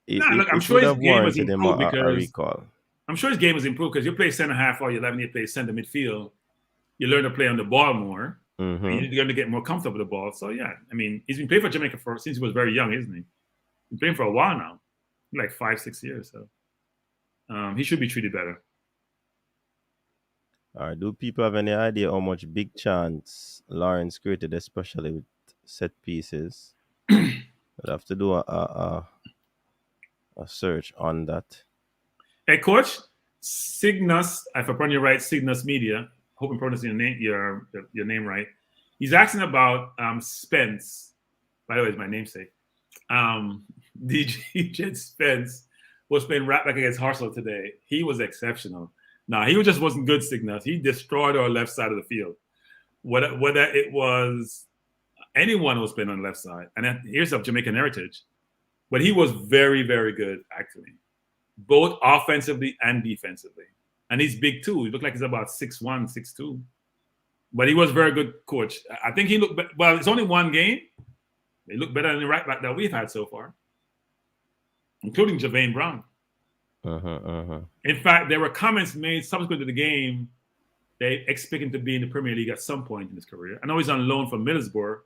I'm sure his game was improved because recall. I'm sure his game was improved because you play center half or 11, you play center midfield. You learn to play on the ball more. Mm-hmm. And you're going to get more comfortable with the ball. So yeah, I mean, he's been playing for Jamaica since he was very young, isn't he? He's been playing for a while now, like 5-6 years. So he should be treated better. All right. Do people have any idea how much big chance Lawrence created, especially with set pieces? I'd have to do a search on that. Hey, Coach, Cygnus, if I pronounce you right, Cygnus Media. Hope I'm pronouncing your name right. He's asking about Spence. By the way, it's my namesake. DJ Spence was playing right back against Harslow today. He was exceptional. Nah, he just wasn't good, Cygnus. He destroyed our left side of the field. Whether it was anyone who was playing on the left side, and here's of Jamaican heritage, but he was very, very good, actually, both offensively and defensively. And he's big too. He looked like he's about 6'1", 6'2". But he was very good, Coach. I think he looked well, it's only one game. He looked better than the right back that we've had so far, including Javane Brown. In fact, there were comments made subsequent to the game. They expect him to be in the Premier League at some point in his career. I know he's on loan from Middlesbrough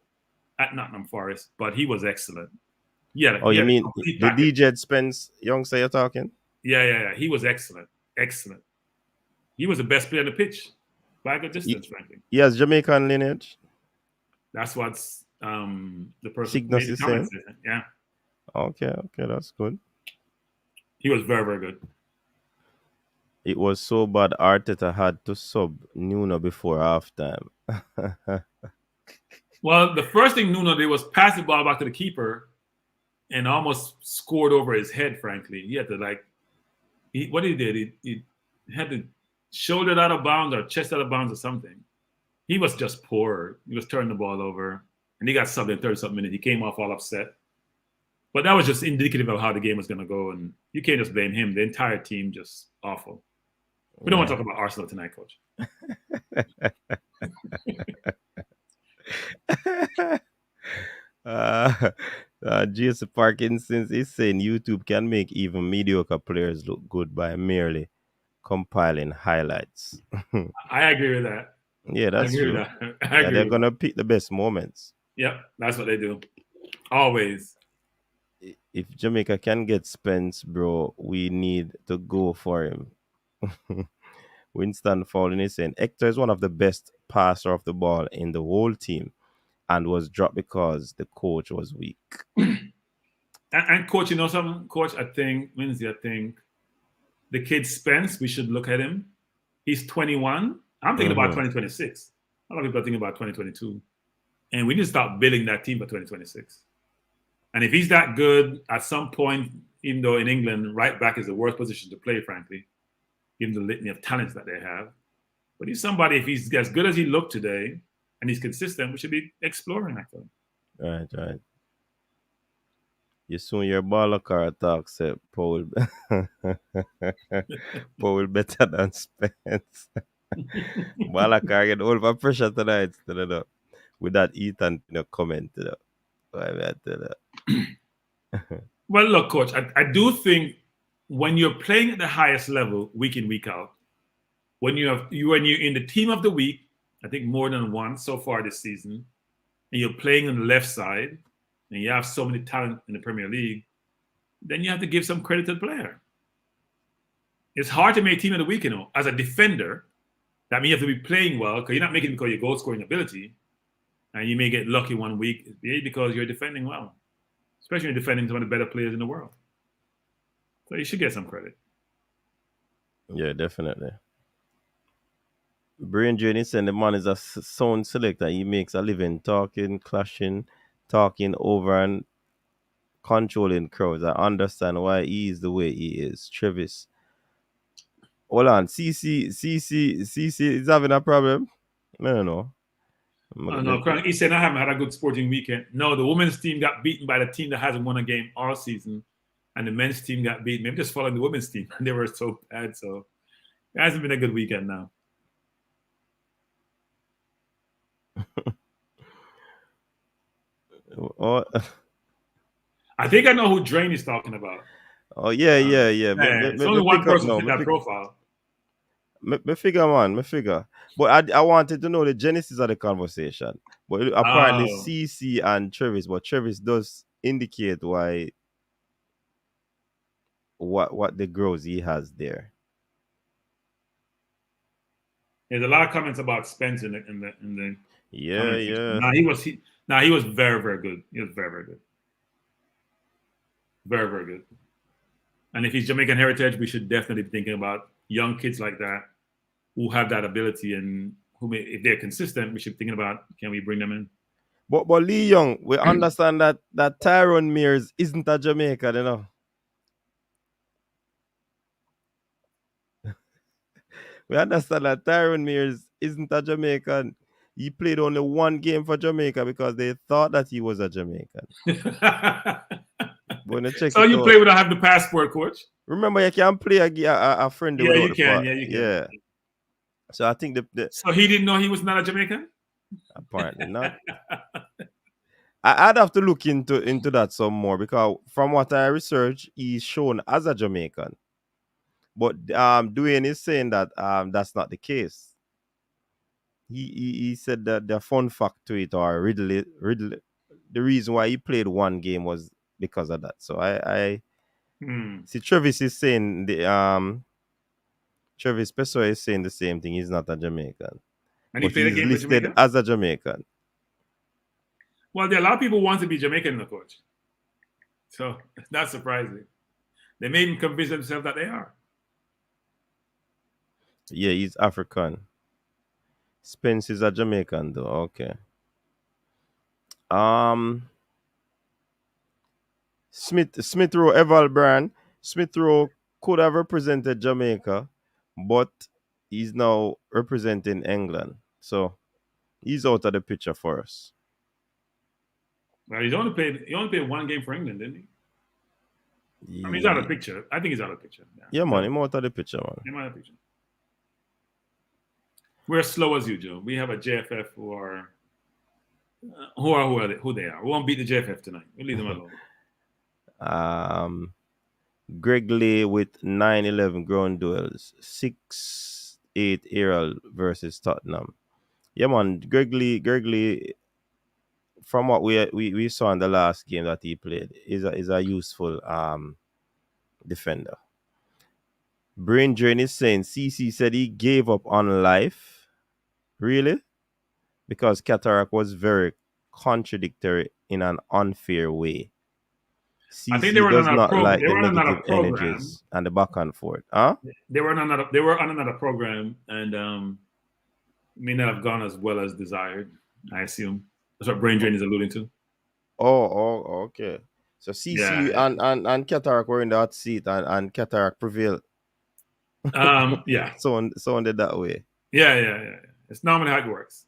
at Nottingham Forest, but he was excellent. Yeah. Oh, you mean complete the package. DJ Spence youngster you're talking? Yeah. He was excellent. Excellent. He was the best player on the pitch by a good distance, frankly. He has Jamaican lineage. That's what's the person who Cygnus made the is comments. saying. Yeah. Okay, that's good. He was very, very good. It was so bad Arteta had to sub Nuno before halftime. Well, the first thing Nuno did was pass the ball back to the keeper and almost scored over his head, frankly. He had to what he did, he had to shoulder it out of bounds or chest out of bounds or something. He was just poor. He was turning the ball over. And he got subbed in 30-something minutes. He came off all upset. But that was just indicative of how the game was going to go. And you can't just blame him. The entire team just awful. We don't want to talk about Arsenal tonight, Coach. Jason Parkinson's is saying YouTube can make even mediocre players look good by merely compiling highlights. I agree with that. Yeah, that's true. They're going to pick the best moments. Yep, that's what they do. Always. If Jamaica can get Spence, bro, we need to go for him. Winston Fowling is saying Hector is one of the best passer of the ball in the whole team and was dropped because the coach was weak. And Coach, you know something? Coach, I think the kid Spence, we should look at him. He's 21. I'm thinking about 2026. A lot of people are thinking about 2022. And we need to start building that team by 2026. And if he's that good, at some point, even though in England, right back is the worst position to play, frankly, given the litany of talents that they have. But he's somebody, if he's as good as he looked today and he's consistent, we should be exploring, I think. Right. You soon your baller car talk said Paul Paul better than Spence. Baller car get over pressure tonight with that Ethan comment. Well, look, Coach, I do think when you're playing at the highest level week in, week out, when you're in the team of the week, I think more than once so far this season, and you're playing on the left side, and you have so many talent in the Premier League, then you have to give some credit to the player. It's hard to make team of the week, as a defender. That means you have to be playing well, because you're not making it because of your goal scoring ability, and you may get lucky one week because you're defending well, especially when you're defending some of the better players in the world. So you should get some credit. Yeah, definitely. Brain Drain saying the man is a sound selector. He makes a living talking, clashing, talking over and controlling crowds. I understand why he is the way he is. Travis. Hold on. CC is having a problem? No. No, he said I haven't had a good sporting weekend. No, the women's team got beaten by the team that hasn't won a game all season. And the men's team got beaten. I'm just following the women's team. They were so bad. So it hasn't been a good weekend now. I think I know who Drain is talking about. Oh, yeah. It's only one person with that profile. Me figure. But I wanted to know the genesis of the conversation. But apparently CC and Travis, but Travis does indicate what the growth he has there. There's a lot of comments about Spence in the Yeah. Now he was very, very good. He was very, very good. Very, very good. And if he's Jamaican heritage, we should definitely be thinking about young kids like that who have that ability and if they're consistent, we should be thinking about, can we bring them in? But Lee Young, we understand that Tyrone Mears isn't a Jamaican, We understand that Tyrone Mears isn't a Jamaican. He played only one game for Jamaica because they thought that he was a Jamaican. So you play without having the passport, Coach? Remember, you can play a friend. Yeah, you can. Yeah, you can. Yeah. So I think So he didn't know he was not a Jamaican? Apparently not. I'd have to look into that some more because from what I researched, he's shown as a Jamaican. But Dwayne is saying that that's not the case. He said that the fun fact to it or riddle the reason why he played one game was because of that. So I Hmm. see Travis is saying Travis Pessoa is saying the same thing. He's not a Jamaican, And he but played a he's game for listed Jamaica? as a Jamaican. Well, there are a lot of people who want to be Jamaican in the coach. So it's not surprising. They made him convince themselves that they are. Yeah, he's African. Spence is a Jamaican though. Okay. Smith Rowe Eval Brand. Smith Rowe could have represented Jamaica, but he's now representing England. So he's out of the picture for us. Well, he only played one game for England, didn't he? I mean, he's out of the picture. I think he's out of the picture. Yeah, man, he's out of the picture, man. He's out of the picture. We're slow as you, Joe. We have a JFF who they are. We won't beat the JFF tonight. We'll leave them alone. Greg Lee with 9-11 ground duels. 6-8 Errol versus Tottenham. Yeah, man, Greg Lee, from what we saw in the last game that he played, is a useful defender. Brain Drain is saying CC said he gave up on life. Really? Because Cataract was very contradictory in an unfair way. CC I think they were does on not like the another negative energies and the back and forth. Huh? They were on another program and may not have gone as well as desired, I assume. That's what Brain Drain is alluding to. Oh, okay. So CC and Cataract were in the hot seat and Cataract prevailed. Yeah. So ended that way. Yeah. It's normally how it works.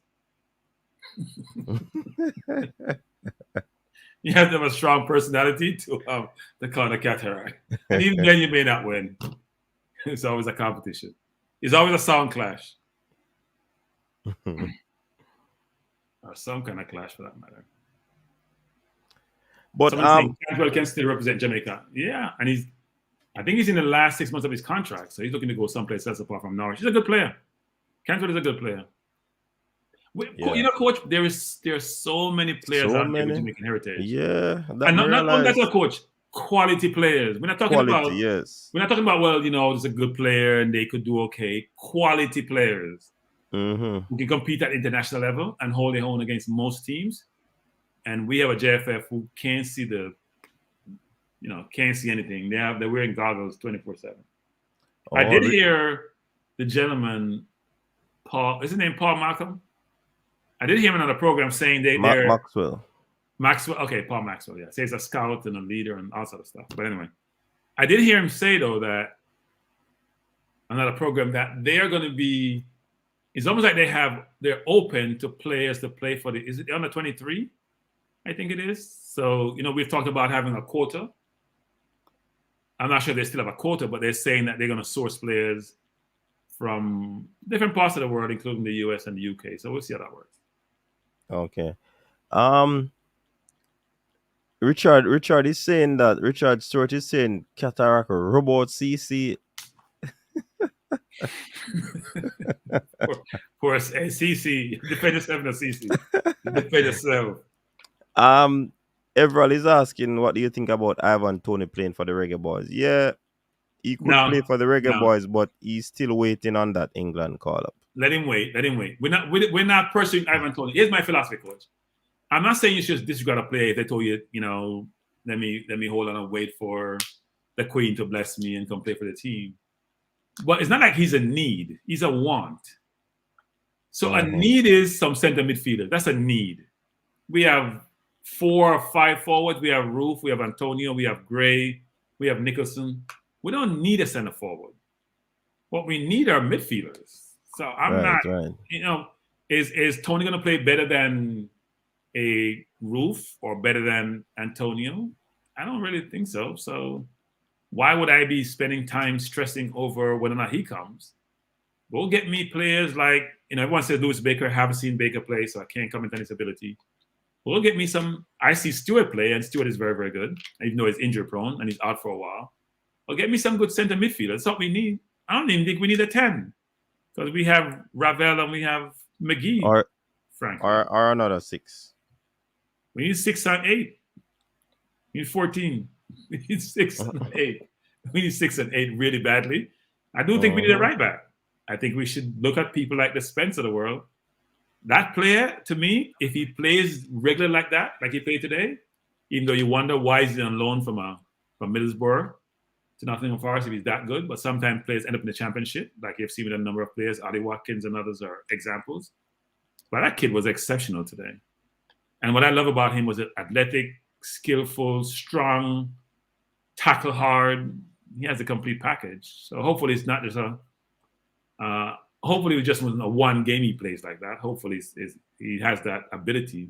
You have to have a strong personality to counter Cataract. And even then you may not win. It's always a competition. It's always a sound clash. Or some kind of clash for that matter. But Cantwell can still represent Jamaica. Yeah, and I think he's in the last 6 months of his contract, so he's looking to go someplace else apart from Norwich. He's a good player. Cantwell is a good player. You know, Coach, there are so many players out there with Jamaican heritage. Yeah, and not only that, Coach, quality players. We're not talking about yes. We're not talking about there's a good player and they could do okay. Quality players who can compete at international level and hold their own against most teams. And we have a JFF who can't see can't see anything. They're wearing goggles 24/7. I did hear the gentleman Paul. Is his name Paul Malcolm? I did hear him on another program saying they're Maxwell. Okay, Paul Maxwell. Yeah, so he's a scout and a leader and all sort of stuff. But anyway, I did hear him say though that another program that they're going to be. It's almost like they're open to players to play for is it under 23? I think it is. So, we've talked about having a quota. I'm not sure they still have a quota, but they're saying that they're going to source players from different parts of the world, including the US and the UK. So we'll see how that works. Okay. Richard is saying that Richard Stewart is saying Cataract robot CC. For CC, defend yourself, no CC. Defend yourself. Everall is asking, what do you think about Ivan Toney playing for the Reggae Boyz? Yeah, he could play for the Reggae Boyz, but he's still waiting on that England call up. Let him wait. We're not pursuing Ivan Toney. Here's my philosophy, Coach. I'm not saying you should disregard a player if they told you, let me hold on and wait for the Queen to bless me and come play for the team. But it's not like he's a need. He's a want. So a need is some center midfielder. That's a need. We have 4 or 5 forwards. We have Roof. We have Antonio. We have Gray. We have Nicholson. We don't need a center forward. What we need are midfielders. So is Tony going to play better than a Roof or better than Antonio? I don't really think so. So why would I be spending time stressing over whether or not he comes? Go get me players like, everyone says Lewis Baker. I haven't seen Baker play, so I can't comment on his ability. We'll get me some. I see Stewart play, and Stewart is very, very good, even though he's injury prone and he's out for a while. Well, get me some good center midfielders. That's what we need. I don't even think we need a 10 because we have Ravel and we have McGee. Or another 6. We need 6 and 8. We need 14. We need 6 and 8. We need 6 and 8 really badly. I do think we need a right back. I think we should look at people like the Spence of the world. That player, to me, if he plays regular like that, like he played today, even though you wonder why he's on loan from Middlesbrough to Nottingham Forest if he's that good, but sometimes players end up in the championship, like you've seen with a number of players. Ollie Watkins and others are examples. But that kid was exceptional today. And what I love about him was athletic, skillful, strong, tackle hard. He has a complete package. So hopefully it's not just hopefully it just wasn't a one game he plays like that. Hopefully he has that ability.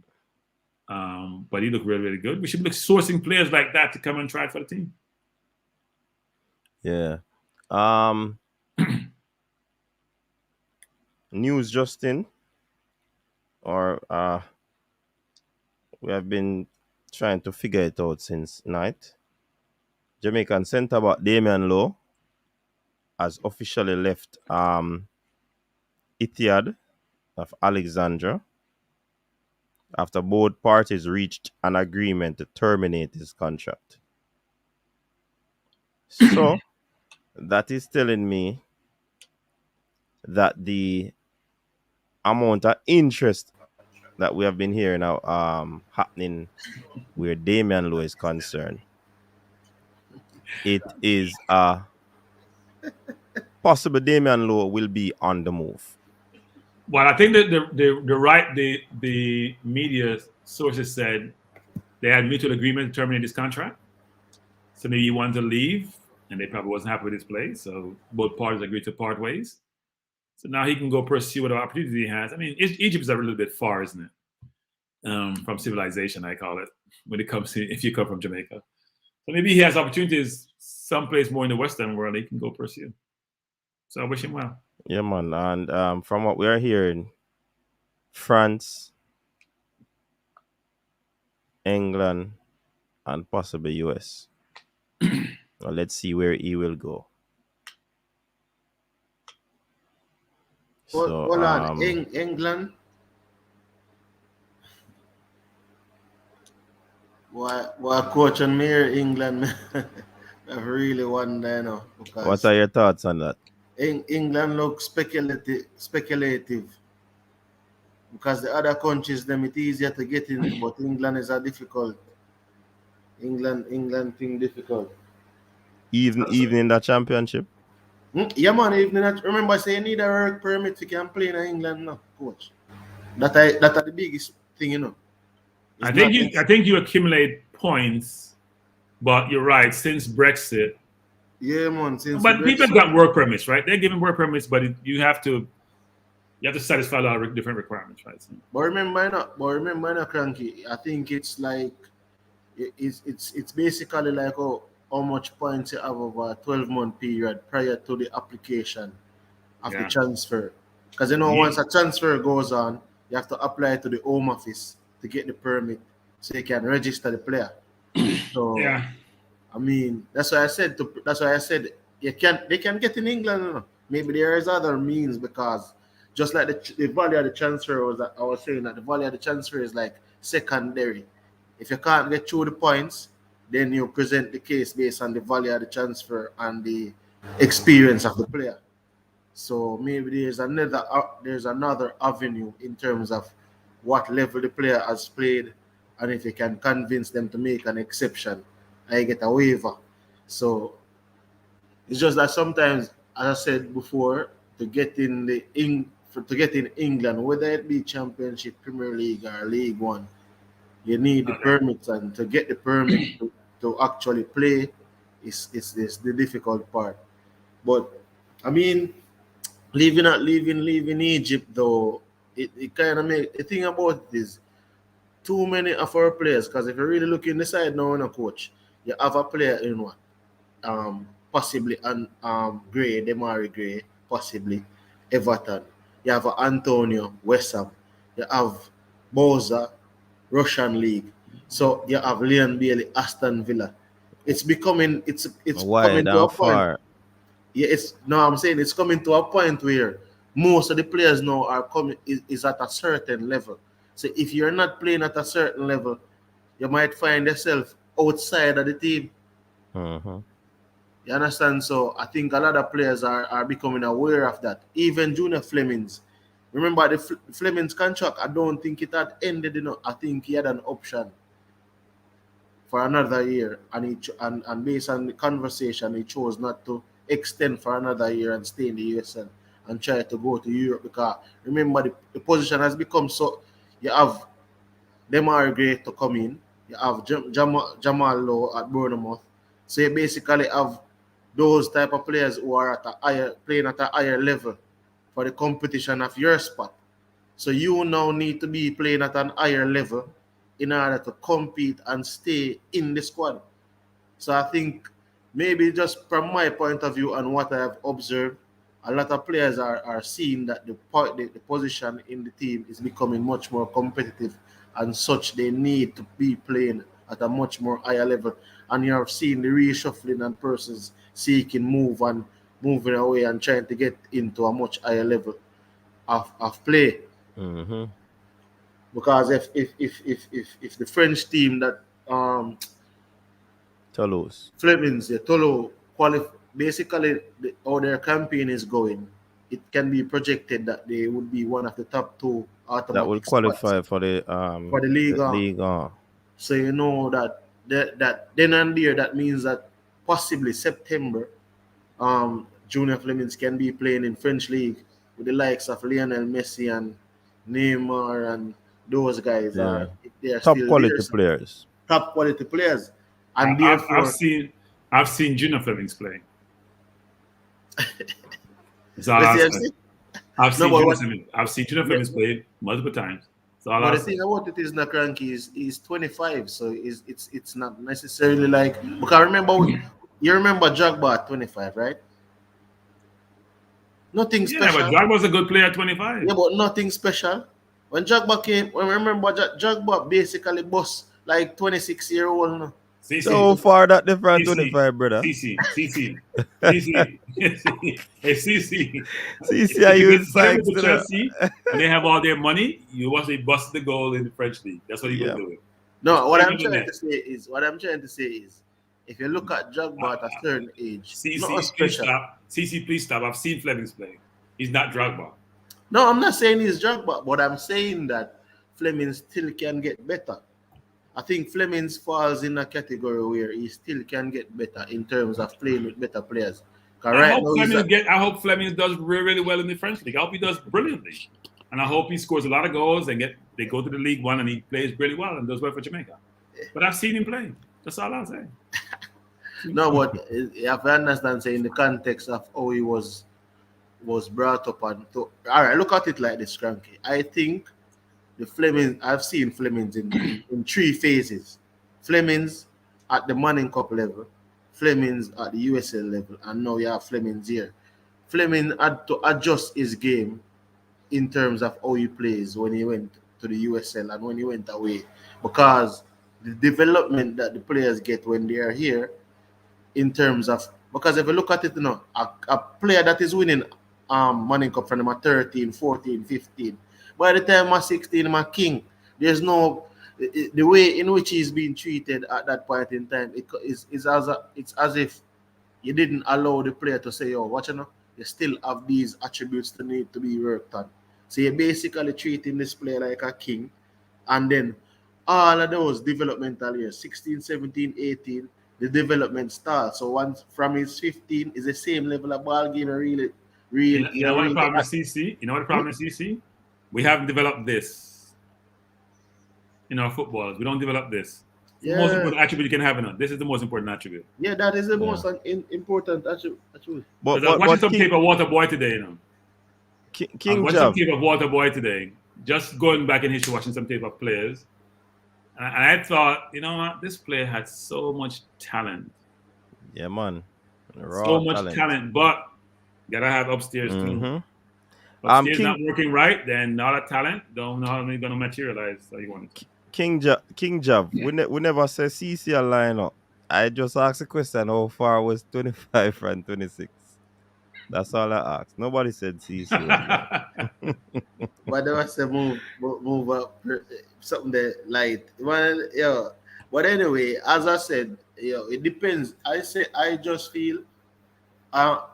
But he looked really, really good. We should be sourcing players like that to come and try it for the team. Yeah. News just in, or we have been trying to figure it out since night. Jamaican centre back Damian Lowe has officially left Etihad of Alexandria after both parties reached an agreement to terminate his contract. So that is telling me that the amount of interest that we have been hearing now happening where Damian Lowe is concerned, it is possible Damian Lowe will be on the move. Well, I think that the media sources said they had mutual agreement to terminate his contract. So maybe he wanted to leave, and they probably wasn't happy with his play. So both parties agreed to part ways. So now he can go pursue whatever opportunity he has. I mean, Egypt is a little bit far, isn't it? From civilization, I call it, when it comes to if you come from Jamaica. So maybe he has opportunities someplace more in the Western world he can go pursue. So I wish him well. Yeah, man. And from what we are hearing, France, England, and possibly US. Well, let's see where he will go. So, Hold on, England. Why coach on me here, England? I really wonder, you know. What are your thoughts on that? England looks speculative. Because the other countries, them it's easier to get in, but England is a difficult. England thing difficult. Even in the championship? Yeah, man. Even that. Remember, say you need a work permit to can play in England, no, coach. That are the biggest thing, you know. I think you accumulate points, but you're right. Since Brexit, yeah, man. But people got work permits, right? They're giving work permits, but you have to satisfy a lot of different requirements, right? So. But remember, Cranky. I think it's like it's basically like how much points you have over a 12-month period prior to the application of the transfer. Because once a transfer goes on, you have to apply to the Home Office to get the permit so you can register the player. So I mean, that's why I said they can get in England. You know? Maybe there is other means, because just like the value of the transfer I was saying that the value of the transfer is like secondary. If you can't get through the points, then you present the case based on the value of the transfer and the experience of the player. So maybe there's another avenue in terms of what level the player has played, and if you can convince them to make an exception, I get a waiver. So it's just that sometimes, as I said before, to get in England, whether it be Championship, Premier League, or League One, you need the permits, and to get the permit to actually play is the difficult part. But I mean, leaving Egypt though, it kind of make the thing about it is too many of our players. Because if you really look in the side now, in a coach, you have a player in what, possibly Gray, Demari Gray, possibly Everton. You have Antonio, West Ham. You have Boza, Russian League. So you have Leon Bailey, Aston Villa. It's coming to a point. Yeah, I'm saying it's coming to a point where most of the players now are coming is at a certain level. So if you're not playing at a certain level, you might find yourself outside of the team. Mm-hmm. You understand? So I think a lot of players are becoming aware of that. Even Junior Flemings. Remember the Flemings contract, I don't think it had ended, I think he had an option for another year, and and based on the conversation, he chose not to extend for another year and stay in the USL and try to go to Europe, because remember the position has become so. You have Demar Gray to come in, you have Jamal Lowe at Bournemouth, so you basically have those type of players who are at a higher playing at a higher level for the competition of your spot. So you now need to be playing at an higher level in order to compete and stay in the squad. So I think maybe just from my point of view and what I have observed, a lot of players are seeing that the position in the team is becoming much more competitive, and such they need to be playing at a much more higher level. And you have seen the reshuffling and persons seeking move and moving away and trying to get into a much higher level of play. Mm-hmm. Because if the French team that Toulouse. Flemings, Tolo basically how their campaign is going, it can be projected that they would be one of the top two That will automatic spots qualify for for the league. the league. So you know that then and there, that means that possibly September, Junior Flemings can be playing in French league with the likes of Lionel Messi and Neymar, and those guys Yeah. are, if they are Top still there, quality players. top quality players, and I've therefore seen Junior Flemings play. That's all let's I'll see, say. No, I've seen Junior Flemings play multiple times. That's all but I'll the say. thing about it is, Cranky is 25, so it's not necessarily like, because you remember Jagba at 25, right? Nothing Yeah, but special. Drogba's a good player at 25. Yeah, but nothing special. When Jagba came, when remember Jagba basically boss like 26-year-old now. So CC, far that different CC, 25, brother. CC. Hey, CC. See, I use Get him Sykes to to Chelsea and they have all their money. You watch they bust the goal in the French league. That's what you're Yeah. gonna do. No, what I'm The trying net. to say is, if you look at Jagba at a certain age, not a CC, please special. stop. CC, please stop. I've seen Flemings play. He's not Drogba. No, I'm not saying he's Jagba, but I'm saying that Fleming still can get better. I think Flemings falls in a category where he still can get better in terms of playing with better players. Cause I right hope now I hope Flemings does really, really well in the French league. I hope he does brilliantly, and I hope he scores a lot of goals and they go to the League One and he plays really well and does well for Jamaica. But I've seen him play. That's all I'm saying. no, but you have to understand, say, in the context of how he was brought up, and to, all right, look at it like this, Cranky. I think I've seen Flemings in three phases. Flemings at the Manning Cup level, Flemings at the USL level, and now you have Flemings here. Fleming had to adjust his game in terms of how he plays when he went to the USL and when he went away, because the development that the players get when they are here, in terms of, because if you look at it, a player that is winning Manning Cup from them at 13, 14, 15, by the time I'm 16, I'm a king. There's no the way in which he's being treated at that point in time. It's as if you didn't allow the player to say, "Oh, watch you know, you still have these attributes to need to be worked on." So you're basically treating this player like a king, and then all of those developmental years, 16, 17, 18, the development starts. So once from his 15 is the same level of ball game, You know what the problem is, CC? You know what the problem is, CC? We haven't developed this in our footballers. We don't develop this. It's the most important attribute you can have in us. This is the most important attribute. Yeah, that is the most important attribute. But I was watching some King, tape of Water Boy today, King I watched Jav. some tape of Water Boy today. Just going back in history, watching some tape of players. And I thought, you know what? This player had so much talent. Yeah, man. So much talent, but gotta have upstairs too. Upstairs not working right, then all that talent don't know how it's gonna materialize. So you want King Jav. We never say CC a line up. I just asked the question how far was 25 and 26. That's all I asked. Nobody said CC was there. But there was a move up, something that light. Well, yeah, But anyway, as I said, it depends. I just feel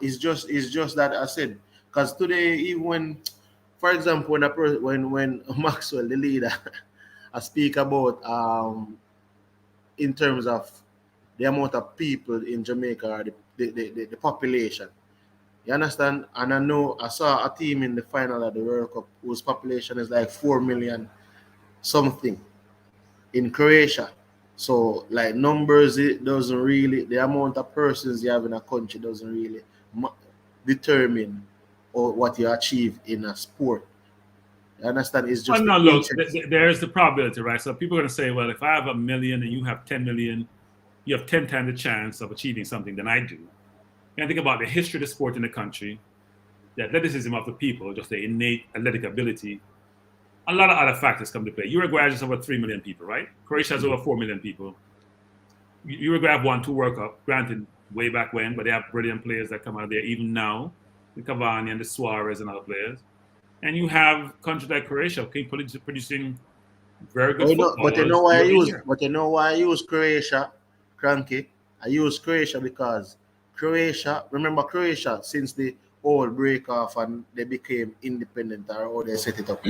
it's just that I said, because today, even when, for example, when Maxwell, the leader, I speak about in terms of the amount of people in Jamaica, or the population. You understand? And I know I saw a team in the final of the World Cup whose population is like 4 million something in Croatia. So like numbers, it doesn't really, the amount of persons you have in a country doesn't really determine or what you achieve in a sport. You understand? It's Well, just the no, look, interest. there's the probability, right? So people are going to say, well, if I have 1 million and you have 10 million, you have 10 times the chance of achieving something than I do. And think about the history of the sport in the country, the athleticism of the people, just the innate athletic ability. A lot of other factors come to play. Uruguay has just over 3 million people, right? Croatia has over 4 million people. Uruguay have won 2 World Cup, granted, way back when, but they have brilliant players that come out of there even now, the Cavani and the Suarez and other players. And you have countries like Croatia producing very good But you footballers know why I year in use year. but you know why I use Croatia, Cranky? I use Croatia because Croatia, remember Croatia, since the old break off and they became independent, or how they set it up,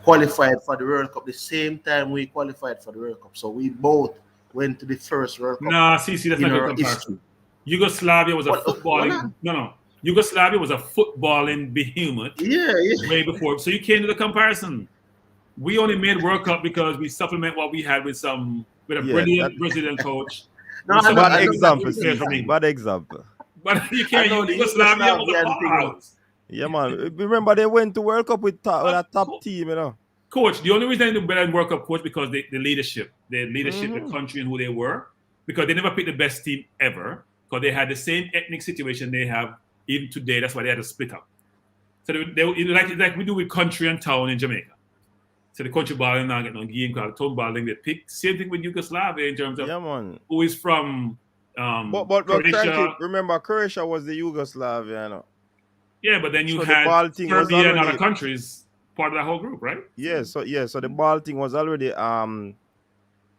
qualified for the World Cup the same time we qualified for the World Cup. So we both went to the first World Cup No, see, that's in not a good our history. comparison. Yugoslavia was a Why footballing not? no. Yugoslavia was a footballing behemoth Yeah, yeah. way before. So you came to the comparison. We only made World Cup because we supplement what we had with a Yeah, that brilliant Brazilian coach. No, We bad I supplemented know with that example, good players from CC. England. Bad example. But you I can't know use the Yugoslavia was a Yugoslavian thing. powerhouse. Yeah, man. Remember they went to World Cup with a top Co- team, you know. Coach, the only reason they do better in World Cup, coach, because the leadership, the Hmm. country and who they were, because they never picked the best team ever, because they had the same ethnic situation they have even today. That's why they had to split up. So like we do with country and town in Jamaica. So the country balling now get no game called town balling they pick. Same thing with Yugoslavia in terms of Yeah, man. who is from But Cranky, Croatia. remember Croatia was the Yugoslavia, you know. Yeah, but then you So the had ball thing was Serbia and other already countries part of that whole group, right? so the ball thing was already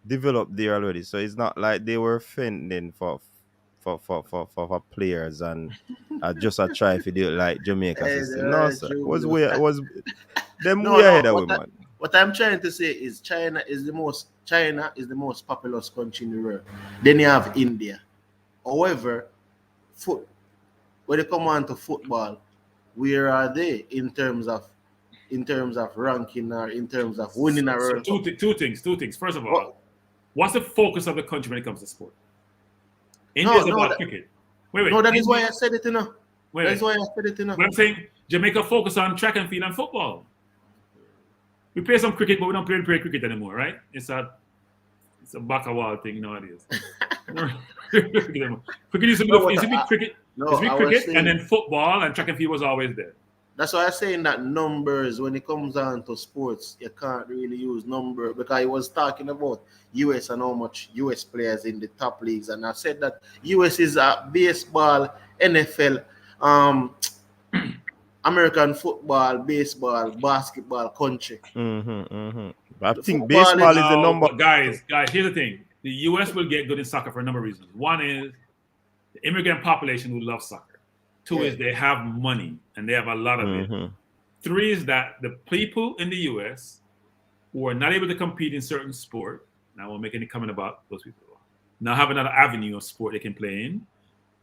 developed there already. So it's not like they were fending for players and just a try to do it like Jamaica system. No, sir. Was them No, way ahead no. of we, man. What I'm trying to say is China is the most populous country in the world. Then you have India. However, when they come on to football, where are they in terms of ranking, or in terms of winning a So World Cup? two things. First of What? all, what's the focus of the country when it comes to sport? India No, is no, about cricket. Wait, no. That is India, why I said it, you know. wait, That is wait. why I said it, you know. But I'm saying Jamaica focus on track and field and football. We play some cricket, but we don't play cricket anymore, right? It's a back a wall thing nowadays. Cricket used to No, be, cricket, I was and then saying. football and track and field was always there. That's why I'm saying that numbers, when it comes down to sports, you can't really use number, because I was talking about US and how much US players in the top leagues, and I said that US is a baseball, NFL, American football, baseball, basketball country. I The think football baseball is is the No, number. but guys, here's the thing: the U.S. will get good in soccer for a number of reasons. One is the immigrant population who loves soccer. Two is they have money and they have a lot of it. Three is that the people in the U.S. who are not able to compete in certain sport, and I won't make any comment about those people, now have another avenue of sport they can play in,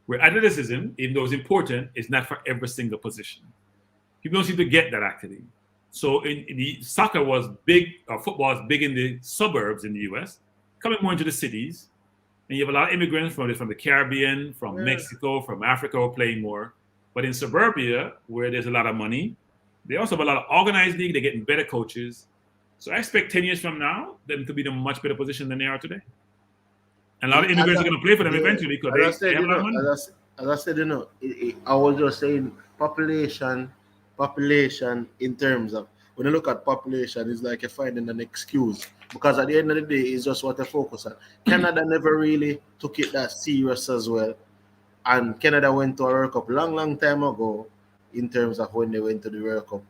where athleticism, even though it's important, is not for every single position. People don't seem to get that actually. So in the soccer was big, or football is big in the suburbs in the U.S., coming more into the cities, and you have a lot of immigrants from the Caribbean, from Mexico, from Africa who are playing more. But in suburbia, where there's a lot of money, they also have a lot of organized league. They're getting better coaches. So I expect 10 years from now them to be in a much better position than they are today. And a lot of immigrants are going to play for them eventually because they have a lot of money. As I said, I was just saying population in terms of, when you look at population, it's like you're finding an excuse, because at the end of the day, it's just what they focus on. Canada never really took it that serious as well, and Canada went to a World Cup long time ago in terms of when they went to the World Cup,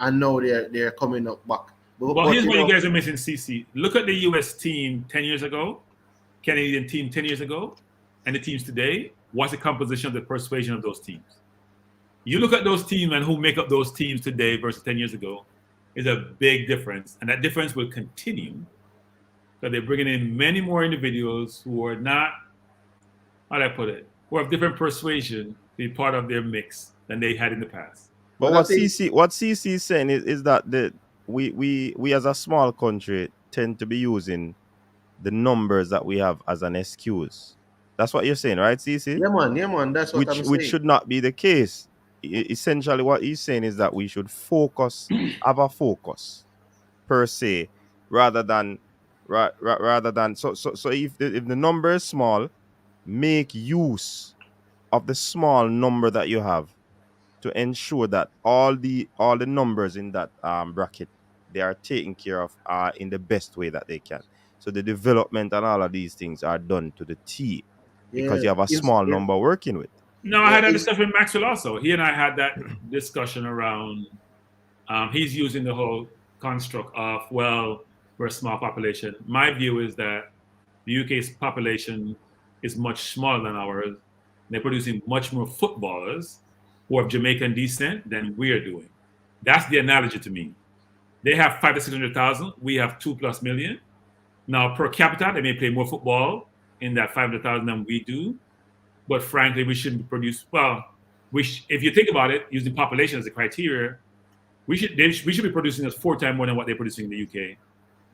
and now they're coming up back. But here's what you guys are missing, CC. Look at the US team 10 years ago Canadian team 10 years ago and the teams today, what's the composition of the persuasion of those teams? You look at those teams and who make up those teams today versus 10 years ago, is a big difference. And that difference will continue because they're bringing in many more individuals who are not, how do I put it, who have different persuasion to be part of their mix than they had in the past. But what CC is saying is that we as a small country tend to be using the numbers that we have as an excuse. That's what you're saying, right, CC? Yeah, man. That's what I'm saying. Which should not be the case. Essentially, what he's saying is that we should have a focus per se, rather than so if the number is small, make use of the small number that you have to ensure that all the numbers in that bracket, they are taken care of in the best way that they can. So the development and all of these things are done to the T, because you have a small number working with. No, I had a discussion with Maxwell also. He and I had that discussion around, he's using the whole construct of, well, we're a small population. My view is that the UK's population is much smaller than ours. They're producing much more footballers who have Jamaican descent than we're doing. That's the analogy to me. They have 500,000 to 600,000. We have 2+ million. Now, per capita, they may play more football in that 500,000 than we do. But frankly, we shouldn't produce, if you think about it, using population as a criteria, we should be producing us 4 times more than what they're producing in the UK.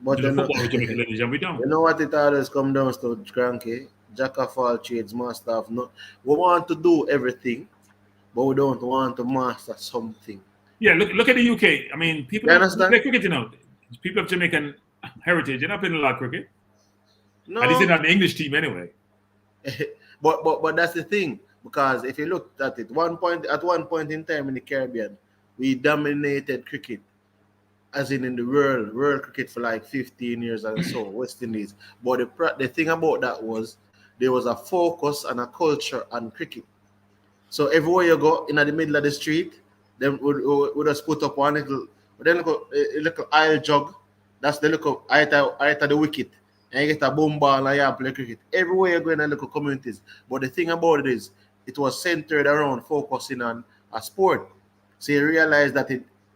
But the football with Jamaican lineage, and we don't. You know what it always comes down to, Cranky? Jack of all trades, master of none. We want to do everything, but we don't want to master something. Yeah, look at the UK. I mean, people play cricket, you know. People of Jamaican heritage, they're not playing a lot of cricket. No. At least they're not the English team anyway. But that's the thing, because if you look at it, at one point in time in the Caribbean, we dominated cricket, as in the world cricket for like 15 years and so, West Indies. But the thing about that was there was a focus and a culture on cricket. So everywhere you go in the middle of the street, then we just put up one little aisle jug. That's the little height of the wicket. And you get a boom ball and you play cricket. Everywhere you go in the local communities. But the thing about it is, it was centered around focusing on a sport. So you realize that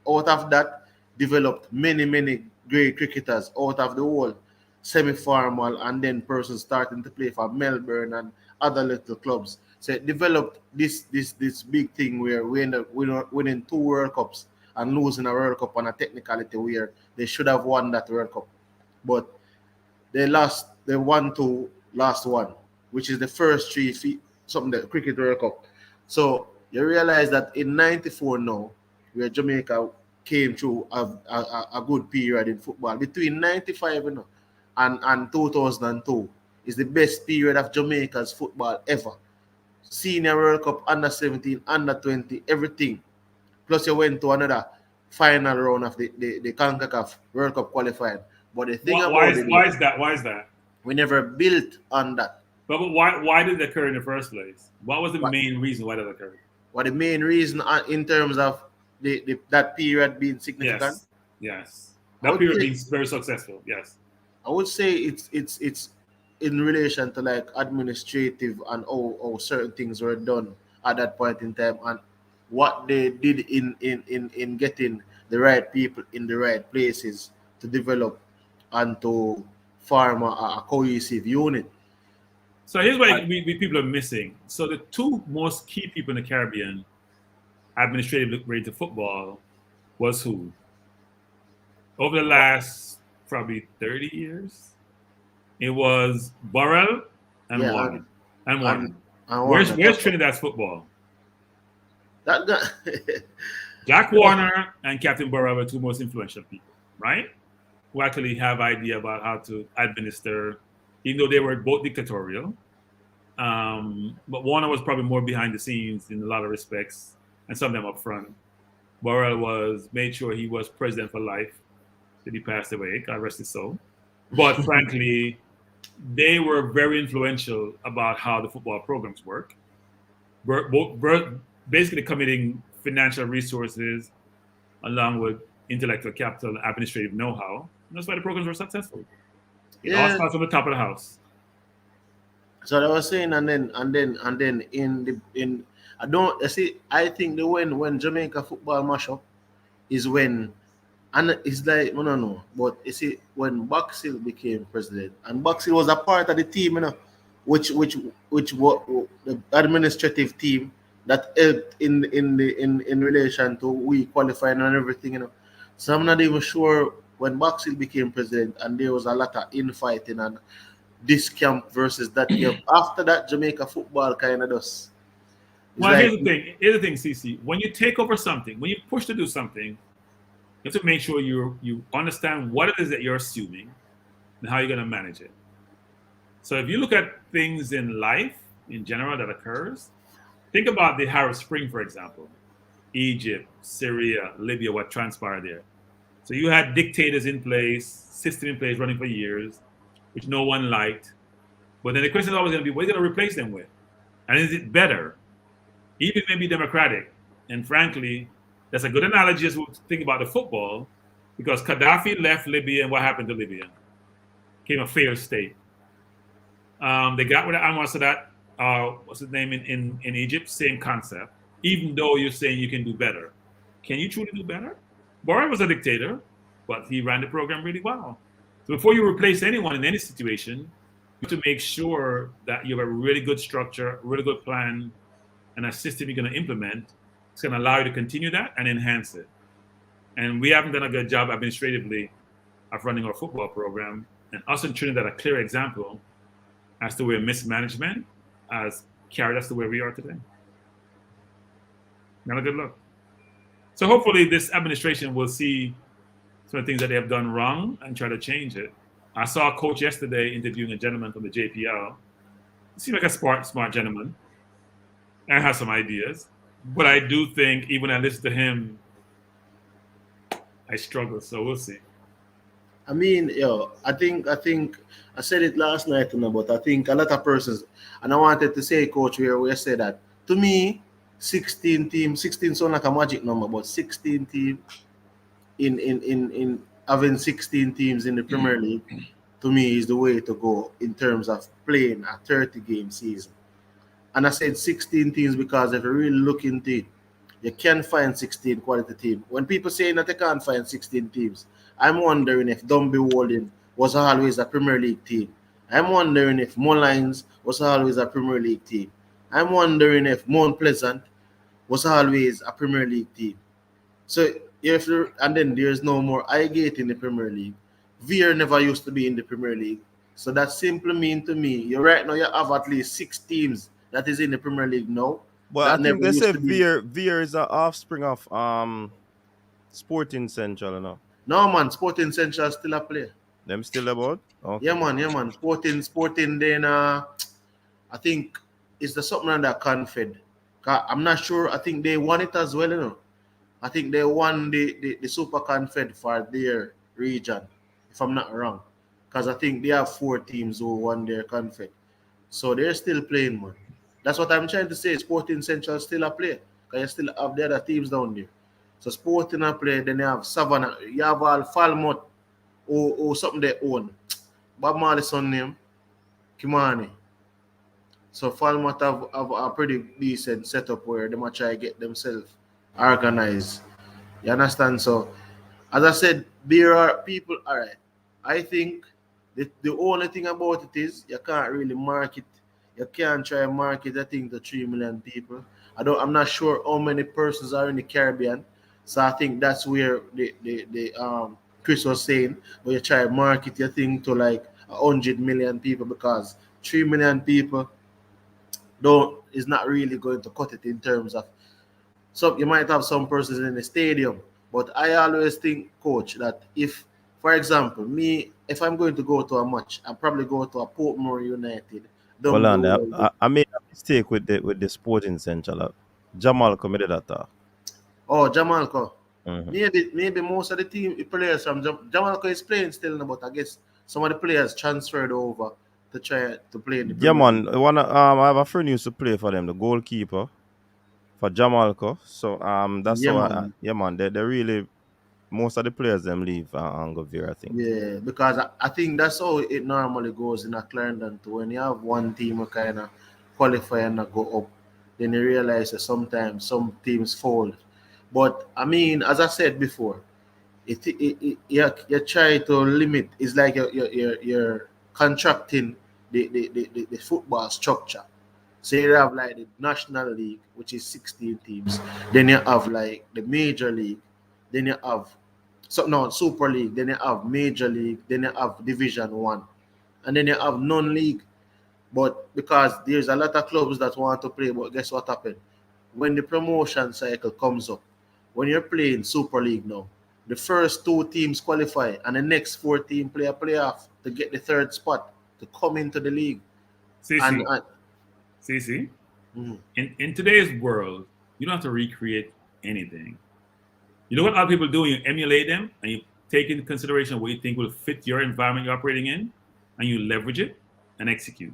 out of that developed many great cricketers out of the whole semi-formal, and then persons starting to play for Melbourne and other little clubs. So it developed this big thing where we end up winning 2 World Cups and losing a World Cup on a technicality where they should have won that World Cup. But they won 2, lost 1, which is the first 3 the cricket World Cup. So you realize that in '94 now, where Jamaica came through a good period in football, between '95 and 2002 is the best period of Jamaica's football ever. Senior World Cup, under 17, under 20, everything. Plus you went to another final round of the CONCACAF World Cup qualifying. But the thing why is that? We never built on that. But why did it occur in the first place? What was the main reason why that occurred? What the main reason in terms of that period being significant? Yes. That period being very successful. Yes. I would say it's in relation to like administrative and how certain things were done at that point in time, and what they did in getting the right people in the right places to develop and to form a cohesive unit. So here's what people are missing. So the 2 most key people in the Caribbean, administratively related to football, was who? Over the last probably 30 years, it was Burrell and Warren. Where's Trinidad's football? That guy. Jack Warner and Captain Burrell were 2 most influential people, right? Who actually have idea about how to administer, even though they were both dictatorial. But Warner was probably more behind the scenes in a lot of respects, and some of them up front. Burrell made sure he was president for life till he passed away, God rest his soul. But frankly, they were very influential about how the football programs work. Basically committing financial resources along with intellectual capital and administrative know-how. And that's why the programs were successful. It all starts from the top of the house. So I was saying, and then in I don't I see. I think the when Jamaica football mash up is when, and it's like I don't know, but you see when Boxhill became president, and Boxhill was a part of the team, which what the administrative team that helped in relation to we qualifying and everything, So I'm not even sure when Boxhill became president, and there was a lot of infighting and this camp versus that camp. After that, Jamaica football kind of does. It's Well, like, Here's the thing, CC. When you take over something, when you push to do something, you have to make sure you understand what it is that you're assuming and how you're going to manage it. So if you look at things in life in general that occurs, think about the Arab Spring, for example. Egypt, Syria, Libya, what transpired there. So you had dictators in place, system in place running for years, which no one liked. But then the question is always going to be, what are you going to replace them with? And is it better? Even maybe democratic. And frankly, that's a good analogy as we think about the football, because Gaddafi left Libya, and what happened to Libya? Became a failed state. They got rid of Anwar Sadat, what's his name in Egypt, same concept. Even though you're saying you can do better, can you truly do better? Borat was a dictator, but he ran the program really well. So before you replace anyone in any situation, you have to make sure that you have a really good structure, a really good plan, and a system you're going to implement. It's going to allow you to continue that and enhance it. And we haven't done a good job administratively of running our football program. And us in Trinidad, a clear example as to where mismanagement has carried us to where we are today. Not a good look. So hopefully this administration will see some of the things that they have done wrong and try to change it. I saw a coach yesterday interviewing a gentleman from the JPL. He seemed like a smart gentleman and has some ideas. But I do think even when I listen to him, I struggle. So we'll see. I mean, I think I said it last night, but I think a lot of persons, and I wanted to say, Coach, where we said that to me, 16 teams, 16 sound like a magic number, but 16 teams in having 16 teams in the Premier League, to me, is the way to go in terms of playing a 30-game season. And I said 16 teams because if you really look into it, you can find 16 quality teams. When people say that they can't find 16 teams, I'm wondering if Dunby Walden was always a Premier League team. I'm wondering if Mullines was always a Premier League team. I'm wondering if Mount Pleasant was always a Premier League team. So and then there's no more Highgate in the Premier League. Veer never used to be in the Premier League. So that simply means to me, right now you have at least 6 teams that is in the Premier League now. But I That think never they used say to be. Veer is an offspring of Sporting Central, No man, Sporting Central still a play. Them still about? Okay. Yeah man. Sporting then I think it's the something under Confed. I'm not sure. I think they won it as well, I think they won the Super Confed for their region, if I'm not wrong. Because I think they have 4 teams who won their Confed. So they're still playing, man. That's what I'm trying to say. Sporting Central still a play. Because you still have the other teams down there. So Sporting a play, then you have Savannah, you have all Falmouth or something they own. Bob Marley's son name, Kimani. So Falmouth have a pretty decent setup where they might try to get themselves organized. You understand? So as I said, there are people, all right. I think the only thing about it is you can't really market. You can't try and market a thing to 3 million people. I'm not sure how many persons are in the Caribbean. So I think that's where the Chris was saying, where you try and market your thing to like 100 million people, because 3 million people is not really going to cut it in terms of. So you might have some persons in the stadium, but I always think, Coach, that if, for example, if I'm going to go to a match, I'll probably go to a Portmore United. Hold on, Dumbo. I made a mistake with the Sporting Central. Jamal committed that. Oh, Jamalco. Mm-hmm. Maybe most of the players from Jamalco is playing still, but I guess some of the players transferred over to try to play in the Yeah, Premier League. man. I have a friend who used to play for them, the goalkeeper for Jamalco. So that's Yeah, how man. yeah, man. They really most of the players them leave and go Vera, I think. Yeah, because I think that's how it normally goes in a Clarendon too. When you have one team who kind of qualify and not go up, then you realize that sometimes some teams fold. But I mean, as I said before, you try to limit. It's like you're contracting the football structure. So you have like the National League, which is 16 teams. Then you have like the Major League. Then you have Super League. Then you have Major League. Then you have Division One, and then you have non-league. But because there's a lot of clubs that want to play, but guess what happened? When the promotion cycle comes up, when you're playing Super League now, the first 2 teams qualify, and the next 4 teams play a playoff to get the 3rd spot to come into the league. CC, Mhm. in today's world, you don't have to recreate anything. You know what other people do? You emulate them and you take into consideration what you think will fit your environment you're operating in, and you leverage it and execute.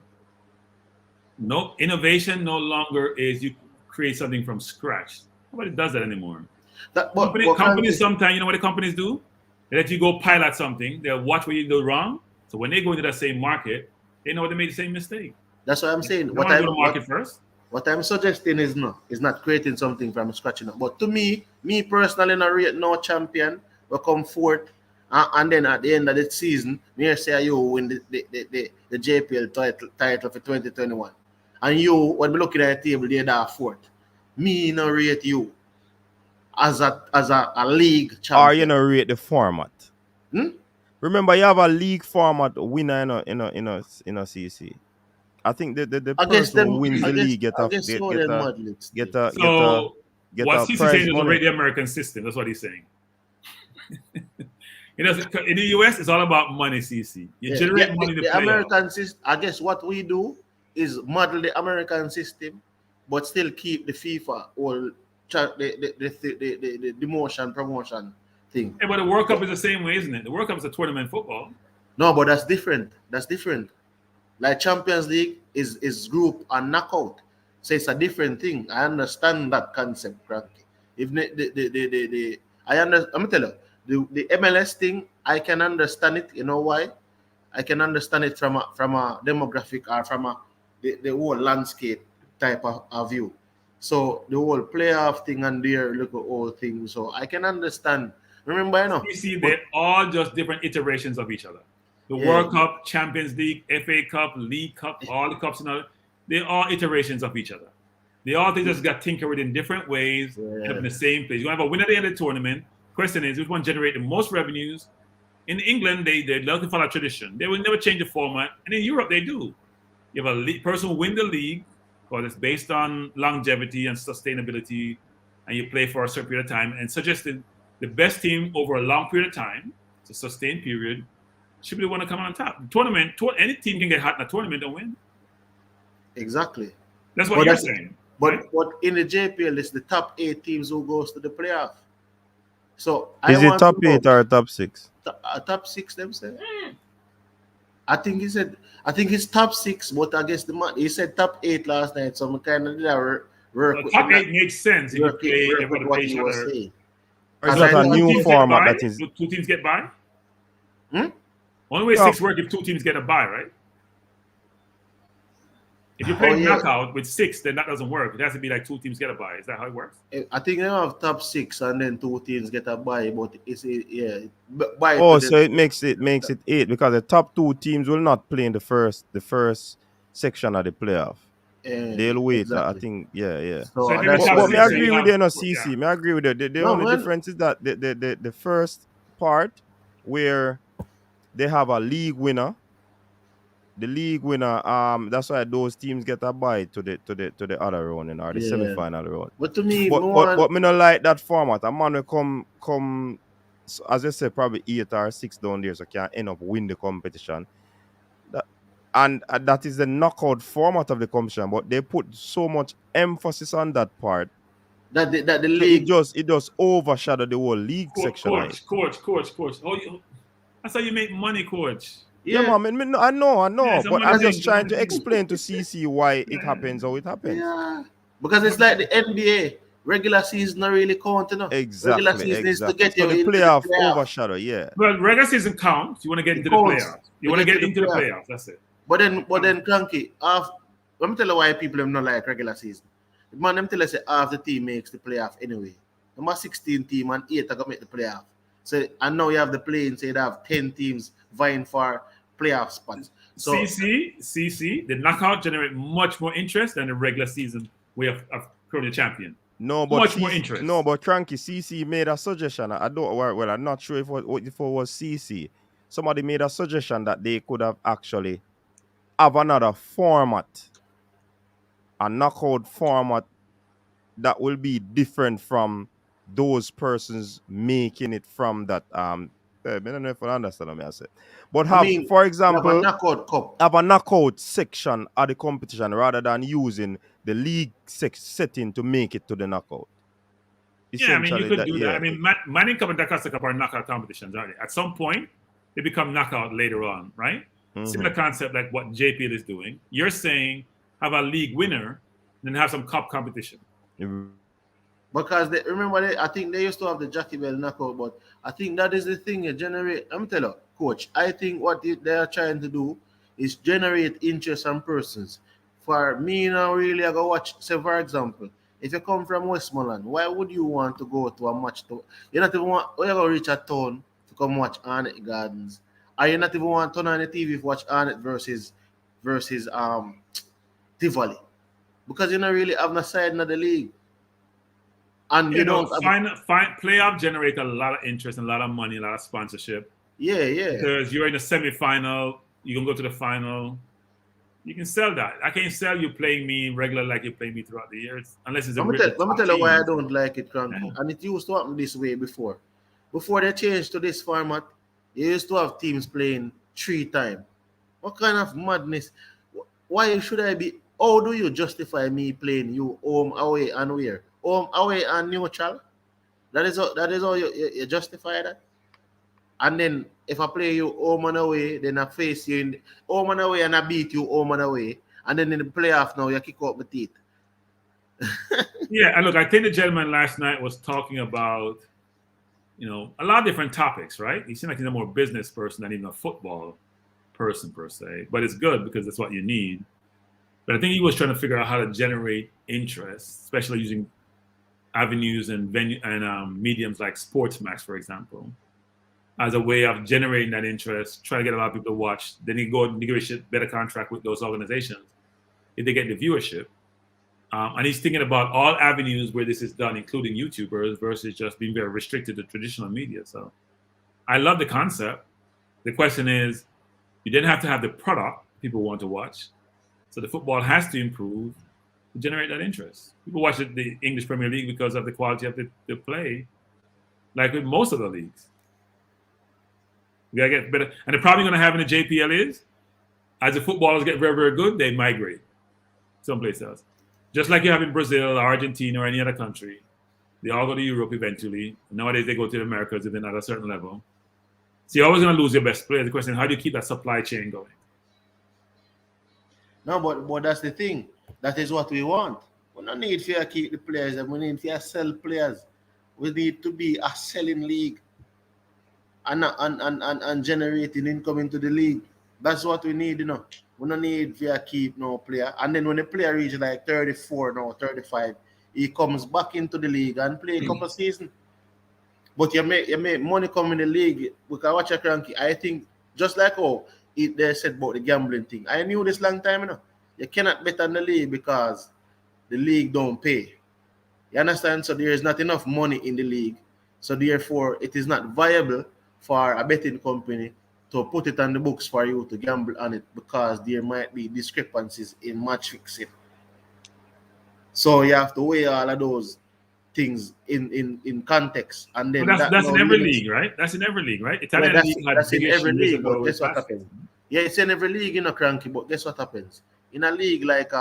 No innovation no longer is you create something from scratch. Nobody does that anymore. Companies sometimes, you know what the companies do? They let you go pilot something. They'll watch what you do wrong. So when they go into that same market, they know they made the same mistake. That's what I'm saying. What I'm market first. What I'm suggesting is not creating something from scratch. But to me personally, not rate no champion will come forth, and then at the end of the season, me say you win the JPL title for 2021, and you when we looking at the table, they're that fourth. Me not rate you as a league champion. Or you know rate the format. Remember, you have a league format winner in a CC. I think the person who wins the league get a what CC prize saying is money. already the American system. That's what he's saying. In the US, it's all about money, CC. You generate money to the play American system. I guess what we do is model the American system, but still keep the FIFA or the demotion promotion thing. Yeah, but the World Cup is the same way, isn't it? The World Cup is a tournament football. No, but that's different. Like Champions League is group and knockout, so it's a different thing. I understand that concept, Cranky. If I'm gonna tell you the MLS thing, I can understand it. You know why? I can understand it from a demographic or from the whole landscape type of view. So the whole playoff thing and their little whole thing. So I can understand. Remember, You see, they're all just different iterations of each other. The World Cup, Champions League, FA Cup, League Cup, all the cups and all, they're all iterations of each other. They all just got tinkered with in different ways, end up in the same place. You have a winner at the end of the tournament. Question is, which one generate the most revenues? In England, they love to follow tradition. They will never change the format. And in Europe, they do. You have a person who win the league, because it's based on longevity and sustainability, and you play for a certain period of time, and suggested the best team over a long period of time, it's a sustained period, should be the one to come on top. Any team can get hot in a tournament and win. Exactly. That's what you're saying. But in the JPL, it's the top 8 teams who goes to the playoff. So is it top 8 or top 6? Top 6, them say. I think it's top 6, but I guess he said top 8 last night. So I'm kind of work. Top 8 makes sense if you play what he was saying. Or is that a new format that is? 2 teams get by. Only way 6 work if 2 teams get a bye, right? If you play knockout with 6, then that doesn't work. It has to be like 2 teams get a bye. Is that how it works? I think they have top 6 and then 2 teams get a bye, but it's bye. So it makes it 8 because the top 2 teams will not play in the first section of the playoff. They'll wait. Exactly. I think, yeah. So but me agree with you, CC. Me agree with you. The only difference is that the first part where they have a league winner. The league winner, that's why those teams get a bye to the other round or the semi-final round. But to me, but me not like that format. A man will come, as I said, probably 8 or 6 down there, so can end up win the competition. And that is the knockout format of the competition. But they put so much emphasis on that part that the league it just overshadow the whole league section. Coach. That's how you make money, coach. Yeah, man, I know. But I'm just trying to explain to CC why it happens how it happens. Yeah, because it's like the NBA. regular season not really count, you know. Regular Exactly, season is to exactly. get So you the into the playoff playoff. overshadow, yeah. Well, regular season counts. You want to get It into the counts playoffs. You want to get into the playoff. playoffs. That's it. But then, Cranky, let me tell you why people them not like regular season. The man, them tell us that half the team makes the playoff anyway. Number 16 team and 8 are going to make the playoff. So, and now you have the play-in, so you have 10 teams vying for playoff spots. So, CC, the knockout generate much more interest than the regular season way of crowning the champion. No, but much more interest. No, but Cranky, CC made a suggestion. I don't. Well, I'm not sure if it was CC. Somebody made a suggestion that they could have actually have another format, a knockout format that will be different from those persons making it from that. I don't know if I understand what I said, but have, for example, have a knockout cup. Have a knockout section of the competition rather than using the league setting to make it to the knockout. Yeah, I mean, you could do that. I mean, Manning Cup and Dakar Cup are knockout competitions, aren't they? At some point, they become knockout later on, right? Mm-hmm. Similar concept like what JPL is doing. You're saying have a league winner, then have some cup competition. Mm-hmm. Because I think they used to have the Jackie Bell knockout, but I think that is the thing you generate. I'm telling you, coach, I think what they are trying to do is generate interest on persons. For me now, really, I go watch, say for example, if you come from Westmoreland, why would you want to go to a match? You not even want, you're going to reach a town to come watch Arnett Gardens. Or you not even want to turn on the TV to watch Arnett versus Tivoli. Because you don't really have no side in the league. And you know, playoff generate a lot of interest and a lot of money, a lot of sponsorship. Yeah. Because you're in the semi-final, you can go to the final. You can sell that. I can't sell you playing me regular like you play me throughout the years, unless it's a. Let me tell you why I don't like it, Cranky. Yeah. And it used to happen this way before. Before they changed to this format, you used to have teams playing 3 times. What kind of madness? Why should I be? How do you justify me playing you home, away, and where? Home, away, and neutral? That is how you justify that. And then if I play you home and away, then I face you in home and away and I beat you home and away. And then in the playoff now, you kick out my teeth. Yeah, and look, I think the gentleman last night was talking about, you know, a lot of different topics, right? He seemed like he's a more business person than even a football person per se. But it's good because that's what you need. But I think he was trying to figure out how to generate interest, especially using avenues and mediums like Sportsmax, for example, as a way of generating that interest, try to get a lot of people to watch. Then you go and negotiate better contract with those organizations if they get the viewership. And he's thinking about all avenues where this is done, including YouTubers, versus just being very restricted to traditional media. So I love the concept. The question is, you didn't have to have the product people want to watch. So the football has to improve to generate that interest. People watch the English Premier League because of the quality of the play, like with most of the leagues. We gotta get better. And the problem you're gonna have in the JPL is, as the footballers get very, very good, they migrate someplace else. Just like you have in Brazil, or Argentina, or any other country. They all go to Europe eventually. Nowadays they go to the Americas if they're not at a certain level. So you're always gonna lose your best player. The question is, how do you keep that supply chain going? No, but that's the thing. That is what we want. We don't need to keep the players, and we need to sell players. We need to be a selling league and generating income into the league. That's what we need, you know. We don't need to keep no player. And then when the player reaches like 34 now, 35, he comes back into the league and play a couple of seasons. But you make money come in the league. We can watch a Cranky. I think just like they said about the gambling thing. I knew this long time, you know. You cannot bet on the league because the league don't pay. You understand? So there is not enough money in the league. So therefore, it is not viable for a betting company to put it on the books for you to gamble on it because there might be discrepancies in match fixing. So you have to weigh all of those things in context, and then that's in every league, right? That's in every league, right? Italian league that's in every league, but guess what happens? Yeah, it's in every league, you know, Cranky, but guess what happens? In a league like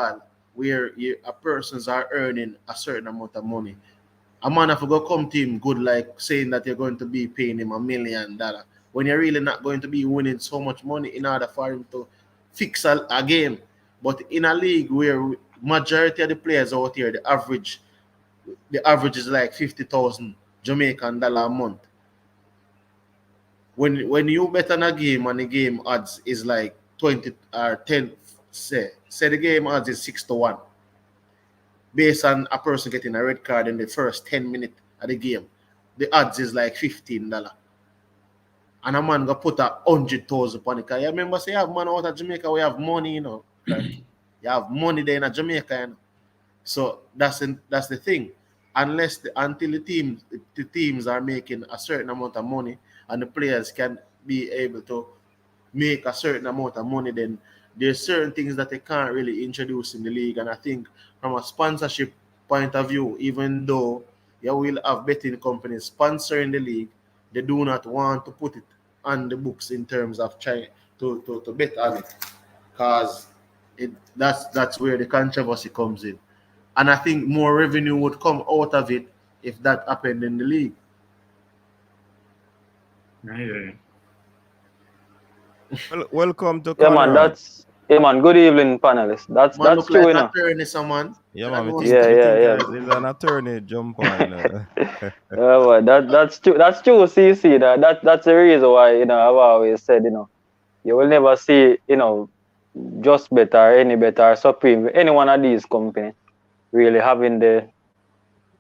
where a persons are earning a certain amount of money, a man have to go come to him good, like saying that you're going to be paying him $1 million when you're really not going to be winning so much money in order for him to fix a game. But in a league where majority of the players out here, the average the average is like 50,000 Jamaican dollar a month. When you bet on a game and the game odds is like 20 or 10, say the game odds is 6-1, based on a person getting a red card in the first 10 minutes of the game, the odds is like $15. And a man go put 100,000 upon it. You remember, say you have man out of Jamaica, we have money, you know. Like, you have money there in Jamaica, you know? So that's the thing. Until the teams are making a certain amount of money and the players can be able to make a certain amount of money, then there's certain things that they can't really introduce in the league. And I think from a sponsorship point of view, even though you will have betting companies sponsoring the league, they do not want to put it on the books in terms of trying to bet on it, because that's where the controversy comes in. And I think more revenue would come out of it if that happened in the league. Yeah. Welcome to Yeah, man. Conrad. Good evening, panelists. That's look true, like you know. attorney, someone. Yeah, man. Yeah. There's an attorney jump on. Well, that's true. That's true, CC. That's the reason why, you know, I've always said, you know, you will never see, you know, Just Bet or Any Bet or Supreme, any one of these companies really having the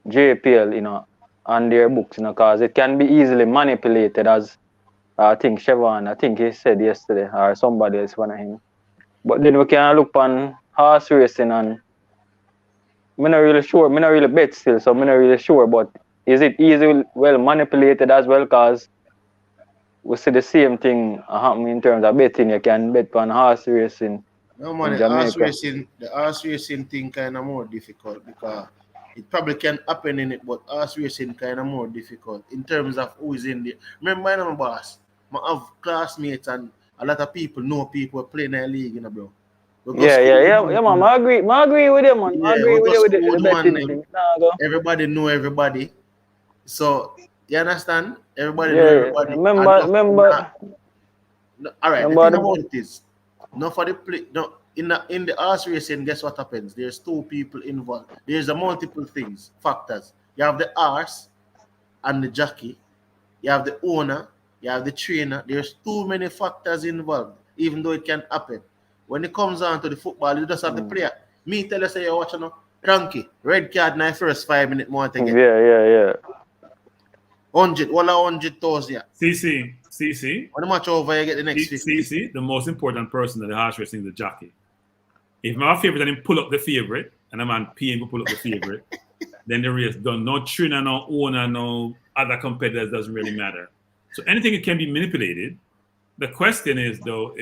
JPL, you know, on their books, you know, because it can be easily manipulated, as I think Chevron, I think he said yesterday, or somebody else, one of him. But then we can look on horse racing, and I'm not really sure. I'm not really bet still, so I'm not really sure. But is it easily well manipulated as well? Because we see the same thing happening in terms of betting. You can bet on horse racing. No, man, the horse racing thing kind of more difficult, because it probably can happen in it, but horse racing kind of more difficult in terms of who is in there. Remember, I'm a boss. I have classmates and a lot of people know people playing in the league, you know, bro. Yeah, man. I agree with you, man. I agree with you with the betting thing. Everybody know everybody. So, you understand? Everybody know everybody. Remember. All right, the thing about it is, not for the play. No, in the horse racing, guess what happens? There's two people involved. There's a multiple factors. You have the horse and the jockey. You have the owner. You have the trainer. There's too many factors involved, even though it can happen. When it comes on to the football, you just have the player. Me tell you, say you're watching cranky. Red card in the first 5 minutes more to get. Yeah. 100,000, yeah. CC. When the match over, you get the next 50. CC, the most important person in the horse racing is the jockey. If my favorite, then him pull up the favorite, and a man paying to pull up the favorite, then the race done. No trainer, no owner, no other competitors, doesn't really matter. So anything that can be manipulated. The question is, though,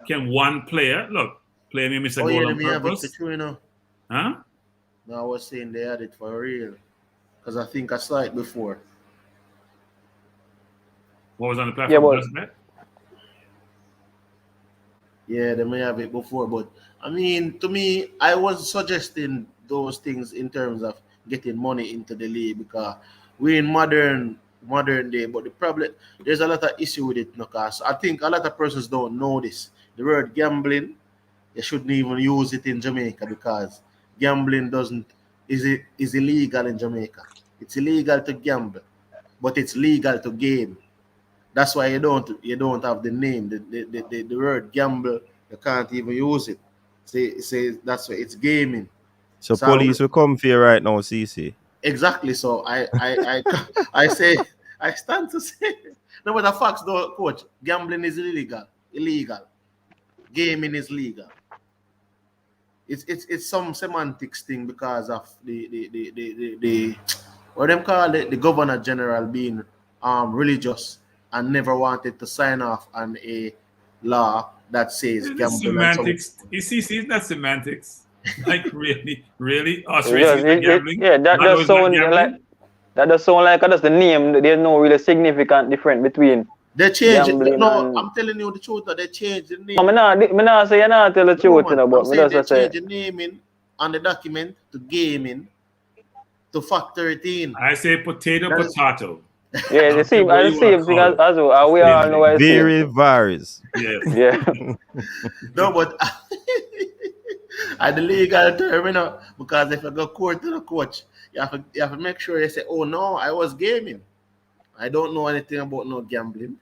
can one player play me miss a goal on purpose? Huh? No, I was saying they had it for real, because I think I saw it before. What was on the platform? Yeah, they may have it before, but I mean, to me, I was suggesting those things in terms of getting money into the league, because we're in modern day, but the problem, there's a lot of issue with it, because I think a lot of persons don't know this. The word gambling, you shouldn't even use it in Jamaica, because gambling is illegal in Jamaica. It's illegal to gamble, but it's legal to game. That's why you don't have the name, the word gamble. You can't even use it. Say that's why it's gaming. So police will come for you right now, CC. Exactly. So I say I stand to say, no, but the facts though, coach. Gambling is illegal. Gaming is legal. It's some semantics thing because of the what them call it, the Governor General being religious and never wanted to sign off on a law that says gambling. Semantics. CC is not semantics. Like really. Gambling. Yeah, that does sound like that's the name. There's no really significant difference between. They changed it. No, I'm telling you the truth. They changed the name. I'm not saying you're not telling the truth, you know, but they changed the naming on the document to gaming to factor it in. I say potato. Yeah, the same thing as well. We all know it. Very varies. Yes. Yeah. No, but at the legal term, you know, because if you go court to the coach, you have to make sure you say, oh no, I was gaming. I don't know anything about no gambling.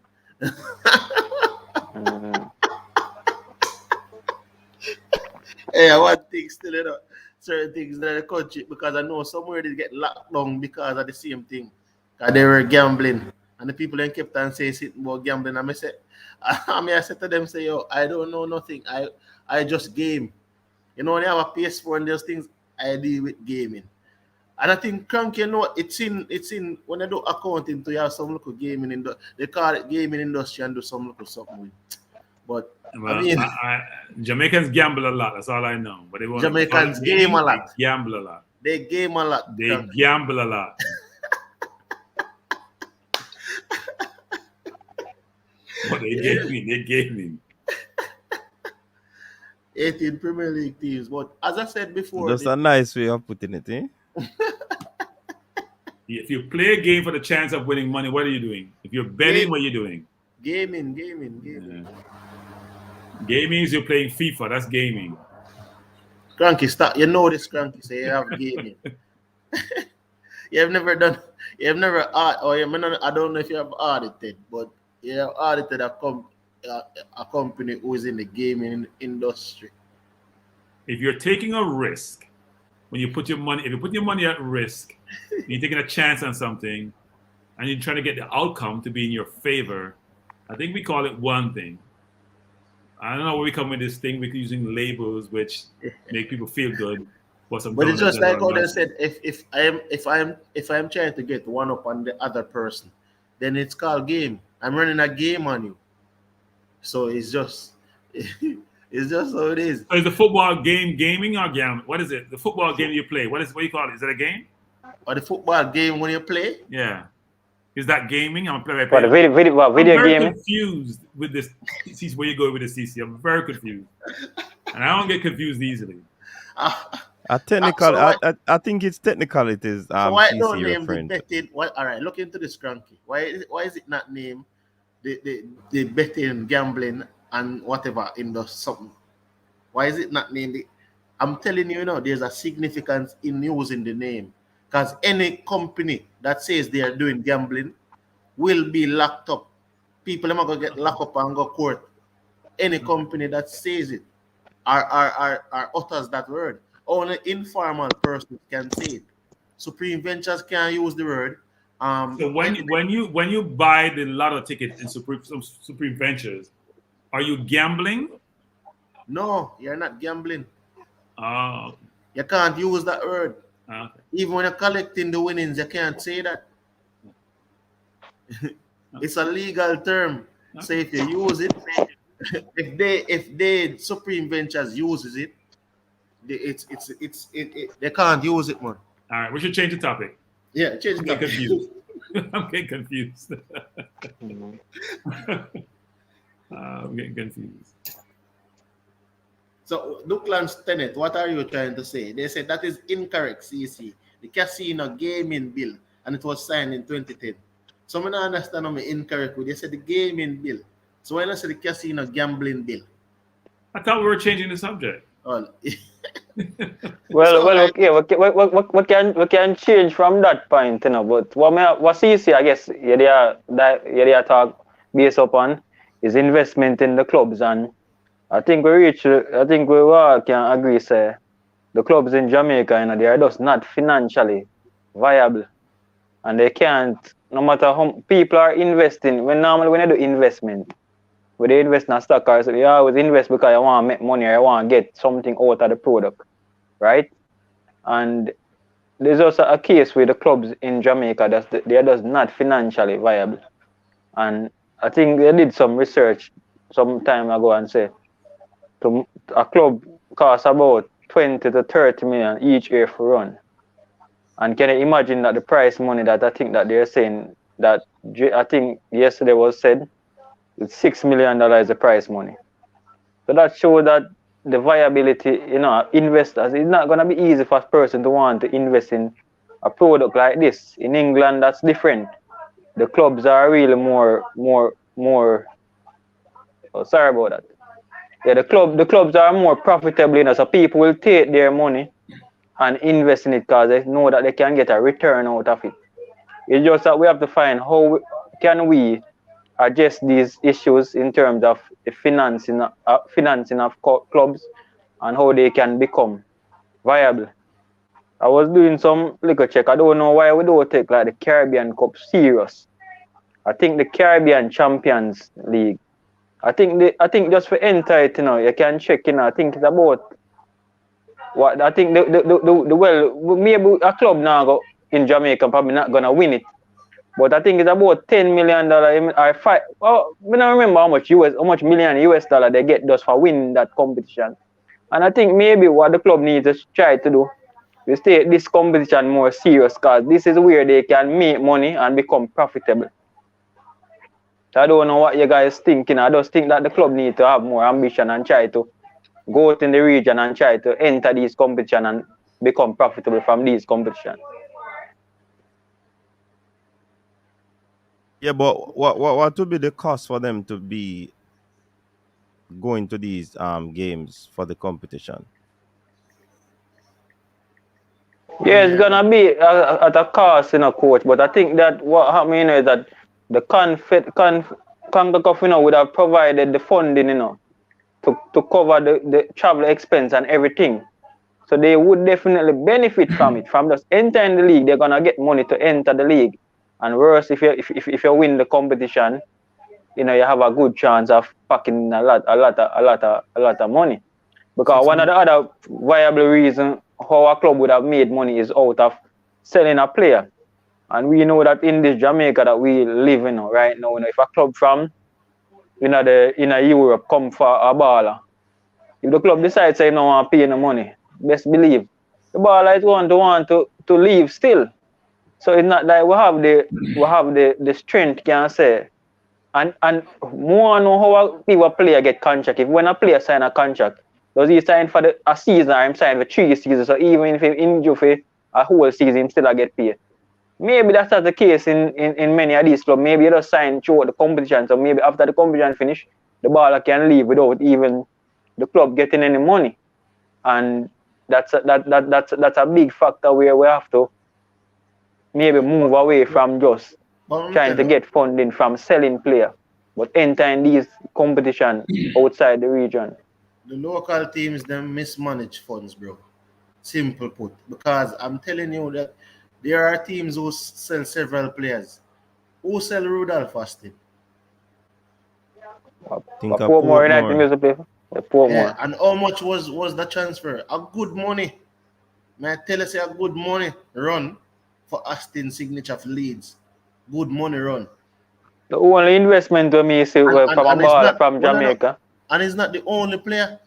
Hey, I want things still, certain things in the country because I know somewhere they get locked down because of the same thing. Because they were gambling. And the people then kept on saying something about gambling. And I said to them, say, yo, I don't know nothing. I just game. You know, when you have a PS4 and those things, I deal with gaming. And I think Crank, you know, it's in when I do accounting to have some local gaming they call it gaming industry and do some local something with. But well, I mean, Jamaicans gamble a lot. That's all I know. But they want Jamaicans game a lot. They gamble a lot. They game a lot. They gamble a lot. But they gaming. 18 Premier League teams. But as I said before, that's a nice way of putting it, eh? If you play a game for the chance of winning money, what are you doing? If you're betting, what are you doing? Gaming. Yeah. Gaming is you're playing FIFA. That's gaming. Cranky, stop. You know this, Cranky. Say you have gaming. You have never, I don't know if you have audited, but you have audited a company who is in the gaming industry. If you're taking a risk, if you put your money at risk, you're taking a chance on something, and you're trying to get the outcome to be in your favor, I think we call it one thing. I don't know where we come with this thing. We're using labels which make people feel good. But it's just like how they said, if I'm trying to get one up on the other person, then it's called game. I'm running a game on you. So it's just how it is. So is the football game gaming or gambling? What is it? The football game you play. What do you call it? Is it a game? Or the football game when you play? Yeah. Is that gaming? I'm playing. What, video gaming? I'm confused with this. See where you go with this, CC. I'm very confused, and I don't get confused easily. I think it's technical. It is. So why CC don't name referring the betting? All right, look into this, Cranky. Why is it not named the betting, gambling, and whatever in the something? Why is it not named? I'm telling you, there's a significance in using the name. Because any company that says they are doing gambling will be locked up. People are going to get locked up and go court. Any company that says it utters that word. Only informal persons can say it. Supreme Ventures can't use the word. So when you buy the lotto ticket in Supreme Ventures, are you gambling? No, you're not gambling. Oh. You can't use that word. Okay. Even when you're collecting the winnings, you can't say that. It's a legal term. So if you use it, if they Supreme Ventures uses it, they can't use it, man. All right, we should change the topic. Yeah, change the topic. Confused. I'm getting confused. I'm getting confused. So, Duckland's tenant, what are you trying to say? They said that is incorrect, CC. The casino gaming bill, and it was signed in 2010. So, I don't understand how incorrect. They said the gaming bill. So, why not say the casino gambling bill? I thought we were changing the subject. Oh. Okay. What can change from that point, But what CC, I guess, they talk based upon is investment in the clubs, and I think we all can agree, say, the clubs in Jamaica, they are just not financially viable. And they can't, no matter how people are investing, when they do investment, when they invest in a stock, you always invest because you want to make money or you want to get something out of the product, right? And there's also a case with the clubs in Jamaica that they are just not financially viable. And I think they did some research some time ago and say, a club costs about 20 to 30 million each year for run. And can you imagine that the prize money that I think that they're saying that I think yesterday was said, it's $6 million the prize money. So that shows that the viability, investors, it's not going to be easy for a person to want to invest in a product like this. In England, that's different. The clubs are really more sorry about that. Yeah, the clubs are more profitable, so people will take their money and invest in it because they know that they can get a return out of it. It's just that we have to find how can we address these issues in terms of the financing of clubs and how they can become viable. I was doing some little check. I don't know why we don't take like the Caribbean Cup serious. I think the Caribbean Champions League. I think just for enter it, you can check. I think it's about what I think maybe a club now in Jamaica probably not gonna win it. But I think it's about $10 million or five. Oh, I don't remember how much million US dollar they get just for winning that competition. And I think maybe what the club needs to try to do is take this competition more serious because this is where they can make money and become profitable. So I don't know what you guys thinking. I just think that the club needs to have more ambition and try to go out in the region and try to enter these competition and become profitable from these competitions. Yeah, but what would be the cost for them to be going to these games for the competition? Yeah, it's gonna be at a cost, coach. But I think that what happened, is that the CONCACAF, would have provided the funding, to cover the travel expense and everything. So they would definitely benefit from it. From just entering the league, they're gonna get money to enter the league. And worse, if you win the competition, you have a good chance of packing a lot of money. Because one of the other viable reasons how a club would have made money is out of selling a player. And we know that in this Jamaica that we live in right now, if a club from Europe come for a baller, if the club decides they don't want to pay no money, best believe the baller is going to want to leave still. So it's not like we have the strength, can say. And more know how people player get contract. If when a player sign a contract, does he sign for a season or him sign for 3 seasons? So even if he injured for a whole season, him still get paid. Maybe that's not the case in many of these clubs. Maybe you just sign throughout the competition. So maybe after the competition finish, the baller can leave without even the club getting any money. And that's a big factor where we have to maybe move away from just trying to get funding from selling player, but entering these competition outside the region. The local teams them mismanage funds, bro. Simple put. Because I'm telling you that there are teams who sell several players. Who sell Rudolph Austin? Portmore United music player. Yeah, and how much was the transfer? A good money. May I tell you, say a good money run for Austin signature for Leeds. Good money run. The only investment to me is from a baller from Jamaica. And he's not the only player.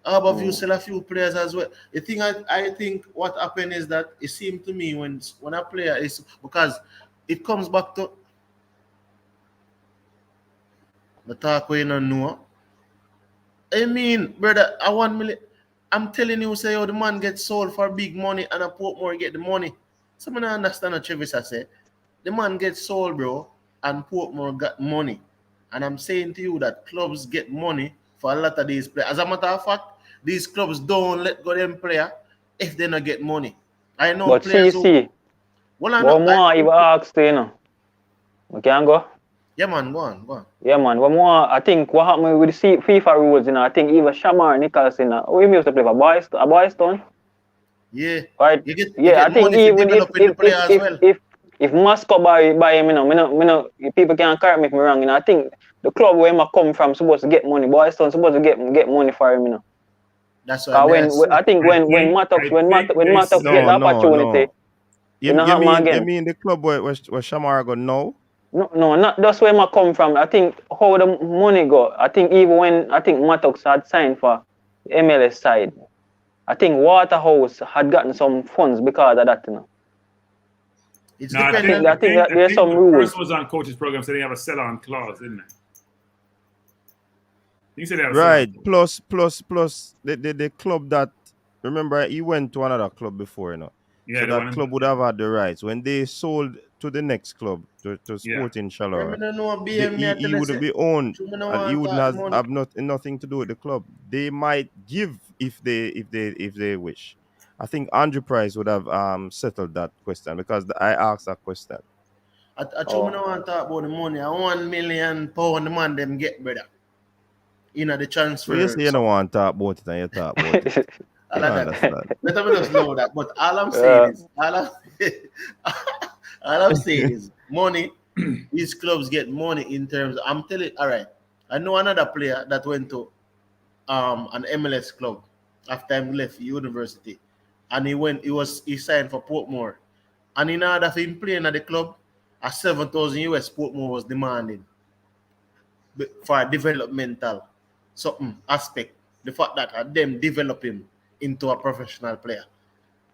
How about you sell a few players as well? The thing I think what happened is that it seemed to me when a player is, because it comes back to the talk we don't know. I mean, brother, I 1 million. I'm telling you, say, the man gets sold for big money and a Portmore get the money. Someone understand what Travis said. The man gets sold, bro, and Portmore got money. And I'm saying to you that clubs get money for a lot of these players. As a matter of fact, these clubs don't let go them player if they not get money. I know but players who... Well, more even asked, We can go? Yeah, man, go on. Yeah, man. One more, I think what happened with the FIFA rules, I think even Shamar Nicholson, we used to play for Boyston. Yeah. Right? You get I think even if Moscow buy him, people can correct me if I'm wrong. I think the club where I come from supposed to get money. Boyston supposed to get money for him. That's why I think when Mattox get the opportunity, You mean the club where Shamar go now? No, not just where I come from. I think how the money go. I think even when Mattox had signed for the MLS side, I think Waterhouse had gotten some funds because of that. It's I think that there's some rules. The person was on coach's program, so they have a sell-on clause, didn't they? You said they have right. Plus the club that, remember, he went to another club before, Yeah, so that club would have had the rights. When they sold to the next club, to Sporting Chalor, he would be owned, and he wouldn't have nothing to do with the club. They might give if they wish, I think Andrew Price would have settled that question because I asked that question. I told me no want to talk about the money. £1 million the man them get, brother. You know the Well, you transfer. say you don't want to talk about it and you talk about it. All You of that. understand? Let me just know that. But all I'm saying is, all I'm saying is, money. These clubs get money in terms. I'm telling. All right. I know another player that went to an MLS club after he left university, and he signed for Portmore, and in order for him playing at the club, a 7,000 US Portmore was demanding for a developmental something aspect. The fact that them develop him into a professional player.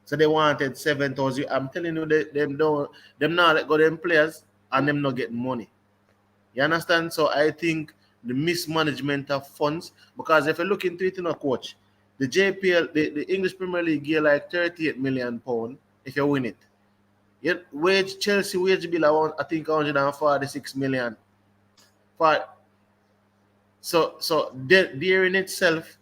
So they wanted 7,000. I'm telling you, them not let go them players and them not getting money. You understand? So I think the mismanagement of funds, because if you look into it in a coach, the JPL, the English Premier League give like £38 million if you win it. Yet Chelsea wage bill around, I think 146 million. So there in itself,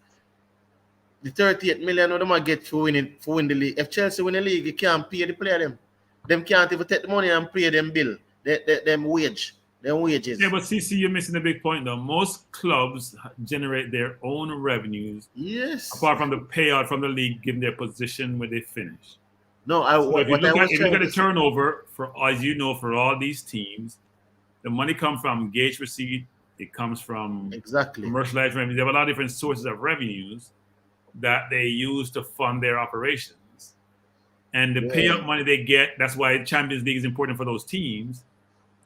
the 38 million what them a get for win the league. If Chelsea win the league, you can't pay the player them. Them can't even take the money and pay them bill. Them wages. Yeah, but CC, you're missing a big point though. Most clubs generate their own revenues. Yes. Apart from the payout from the league, given their position where they finish. No, if you look at the turnover for, as you know, for all these teams, the money comes from gauge receipt. It comes from commercialized revenue. They have a lot of different sources of revenues that they use to fund their operations. And the payout money they get, that's why Champions League is important for those teams.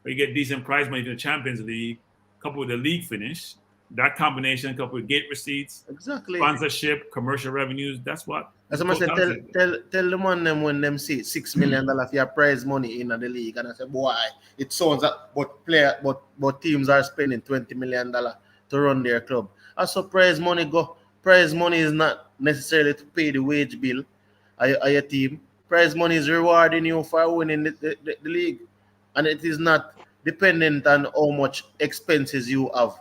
Where you get decent prize money in the Champions League, coupled with the league finish. That combination, coupled with gate receipts, sponsorship, commercial revenues, that's what. As I said, tell the man them when them see $6 million for your prize money in the league, and I say, boy, it sounds that but teams are spending $20 million to run their club. As so prize money go. Prize money is not necessarily to pay the wage bill of your team. Prize money is rewarding you for winning the league, and it is not dependent on how much expenses you have.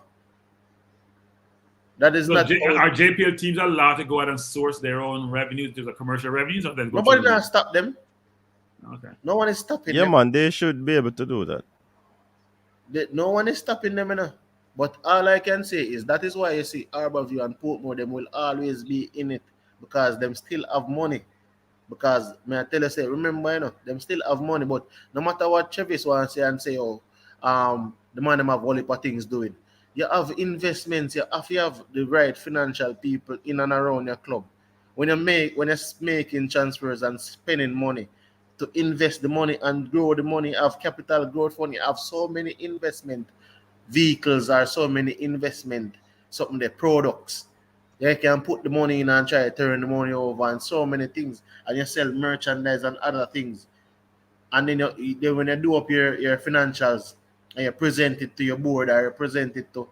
That is not. Are JPL teams allowed to go out and source their own revenues to the commercial revenues? Or then nobody can stop them. Okay. No one is stopping them. Yeah, man, they should be able to do that. No one is stopping them, you know. But all I can say is that is why you see Harborview and Portmore, them will always be in it because them still have money. Because may I tell you, say, remember, you know, them still have money, but no matter what Travis wants to say and say, the man them have all of things doing. You have investments, you have the right financial people in and around your club. When you're making transfers and spending money to invest the money and grow the money, have capital growth fund, you have so many investment vehicles or so many investment, something the products. You can put the money in and try to turn the money over and so many things. And you sell merchandise and other things. And then when you do up your financials and you present it to your board or you present it to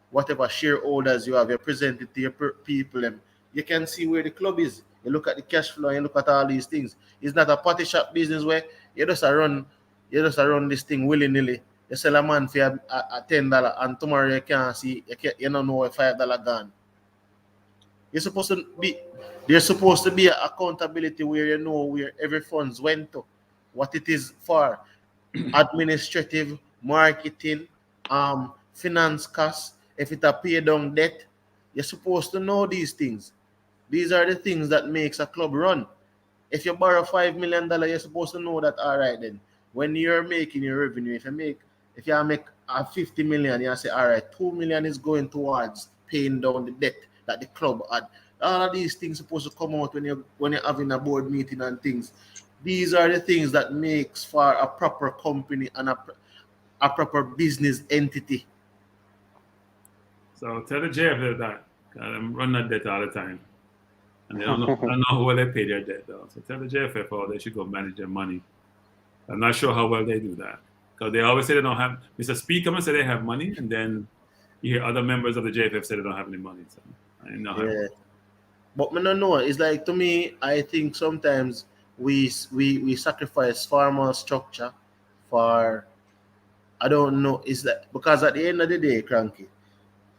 whatever shareholders you have, you present it to your people, you can see where the club is. You look at the cash flow and you look at all these things. It's not a party shop business where you just run this thing willy-nilly. You sell a man for a $10 and tomorrow you can't see, you don't know where $5 gone. There's supposed to be an accountability where you know where every funds went to, what it is for, administrative, marketing, finance costs. If it a pay down debt, you're supposed to know these things. These are the things that makes a club run. If you borrow $5 million, you're supposed to know that. All right, then when you're making your revenue, if you make a 50 million, you say, all right, 2 million is going towards paying down the debt that the club had. All of these things supposed to come out when you're having a board meeting and things. These are the things that makes for a proper company and a proper business entity. So tell the JF that I'm running that debt all the time. And they don't know where they pay their debt though. So tell the JFF they should go manage their money. I'm not sure how well they do that. Because they always say they don't have, Mr. Speaker say they have money, and then you hear other members of the JFF say they don't have any money. So I know how. But I don't know. It's like, to me, I think sometimes we sacrifice far more structure for, I don't know, is that because at the end of the day, Cranky,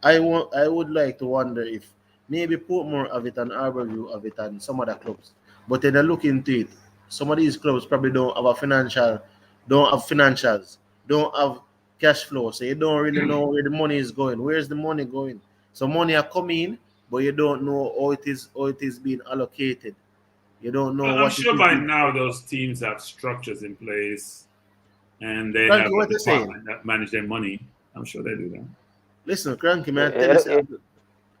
I would like to wonder if maybe Portmore have it and Harborview have it and some other clubs. But then I look into it. Some of these clubs probably don't have financials, don't have cash flow, so you don't really know where the money is going. Where's the money going? So money are coming, but you don't know how it is being allocated. You don't know I'm what it sure is by being. now those teams have structures in place and they have Cranky, a what you saying? department that manage their money. I'm sure they do that. Listen, Cranky, man, I tell you, It, say, it,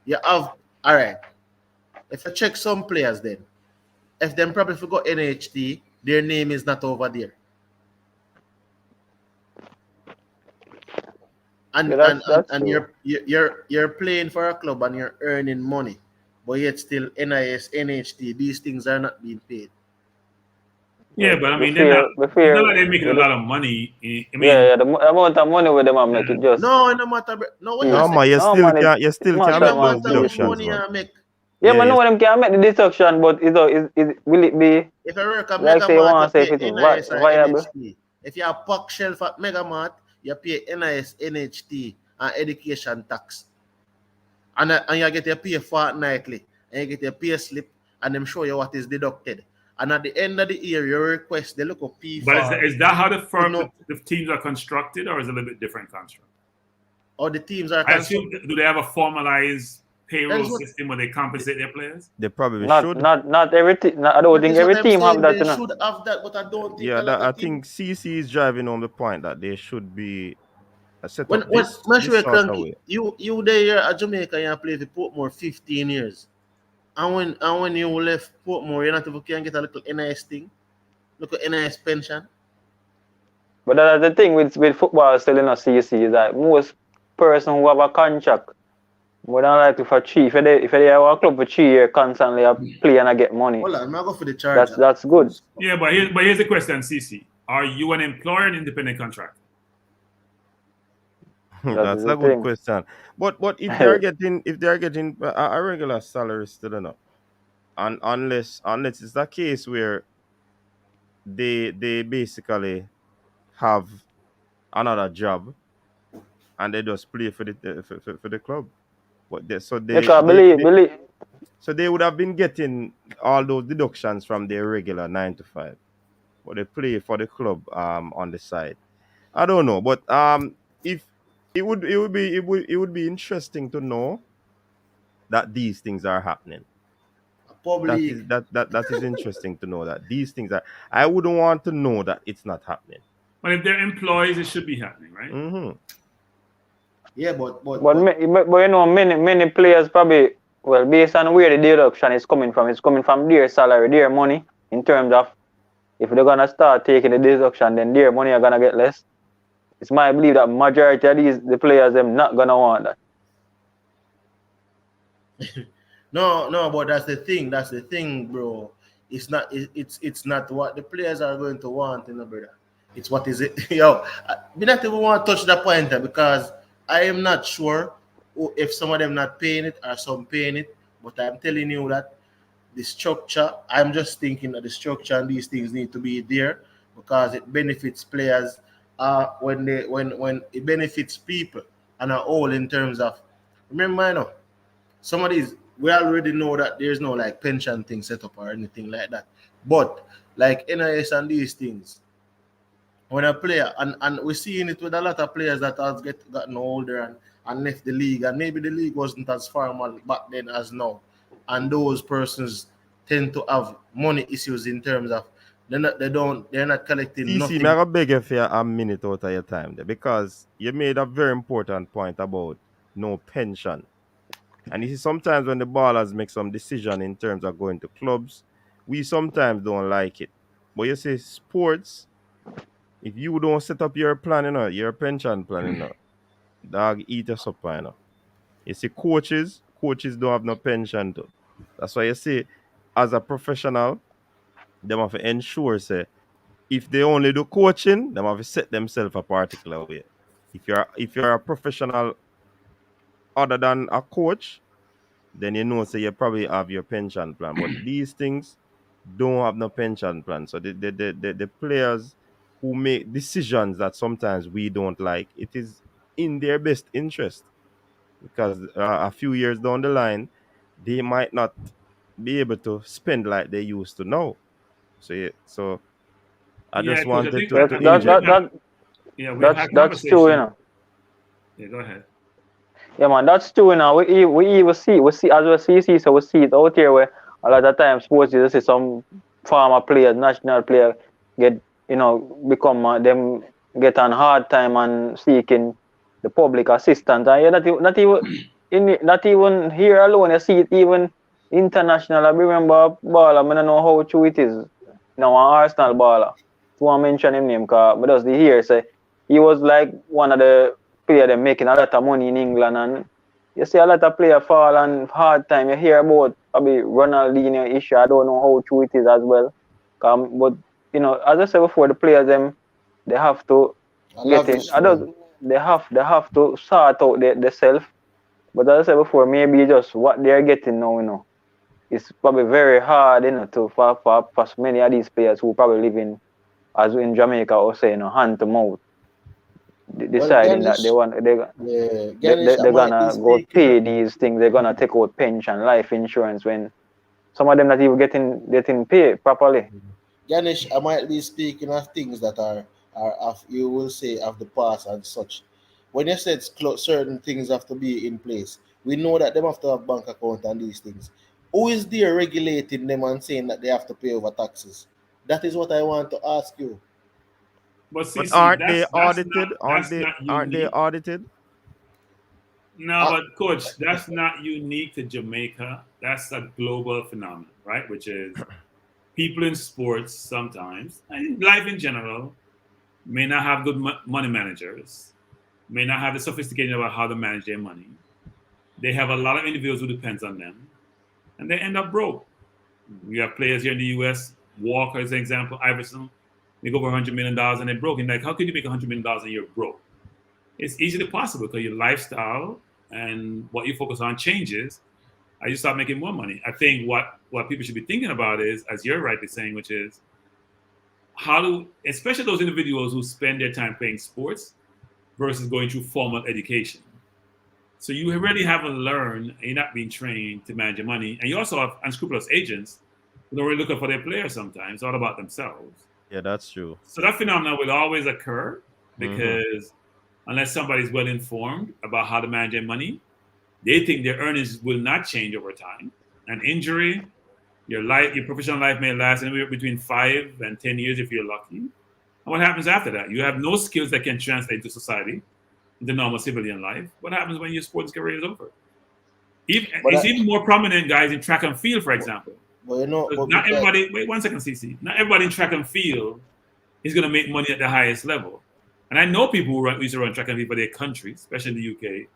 you have all right. If I check some players, then if them probably forgot NHT, their name is not over there. yeah, And and that's and, that's and true. you're playing for a club and you're earning money, but yet still NIS, NHT, these things are not being paid. Yeah, But but I we mean, they're not. feel we It's not feel like they're making a with lot of money. I yeah, mean, yeah, the amount of money with them I make yeah. it just No, no matter. No, what you No, easy. say? man, No man, you it still can It matter no make man, those matter which easy. deductions, money man. I make. Yeah, Yeah, man, you know them can make the deduction, but will it be If I work at like say you Megamart, you want to say if pay it's NIS or viable? NHT. If you have pack shelf at Megamart, you pay NIS, NHT, and education tax. And you get your pay fortnightly, and you get your pay slip, and them show you what is deducted. And at the end of the year, you request the look of P But form is that how the to firm, know the teams are constructed, or is it a little bit different construct? how the teams are I assume, constructed. do they have a formalized That payroll is what system where they compensate their players? they probably Not should. not not every team. I don't that think is what every I'm team have saying. that, They you know. should have that, but I don't think Yeah, a lot that I of teams. think CC is driving home the point that they should be set When up I'm this sure sort of cranky, way. you there at Jamaica, you play for Portmore 15 years. And when you left Portmore, you not even can get a little NIS thing, little NIS pension. But that's the thing with football still in a CC is that most person who have a contract more than likely for 3. If they have a club for 3 years constantly a play and I get money, Hold on, I'm gonna go for the that's charger. that's good. Yeah, but here's the question, CC. Are you an employer or an independent contractor? That is That's the a good thing. question. But if they are getting a regular salary still enough, and unless it's the case where they basically have another job and they just play for the club. But they, so they, Because they, believe they believe so they would have been getting all those deductions from their regular 9 to 5, but they play for the club on the side. I don't know, but if it would be interesting to know that these things are happening. Public. That is interesting to know that these things are. I wouldn't want to know that it's not happening. But if they're employees, it should be happening, right? Mm-hmm. Yeah, but but, but you know many players probably well based on where the deduction is coming from, it's coming from their salary, their money in terms of if they're gonna start taking the deduction, then their money are gonna get less. It's my belief that majority of the players them not gonna want that. no, but that's the thing. That's the thing, bro. It's not what the players are going to want, brother. It's what is it, yo. We not even want to touch that point because I am not sure if some of them not paying it or some paying it. But I'm telling you that the structure. I'm just thinking that the structure and these things need to be there because it benefits players. When it benefits people and a whole in terms of remember, I know some of these we already know that there's no like pension thing set up or anything like that. But like NIS and these things, when a player and we're seeing it with a lot of players that has gotten older and left the league, and maybe the league wasn't as formal back then as now. And those persons tend to have money issues in terms of they're not collecting CC, may I nothing. go beg you for a minute out of your time there because you made a very important point about no pension. And you see, sometimes when the ballers make some decision in terms of going to clubs, we sometimes don't like it. But you see, sports, if you don't set up your plan, your pension plan, dog eat us up, You see, coaches don't have no pension too. That's why you see, as a professional, them have to ensure, say, if they only do coaching, them have to set themselves a particular way. If you're a professional other than a coach, then say you probably have your pension plan. But these things don't have no pension plan. So the players who make decisions that sometimes we don't like, it is in their best interest because a few years down the line, they might not be able to spend like they used to now. So yeah, so I Yeah, just coach. I wanted think That, to that, inject that, that. that, we've had that's true, you conversation. know. Yeah, go ahead. Yeah, man, that's true, you know. We even see, as we see, so we see it out here where a lot of times sports, you see some former players, national player, get, become, them get on hard time and seeking the public assistance. And not even here alone, you see it even international. I remember a baller, I don't know how true it is. An Arsenal baller. I want to mention him name because I just hear say he was like one of the players that making a lot of money in England, and you see a lot of players fall on hard time. You hear about probably Ronaldinho issue. I don't know how true it is as well. But as I said before, the players they have to I get love in. this one. They have to sort out the self. But as I said before, maybe just what they're getting now, it's probably very hard, for many of these players who probably live in, as in Jamaica or say, hand to mouth, Well, deciding that Ganesh, yeah, Ganesh, I they're might be gonna go speaking. pay these things. They're gonna take out pension, life insurance when some of them not even getting paid properly. Ganesh, I might be speaking of things that are of, you will say, of the past and such. When you said certain things have to be in place, we know that them have to have bank account and these things. Who is there regulating them and saying that they have to pay over taxes? That is what I want to ask you. But But CC, aren't they audited? that's not Aren't they unique. audited? No, Uh, but coach, that's not unique to Jamaica. That's a global phenomenon, right? Which is people in sports sometimes, and life in general, may not have good money managers, may not have the sophistication about how to manage their money. They have a lot of individuals who depends on them, and they end up broke. We have players here in the U.S. Walker is an example. Iverson, they go over $100 million and they're broke. And like, how can you make $100 million a year broke? It's easily possible because your lifestyle and what you focus on changes. You start making more money. I think what people should be thinking about is, as you're rightly saying, which is how do, especially those individuals who spend their time playing sports versus going through formal education. So you already haven't learned, and you're not being trained to manage your money, and you also have unscrupulous agents who don't really look out for their players sometimes, it's all about themselves. Yeah, that's true. So that phenomenon will always occur Hmm. because unless somebody's well informed about how to manage their money, they think their earnings will not change over time. An injury, your professional life may last anywhere between 5 and 10 years if you're lucky. And what happens after that? You have no skills that can translate to society, into normal civilian life. What happens when your sports career is over? but, It's even more prominent, guys, in track and field, for example. but you know, Because but not because everybody, wait 1 second, CC. Not everybody in track and field is going to make money at the highest level. And I know people who used to run track and field for their country, especially in the UK,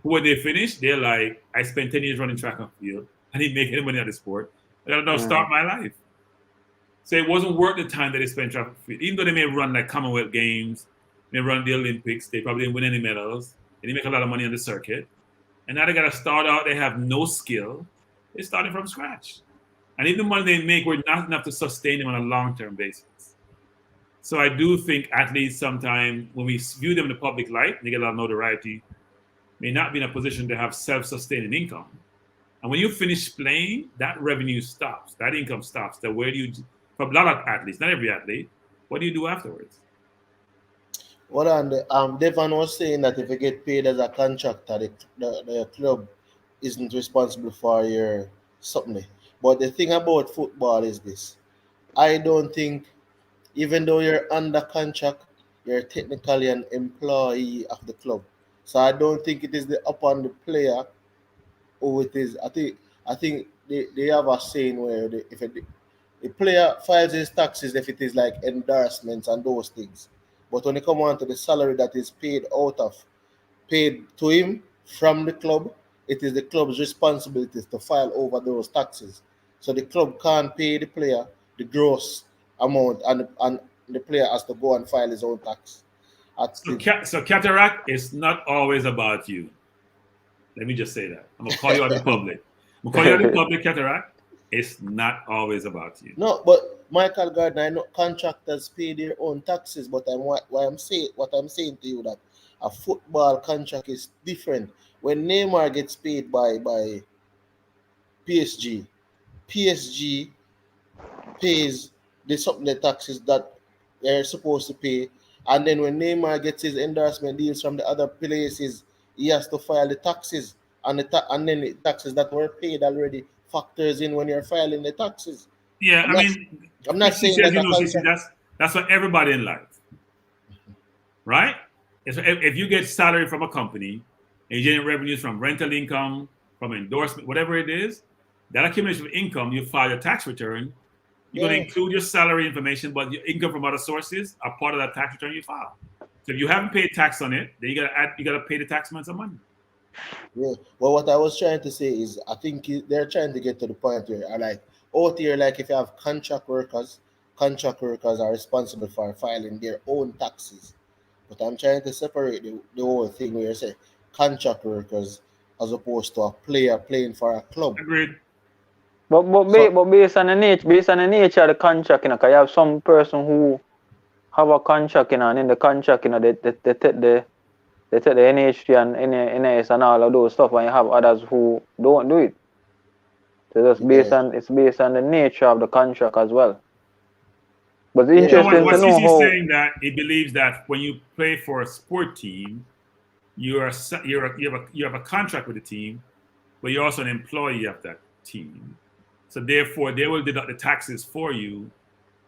who when they finish, they're like, I spent 10 years running track and field. I didn't make any money out of the sport. I got to now start my life. So it wasn't worth the time that they spent track and field. Even though they may run like Commonwealth Games, they run the Olympics, they probably didn't win any medals. They didn't make a lot of money on the circuit. And now they got to start out, they have no skill. They're starting from scratch. And even the money they make were not enough to sustain them on a long-term basis. So I do think athletes sometimes, when we view them in the public light, they get a lot of notoriety, may not be in a position to have self-sustaining income. And when you finish playing, that revenue stops, that income stops. So where do you, for a lot of athletes, not every athlete, what do you do afterwards? what on the Devon was saying that if you get paid as a contractor, the club isn't responsible for your something. But the thing about football is this: I don't think, even though you're under contract, you're technically an employee of the club. So I don't think it is upon the player who it is. I think they have a saying where if the player files his taxes if it is like endorsements and those things. But when it come on to the salary that is paid to him from the club, it is the club's responsibility to file over those taxes. So the club can't pay the player the gross amount, and the player has to go and file his own tax. At So, the, so cataract is not always about you. Let me just say that. I'm gonna call you out in public. I'm gonna call you out in public, cataract. It's not always about you. no, but Michael Gardner, I know contractors pay their own taxes, but what I'm saying to you that a football contract is different. When Neymar gets paid by PSG, PSG pays the taxes that they're supposed to pay, and then when Neymar gets his endorsement deals from the other places, he has to file the taxes, and and then the taxes that were paid already factors in when you're filing the taxes. Yeah, I'm not saying that that's for everybody in life, right? If you get salary from a company and you generate revenues from rental income, from endorsement, whatever it is, that accumulation of income, you file your tax return. You're going to include your salary information, but your income from other sources are part of that tax return you file. So if you haven't paid tax on it, then you got to pay the taxman some money. Yeah. Well, what I was trying to say is, I think they're trying to get to the point where, out here, like if you have contract workers are responsible for filing their own taxes. But I'm trying to separate the whole thing where you say contract workers as opposed to a player playing for a club. Agreed. But based on the nature of the contract, cause you have some person who have a contract, and in the contract, they take the NHT and NS and all of those stuff, and you have others who don't do it. So it's based on the nature of the contract as well. But it's interesting to know how. Saying that he believes that when you play for a sport team, you have a contract with the team, but you're also an employee of that team. So therefore, they will deduct the taxes for you,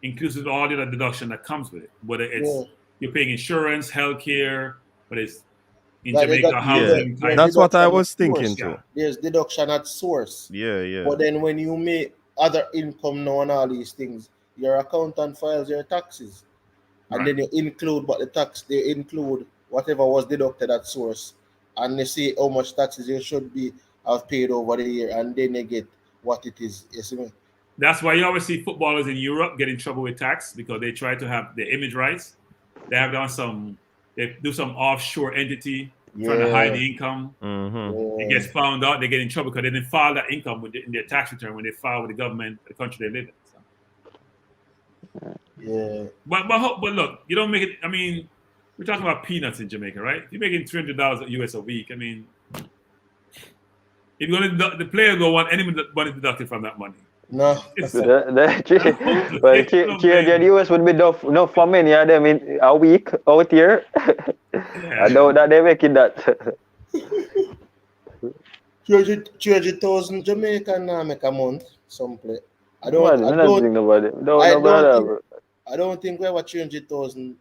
inclusive of all the other deduction that comes with it. Whether it's you're paying insurance, healthcare, whether it's in Jamaica housing. Yeah. That's what I was thinking too. There's deduction at source. Yeah. But then when you make other income now and all these things, your accountant files your taxes, and then you include they include whatever was deducted at source, and they say how much taxes you should have paid over the year, and then they get what it is. You see me? That's why you always see footballers in Europe get in trouble with tax, because they try to have the image rights. They do some offshore entity trying to hide the income. Mm-hmm. It gets found out, they get in trouble because they didn't file that income in their tax return when they file with the government, the country they live in. So. Yeah. But look, you don't make it. I mean, we're talking about peanuts in Jamaica, right? If you're making $300 US a week, I mean, if you're going to, the player don't want any money deducted from that money. No. The US would be enough for many of them in a week out here. I know that they're making that. 300,000 Jamaican now make a month, some play. I don't think we have a $300,000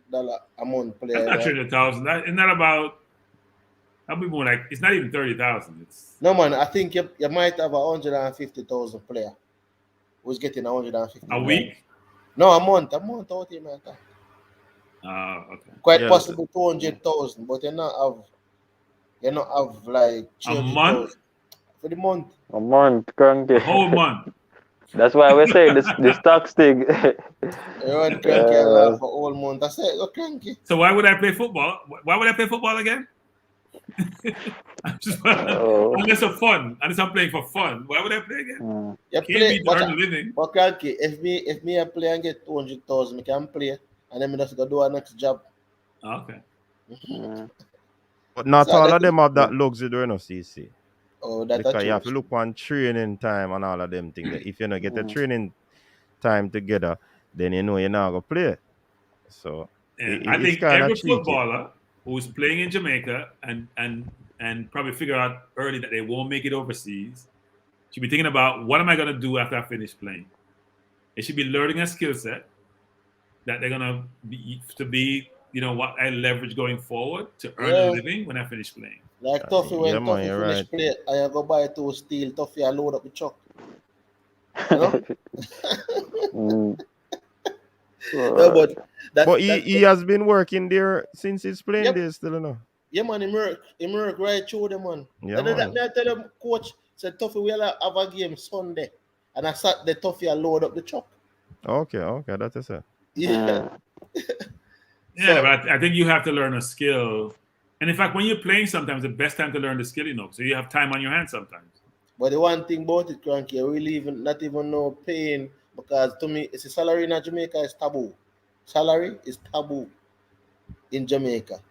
a month player. That's not $300,000. It's not about. That'll be more like, it's not even 30,000. No man, I think you might have 150,000 player who's getting 150,000 a week. No, a month out here, man. Okay. Quite possibly 200,000, but you not have like a month for the month. A month, cranky. A whole month. That's why we say this tax thing. You want cranky for a whole month. I said, go cranky. So why would I play football? Why would I play football again? Unless for fun, unless I'm playing for fun, why would I play again? You play to earn a living. But cranky, if me I play and get 200,000, I can play, and then I just go do a next job. Okay. But not all of them have that luxury doing no CC. Oh, that's because you have to look on training time and all of them things. If you don't get the training time together, then you know you're not gonna play. So I think every footballer who's playing in Jamaica and probably figure out early that they won't make it overseas should be thinking about, what am I gonna do after I finish playing? They should be learning a skill set that they're gonna be what I leverage going forward to earn a living when I finish playing. Like Tuffy, when Tuffy finish play, I go buy 2 steel Tuffy and load up the truck. You know? But he has been working there since he's playing there still, you know. Yeah, man, he work right through them, man. Yeah, I tell them, coach, said Tuffy, we'll have a game Sunday. And I sat the Tuffy and load up the truck. Okay, that's it. Yeah. Yeah, but I think you have to learn a skill. And in fact, when you're playing, sometimes the best time to learn the skill, so you have time on your hands sometimes. But the one thing about it, Cranky, I really not even know paying, because to me, it's a salary in Jamaica is taboo. Salary is taboo in Jamaica.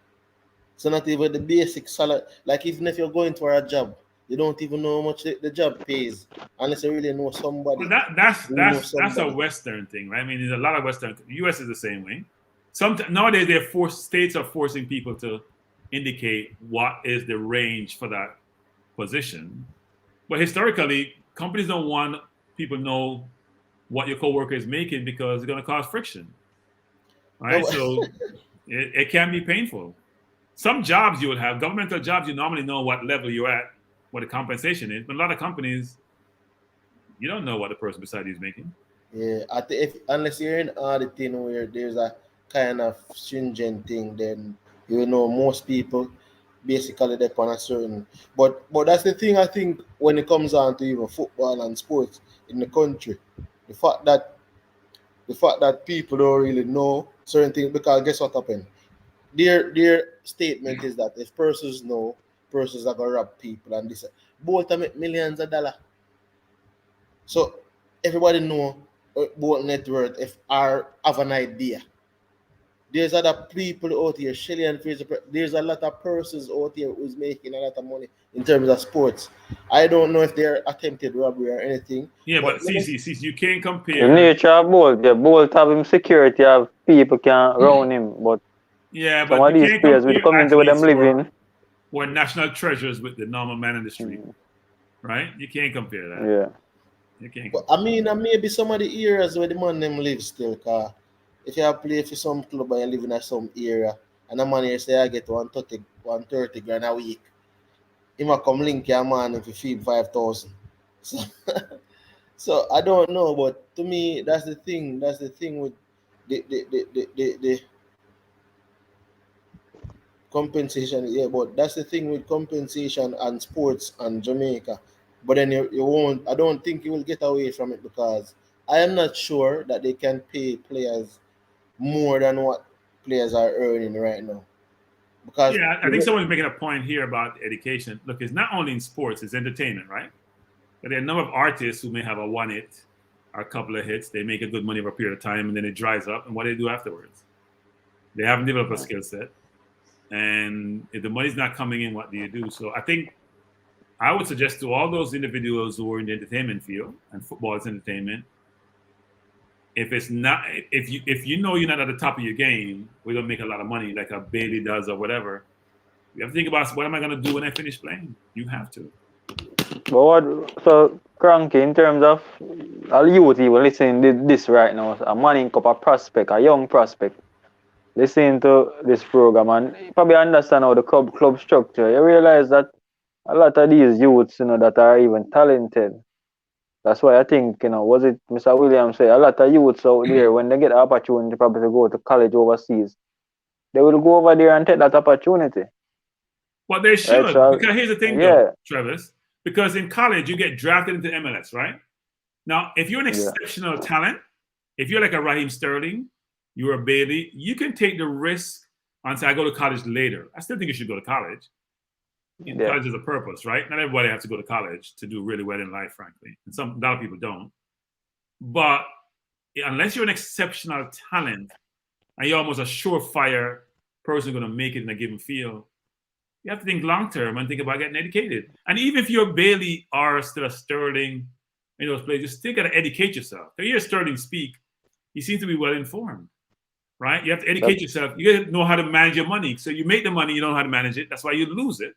So not even the basic salary. Like even if you're going for a job You don't even know how much the job pays unless you really know somebody. Well, that's You know that's a somebody. Western thing, right? I mean, there's a lot of Western. U.S. is the same way. Nowadays states are forcing people to indicate what is the range for that position. But historically, companies don't want people to know what your coworker is making because it's going to cause friction. All No, right, so it can be painful. Some jobs you would have, governmental jobs, you normally know what level you're at, what the compensation is. But a lot of companies, you don't know what the person beside you is making. yeah, if unless you're in auditing where there's a kind of stringent thing, then you know most people basically depend on a certain. But that's the thing I think when it comes on to even football and sports in the country, the fact that people don't really know certain things because guess what happened? Their statement is that if persons know, persons are gonna rob people and this both are make millions of dollars. So everybody know about net worth if are have an idea. There's other people out here, Shelly and Fraser. There's a lot of persons out here who's making a lot of money in terms of sports. I don't know if they're attempted robbery or anything. Yeah, but let me- see, you can't The compare. nature of Bolt, yeah, Bolt have him security, have people can round him, but Yeah, some but of you these can't players with the compare community where them athletes living, who are national treasures with the normal man in the street, right? You can't compare that. yeah. You can't. but I mean, maybe some of the areas where the man them live still, car. If you have play for some club and you live in a some area, and a man here say I get 130 grand a week, he might come link your man if you feed 5,000. So, so I don't know, but to me, that's the thing. That's the thing with the compensation. Yeah, but that's the thing with compensation and sports and Jamaica. But then you won't. I don't think you will get away from it because I am not sure that they can pay players more than what players are earning right now. Because Yeah, I think someone's making a point here about education. Look, it's not only in sports; it's entertainment, right? But there are a number of artists who may have a one hit or a couple of hits. They make a good money over a period of time, and then it dries up. And what do they do afterwards? They haven't developed a skill set, and if the money's not coming in, what do you do? So I think I would suggest to all those individuals who are in the entertainment field, and football is entertainment, if it's not, if you know you're not at the top of your game, we don't make a lot of money like a Bailey does or whatever. You have to think about what am I going to do when I finish playing. You have to. But what, so Cranky, in terms of a youth even listening to this right now, a man up a prospect, a young prospect, listening to this program and you probably understand how the club structure, you realize that a lot of these youths, that are even talented. That's why I think, was it Mr. Williams say, a lot of youths out there, when they get the opportunity probably to go to college overseas, they will go over there and take that opportunity. Well, they should. Right, so, because here's the thing, yeah. though, Travis. Because in college, you get drafted into MLS, right? Now, if you're an exceptional talent, if you're like a Raheem Sterling, you're a Bailey, you can take the risk and say, I go to college later. I still think you should go to college. College is a purpose, right? Not everybody has to go to college to do really well in life, frankly. And a lot of people don't. But unless you're an exceptional talent and you're almost a surefire person going to make it in a given field, you have to think long term and think about getting educated. And even if you're Bailey or still a Sterling in those places, you still got to educate yourself. If you hear Sterling speak, he seems to be well informed, right? You have to educate yourself. You got to know how to manage your money. So you make the money, you don't know how to manage it. That's why you lose it.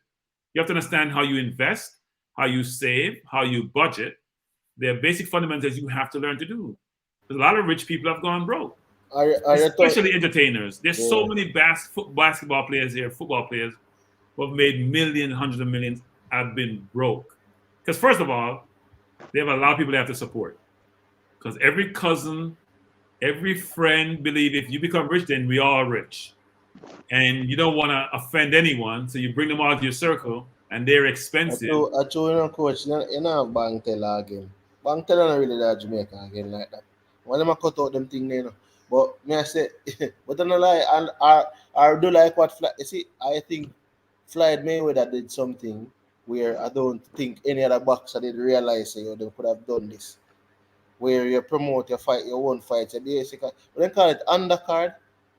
You have to understand how you invest, how you save, how you budget. There are basic fundamentals you have to learn to do. Because a lot of rich people have gone broke, especially entertainers. There's so many basketball players here, football players who have made millions, hundreds of millions, have been broke. Because first of all, they have a lot of people they have to support. Because every cousin, every friend believe if you become rich, then we all are rich. And you don't want to offend anyone, so you bring them all to your circle, and they're expensive. I told coach, you know, bank teller again. Bank teller not really that Jamaican again like that. When them cut out them thing there, but me I say, but I don't lie, and I do like what you see. I think Floyd Mayweather did something where I don't think any other boxer did realize they could have done this. Where you promote your fight, your own fights, you basically, what they call it, undercard,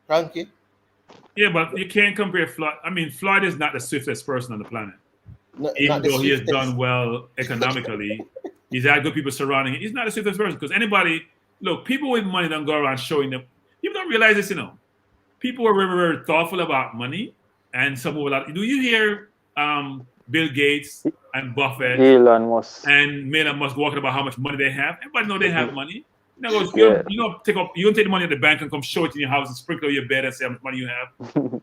Frankie. Yeah, but you can't compare Floyd. I mean, Floyd is not the swiftest person on the planet. even not the though he has swiftest. done well economically, he's had good people surrounding him. He's not the swiftest person because anybody, look, people with money don't go around showing them. People don't realize this, People are very, very thoughtful about money, and some will. Do you hear Bill Gates and Buffett Elon Musk. and Elon Musk walking about how much money they have? Everybody know they have money. You Yeah. don't take the money at the bank and come show it in your house and sprinkle your bed and say how much money you have.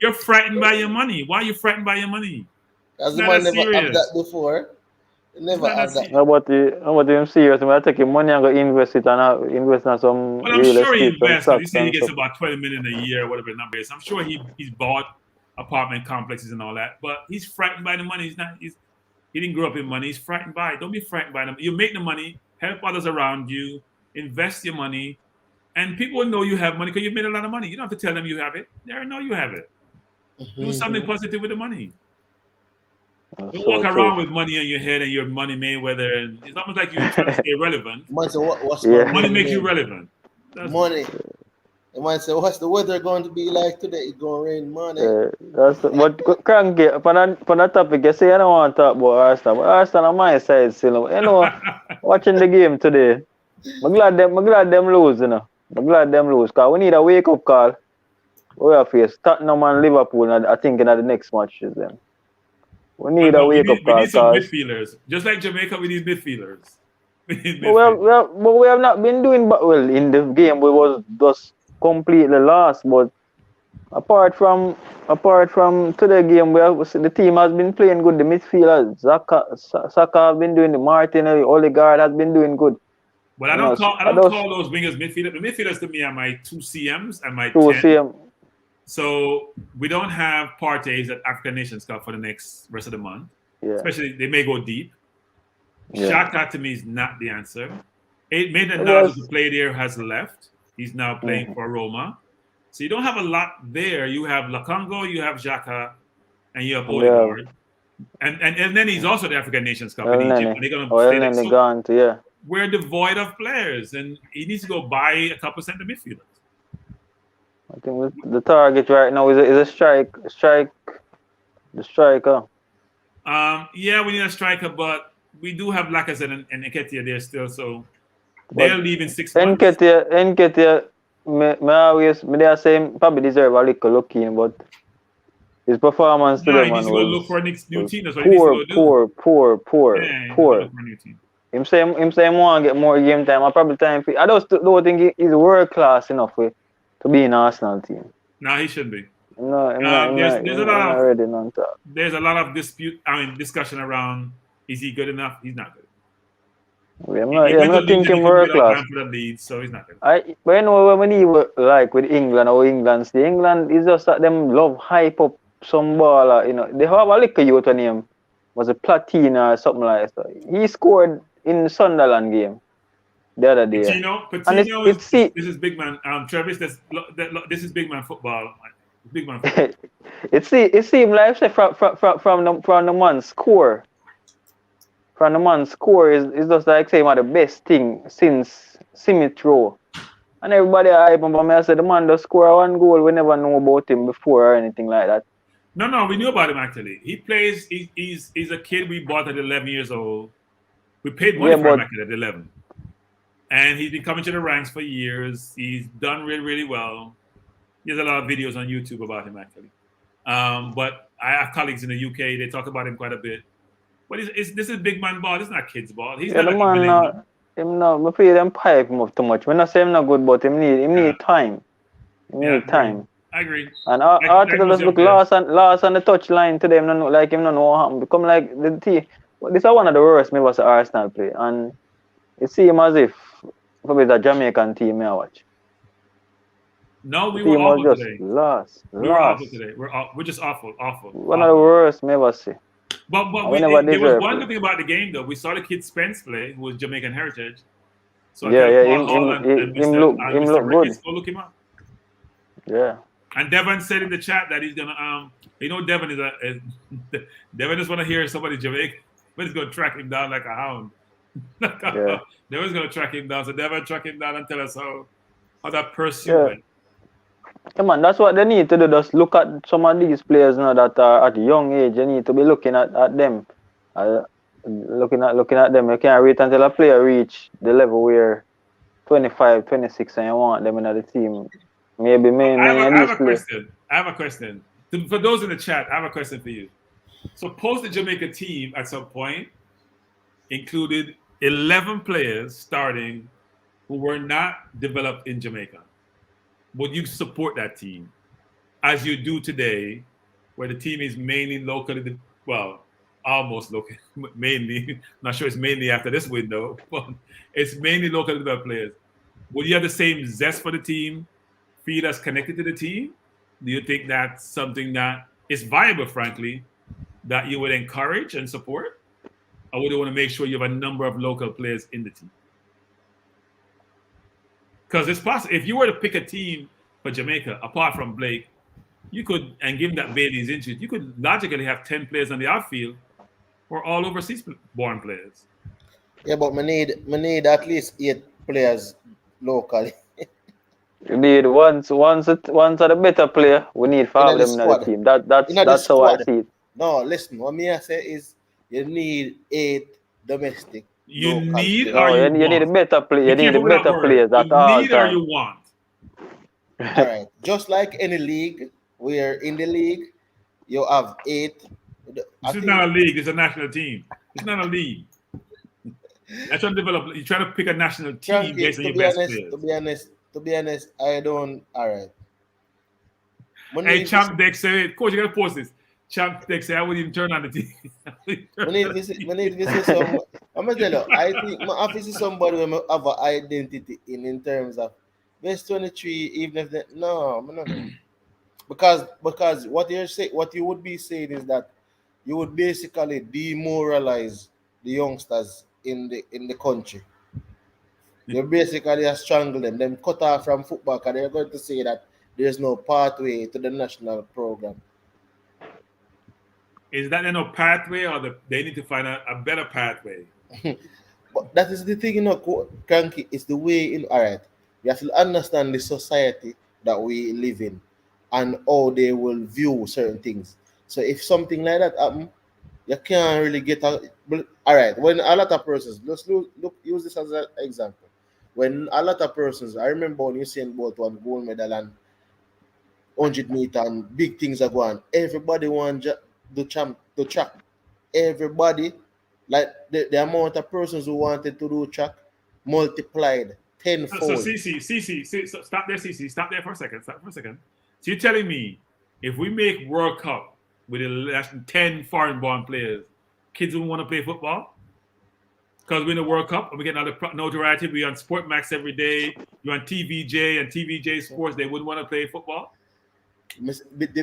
You're frightened by your money. Why are you frightened by your money? As the Not man that never have serious. that before. He never not have that that. How about him serious? I take your money and go invest it and invest in some Well, I'm real sure he estate, some invests. 'Cause he stocks said he and gets stuff. about 20 million a year, whatever the number is. I'm sure he's bought apartment complexes and all that. But he's frightened by the money. He didn't grow up in money. He's frightened by it. Don't be frightened by them. You make the money, help others around you, invest your money, and people will know you have money because you've made a lot of money. You don't have to tell them you have it. They already know you have it. Do something positive with the money. Don't So walk true. around with money on your head and you're Money Mayweather. And it's almost like you're trying to stay relevant. Man say, what's Yeah. my Money makes you name? relevant. That's Money. The man say, what's the weather going to be like today? It's going to rain money. That's but cranky for that topic. You say I don't want to talk about Arsenal, but Arsenal on my side still. Watching the game today, I'm glad them lose. I'm glad them lose because we need a wake up call. We have face Tottenham and Liverpool. I think in the next match is them. We need a wake up call. We need some midfielders. Just like Jamaica, we need midfielders. But we have not been doing well in the game. We was just completely lost. But apart from today game, the team has been playing good. The midfielders, Saka have been doing. The Martinelli, Odegaard has been doing good. But I don't call those wingers midfielders. The midfielders to me are my 2 CMs and my 10. CM. So we don't have parties at African Nations Cup for the next rest of the month. Yeah. Especially they may go deep. Yeah. Xhaka to me is not the answer. Maitland-Niles, who played there, has left. He's now playing for Roma. So you don't have a lot there. You have Lakongo, you have Xhaka, and you have Odegaard. And then he's also the African Nations Cup in Egypt. And they're going to play that. So we're devoid of players, and he needs to go buy a couple center midfielders. I think the target right now is a striker. Yeah, we need a striker, but we do have Lacazette and Nketiah there still, so they'll leave in 6 months. Nketiah, they are saying probably deserve a little looking, but his performance today, he needs to go look for a new team. That's what he needs to go do. Poor. Him say he want to get more game time. I probably time. I just don't think he's world class enough to be in Arsenal team. No, he shouldn't be. There's a lot of discussion around is he good enough? He's not good. I'm not thinking world class. So he's not good. But when he like with England or England is just that them love hype up some baller. They have a little youth on him. Was a Platina or something like that. He scored in the Sunderland game the other day. Patino this is big man. Travis, this is big man football. Big man football. it seemed like from the man score. From the man score is just like saying the best thing since Smith Rowe. And everybody hype him, but I said the man does score 1 goal. We never know about him before or anything like that. No, we knew about him actually. He plays. He's a kid we bought at 11 years old. We paid money for him at 11, and he's been coming to the ranks for years. He's done really, really well. There's a lot of videos on YouTube about him actually. But I have colleagues in the UK. They talk about him quite a bit. But this is big man ball. This is not kids ball. He's not the man. I feel them pipe him up too much. When I say him not good, but him need time. He need time. I agree. And Article just look lost on the touchline today. Him not know, like him not know what happened. Become like the team. This is one of the worst me was Arsenal play, and it seems as if probably the Jamaican team I watch. No, we were awful today. Lost. We were awful today. We're just awful. One of the worst me ever see. But there was one good thing about the game though. We saw the kid Spence play, who was Jamaican heritage. So him look good. Go look him up. Yeah. And Devon said in the chat that he's gonna Devon Devon just want to hear somebody Jamaican, but he's gonna track him down like a hound. Devon's gonna track him down. So Devon track him down and tell us how that pursuit went. Yeah, man, that's what they need to do. Just look at some of these players now that are at a young age. You need to be looking at them Looking at them, you can't wait until a player reach the level where 25, 26, and you want them in the team. Maybe I at have least a play. question. For those in the chat, I have a question for you. Suppose the Jamaica team at some point included 11 players starting who were not developed in Jamaica. Would you support that team as you do today, where the team is mainly locally, well, almost local, mainly, not sure it's mainly after this window, but it's mainly locally developed players. Would you have the same zest for the team, feel as connected to the team? Do you think that's something that is viable, frankly, that you would encourage and support? Or would you want to make sure you have a number of local players in the team? Because it's possible, if you were to pick a team for Jamaica, apart from Blake, you could, and given that Bailey's injured, you could logically have 10 players on the outfield or all overseas born players. Yeah, but we need at least 8 players locally. You need once of the better player. We need to have them in the team. That's how I see it. No, listen. What me I say is you need 8 domestic. You need no, or you need a better player. You need a better players at all need or you want. All right. Just like any league, where in the league you have 8. This is not a league. It's a national team. It's not a league. You're trying to develop. You're trying to pick a national team based on your best players. To be honest, I don't. All right. Hey, Champ Dex, coach, you gotta post this. Champ Dex, I wouldn't even turn on the team. We need to visit some. I'm gonna tell you, I think my office is somebody who have an identity in terms of best 23, even if they, no, I'm not. Because what you would be saying is that you would basically demoralize the youngsters in the country. You basically strangle them cut off from football, because they're going to say that there's no pathway to the national program. Is that no pathway, or they need to find a better pathway? But that is the thing, Cranky. It's the way all right. You have to understand the society that we live in and how they will view certain things. So if something like that happen, you can't really get all right. When a lot of persons, let's use this as an example. When a lot of persons, I remember when Usain Bolt won gold medal and 100 meter and big things are going, everybody want the track. Everybody, like the amount of persons who wanted to do track multiplied tenfold. So CC, stop there, CC. Stop there for a second. So you're telling me if we make World Cup with 10 foreign-born players, kids won't want to play football? Because we're in the World Cup and we get all the notoriety. We're on Sport Max every day. You're on TVJ and TVJ Sports. They wouldn't want to play football?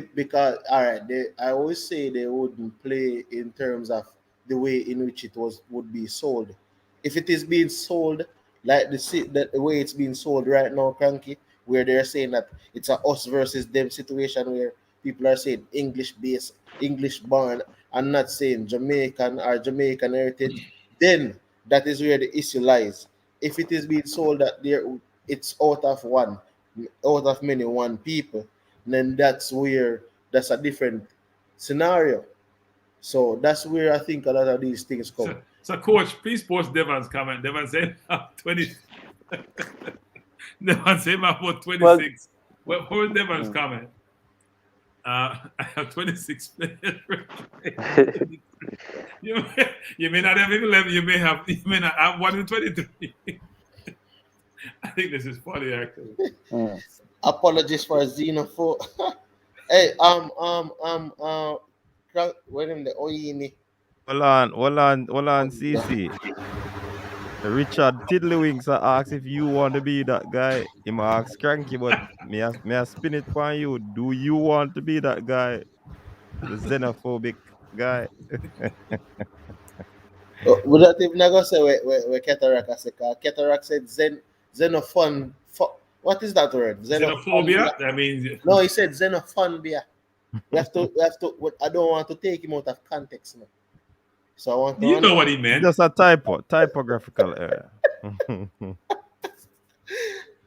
Because, all right, I always say they wouldn't play in terms of the way in which it would be sold. If it is being sold like the way it's being sold right now, Cranky, where they're saying that it's a us versus them situation, where people are saying English-based, English-born, and not saying Jamaican or Jamaican heritage, then that is where the issue lies. If it is being sold that it's out of many one people, then that's a different scenario. So that's where I think a lot of these things come. So coach, please post Devon's comment. Devon said 20. Devon said about 26. What was Devon's comment? I have 26 players. you may not have 11. You may not have 1 in 23. I think this is funny, actually. Apologies for xenophobe. Hey, when in the Oini. Hold on, CC. Richard Tiddlywinks asked if you want to be that guy. He might ask Cranky, but may I spin it for you? Do you want to be that guy? The xenophobic guy. Would that even go say where Cataract I said? Cataract said xenophon. What is that word? Xenophobia? That means no. He said xenophobia. We have to. I don't want to take him out of context now. So I want to. You know what he meant? Just a typographical error.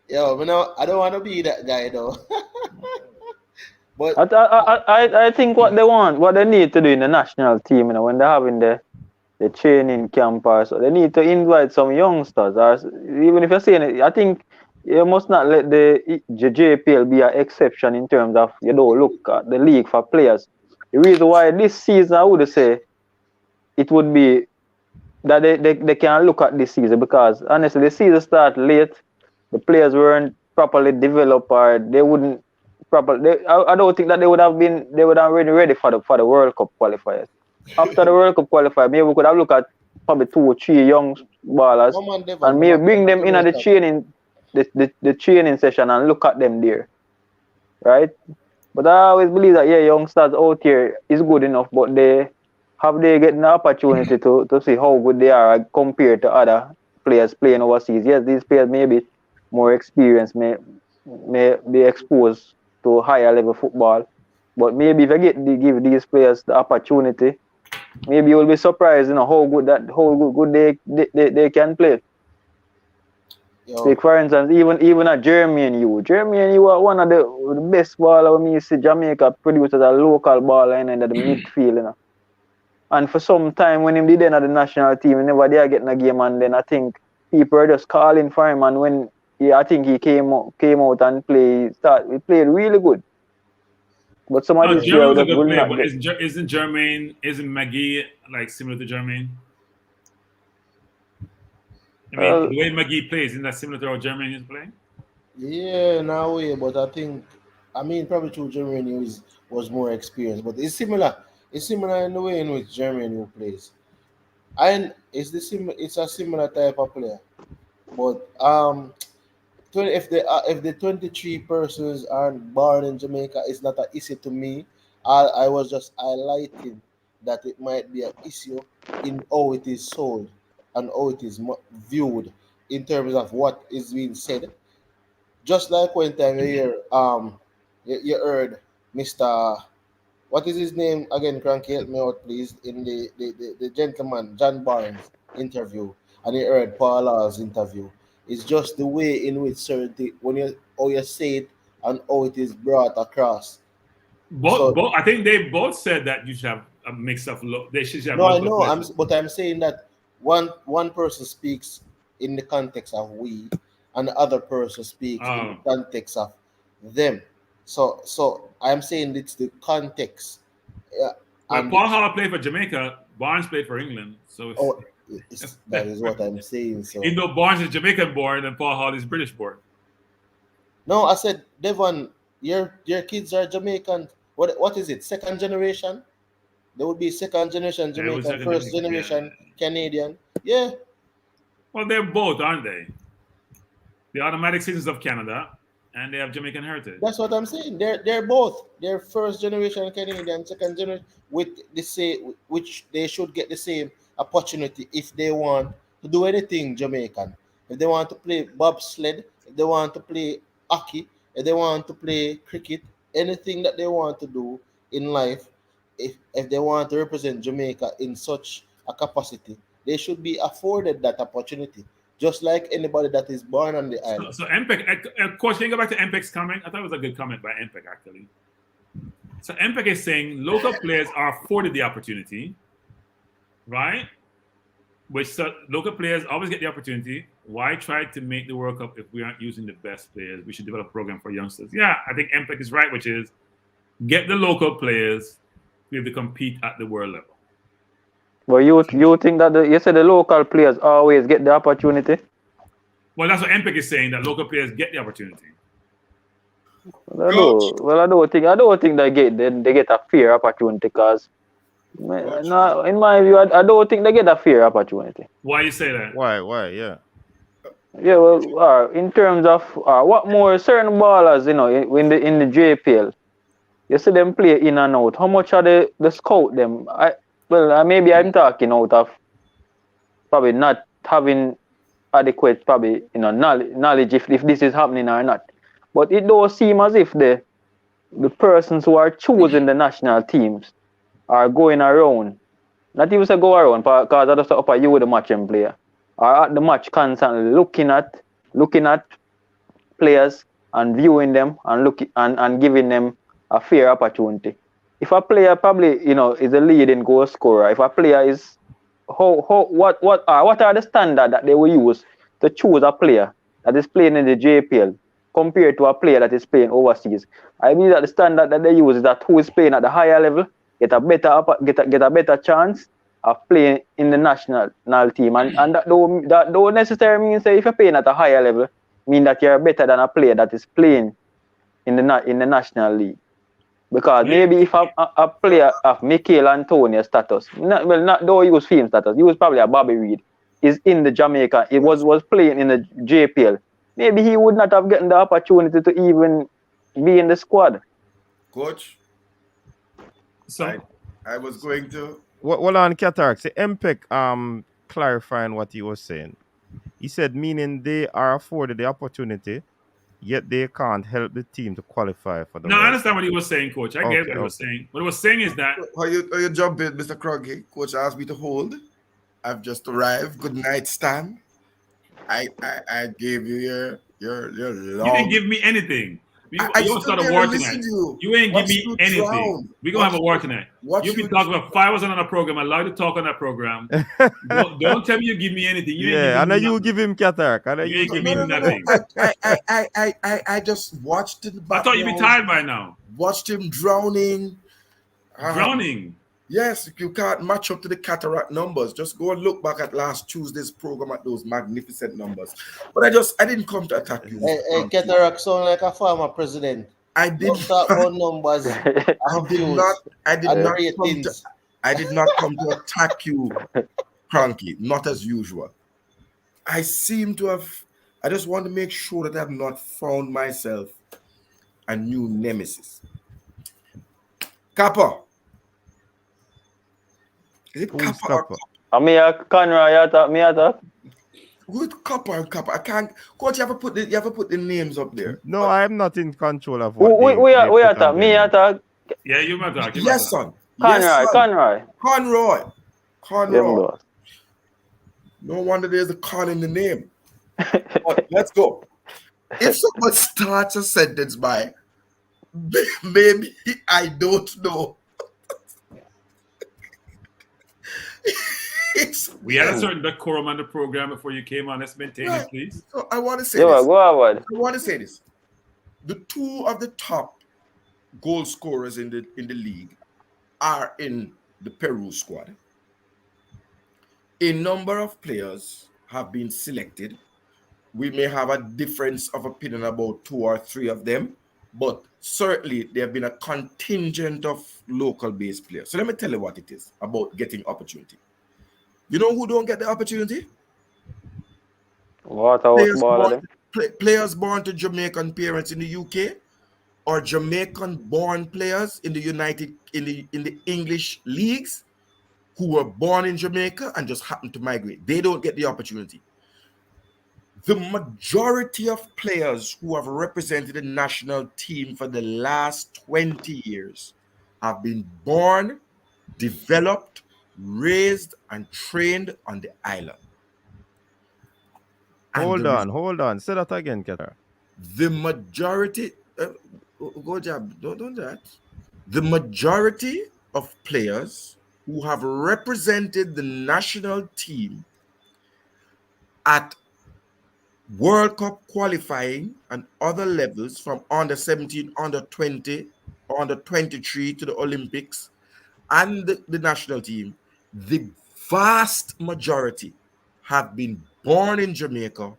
Yo, I don't want to be that guy though. But I think what they need to do in the national team, when they're having the the training camp or so. They need to invite some youngsters, or even if you're saying it, I think you must not let the JPL be an exception in terms of you don't look at the league for players. The reason why this season, I would say, it would be that they can look at this season because honestly, the season started late. The players weren't properly developed, or they wouldn't properly. I don't think that they would have been ready for the World Cup qualifiers. After the World Cup qualifier, maybe we could have looked at probably 2 or 3 young ballers Come on, Devon, and maybe bring them in at the training, the training session and look at them there, right? But I always believe that youngsters out here is good enough, but they get an opportunity to see how good they are compared to other players playing overseas. Yes, these players may be more experienced, may be exposed to higher level football, but maybe if you give these players the opportunity, maybe you'll be surprised, how good they can play. Take for instance, even at Jermaine you are one of the best baller when you see Jamaica produce as a local baller in the midfield, And for some time when he did at the national team, he never did get in a game, and then I think people are just calling for him, and when I think he came out and he played really good. But some of these Jermaine was a players good player, not but get. isn't McGee like similar to Jermaine? I mean, Well, the way McGee plays, isn't that similar to how Jermaine is playing? Yeah, in a way, but I mean, probably true. Germany was more experienced, but it's similar. It's similar in the way in which Germany plays, and it's a similar type of player. But if the 23 persons aren't born in Jamaica, it's not an issue to me. I was just highlighting that it might be an issue in how it is sold and how it is viewed in terms of what is being said. Just like one time you hear you heard Mr. What is his name again, Cranky, help me out please, in the gentleman John Barnes interview, and you heard Paula's interview. It's just the way in which certain when you how you say it and how it is brought across. Both, So I think they both said that you should have a mix of they should have no, I local know. players. I'm saying that one person speaks in the context of we, and the other person speaks in the context of them. So I'm saying it's the context. Well, And Paul Hall played for Jamaica. Barnes played for England. So that is what I'm saying. So even though Barnes is Jamaican born and Paul Hall is British born. no, I said Devon, your kids are Jamaican. What is it? Second generation? They would be second generation Jamaican, first generation Canadian. Yeah. Well, they're both, aren't they? The automatic citizens of Canada, and they have Jamaican heritage. That's what I'm saying. They're both. They're first generation Canadian, second generation with the same, which they should get the same opportunity if they want to do anything Jamaican. If they want to play bobsled, if they want to play hockey, if they want to play cricket, anything that they want to do in life, if they want to represent Jamaica in such a capacity, they should be afforded that opportunity, just like anybody that is born on the island. So MPEC, coach, can you go back to MPEC's comment? I thought it was a good comment by MPEC, actually. So MPEC is saying local players are afforded the opportunity, right? Local players always get the opportunity. Why try to make the World Cup if we aren't using the best players? We should develop a program for youngsters. Yeah, I think MPEC is right, which is get the local players to be able to compete at the world level. Well, you think that you said the local players always get the opportunity? Well, that's what MPEC is saying, that local players get the opportunity. I don't think they get a fair opportunity because in my view, I don't think they get a fair opportunity. Why you say that? Why? Yeah. Yeah, well, in terms of what more certain ballers, in the JPL, you see them play in and out. How much are the scout them? Maybe I'm talking out of probably not having adequate knowledge if this is happening or not. But it does seem as if the persons who are choosing the national teams are going around. Not even say go around, because I just up you with the matching player. Are at the match constantly looking at players and viewing them and giving them a fair opportunity. If a player probably is a leading goal scorer, if a player is what are the standards that they will use to choose a player that is playing in the JPL compared to a player that is playing overseas? I believe that the standard that they use is that who is playing at the higher level get a better chance of playing in the national team, and that don't necessarily mean say if you're playing at a higher level mean that you're better than a player that is playing in the national league. Because maybe if a player of Mikel Antonio status, don't use film status, use probably a Bobby Reed, is in the Jamaica, it was playing in the JPL, maybe he would not have gotten the opportunity to even be in the squad. Coach, So I was going to. Hold on, Cataract. Say MPEC clarifying what he was saying. He said meaning they are afforded the opportunity, yet they can't help the team to qualify for the no, World I understand Cup. what he was saying, Coach. I get what he was saying. What he was saying is that How you jump in, Mr. Croggy? Coach asked me to hold. I've just arrived. Good night, Stan. I gave you your long. you didn't give me anything. You still start a there war to listen tonight. to you. You ain't give Watch me you anything. drown. We're gonna have a war tonight. You've been talking about 5 hours on a program. I allowed you to talk on that program. don't tell me you give me anything. You ain't Yeah, give I me know you nothing. give him Cataract. I know You you ain't give give me him nothing. I just watched in the I thought you'd be tired by now. Watched him drowning. Drowning. Yes, you can't match up to the Cataract numbers. Just go and look back at last Tuesday's program at those magnificent numbers. But I didn't come to attack you. Hey, Cataract sound like a former president. I did talk about numbers. I did not come to attack you, Cranky. Not as usual. I just want to make sure that I've not found myself a new nemesis. Kappa. Is it Who's Kappa? Me a Conroy, me a Good Kappa and Kappa. I can't. Coach, you have to put the names up there. No, I'm not in control of what we are talk. Me a talk. Yeah, you might talk. Yes, son. Conroy. Conroy. No wonder there's a con in the name. But let's go. If someone starts a sentence by maybe I don't know. We had a certain decorum on the program before you came on. Let's maintain it, please. So I want to say this. Go ahead. I want to say this. The two of the top goal scorers in the league are in the Peru squad. A number of players have been selected. We may have a difference of opinion about 2 or 3 of them, but certainly there have been a contingent of local based players. So let me tell you what it is about getting opportunity. You know who don't get the opportunity? Players born to Jamaican parents in the UK, or Jamaican born players in the English leagues who were born in Jamaica and just happen to migrate. They don't get the opportunity. The majority of players who have represented the national team for the last 20 years have been born, developed, raised, and trained on the island. Hold on. Say that again, Qatar. The majority, go job, don't do that. The majority of players who have represented the national team at World Cup qualifying and other levels from under 17, under 20, under 23 to the Olympics and the national team, the vast majority have been born in Jamaica,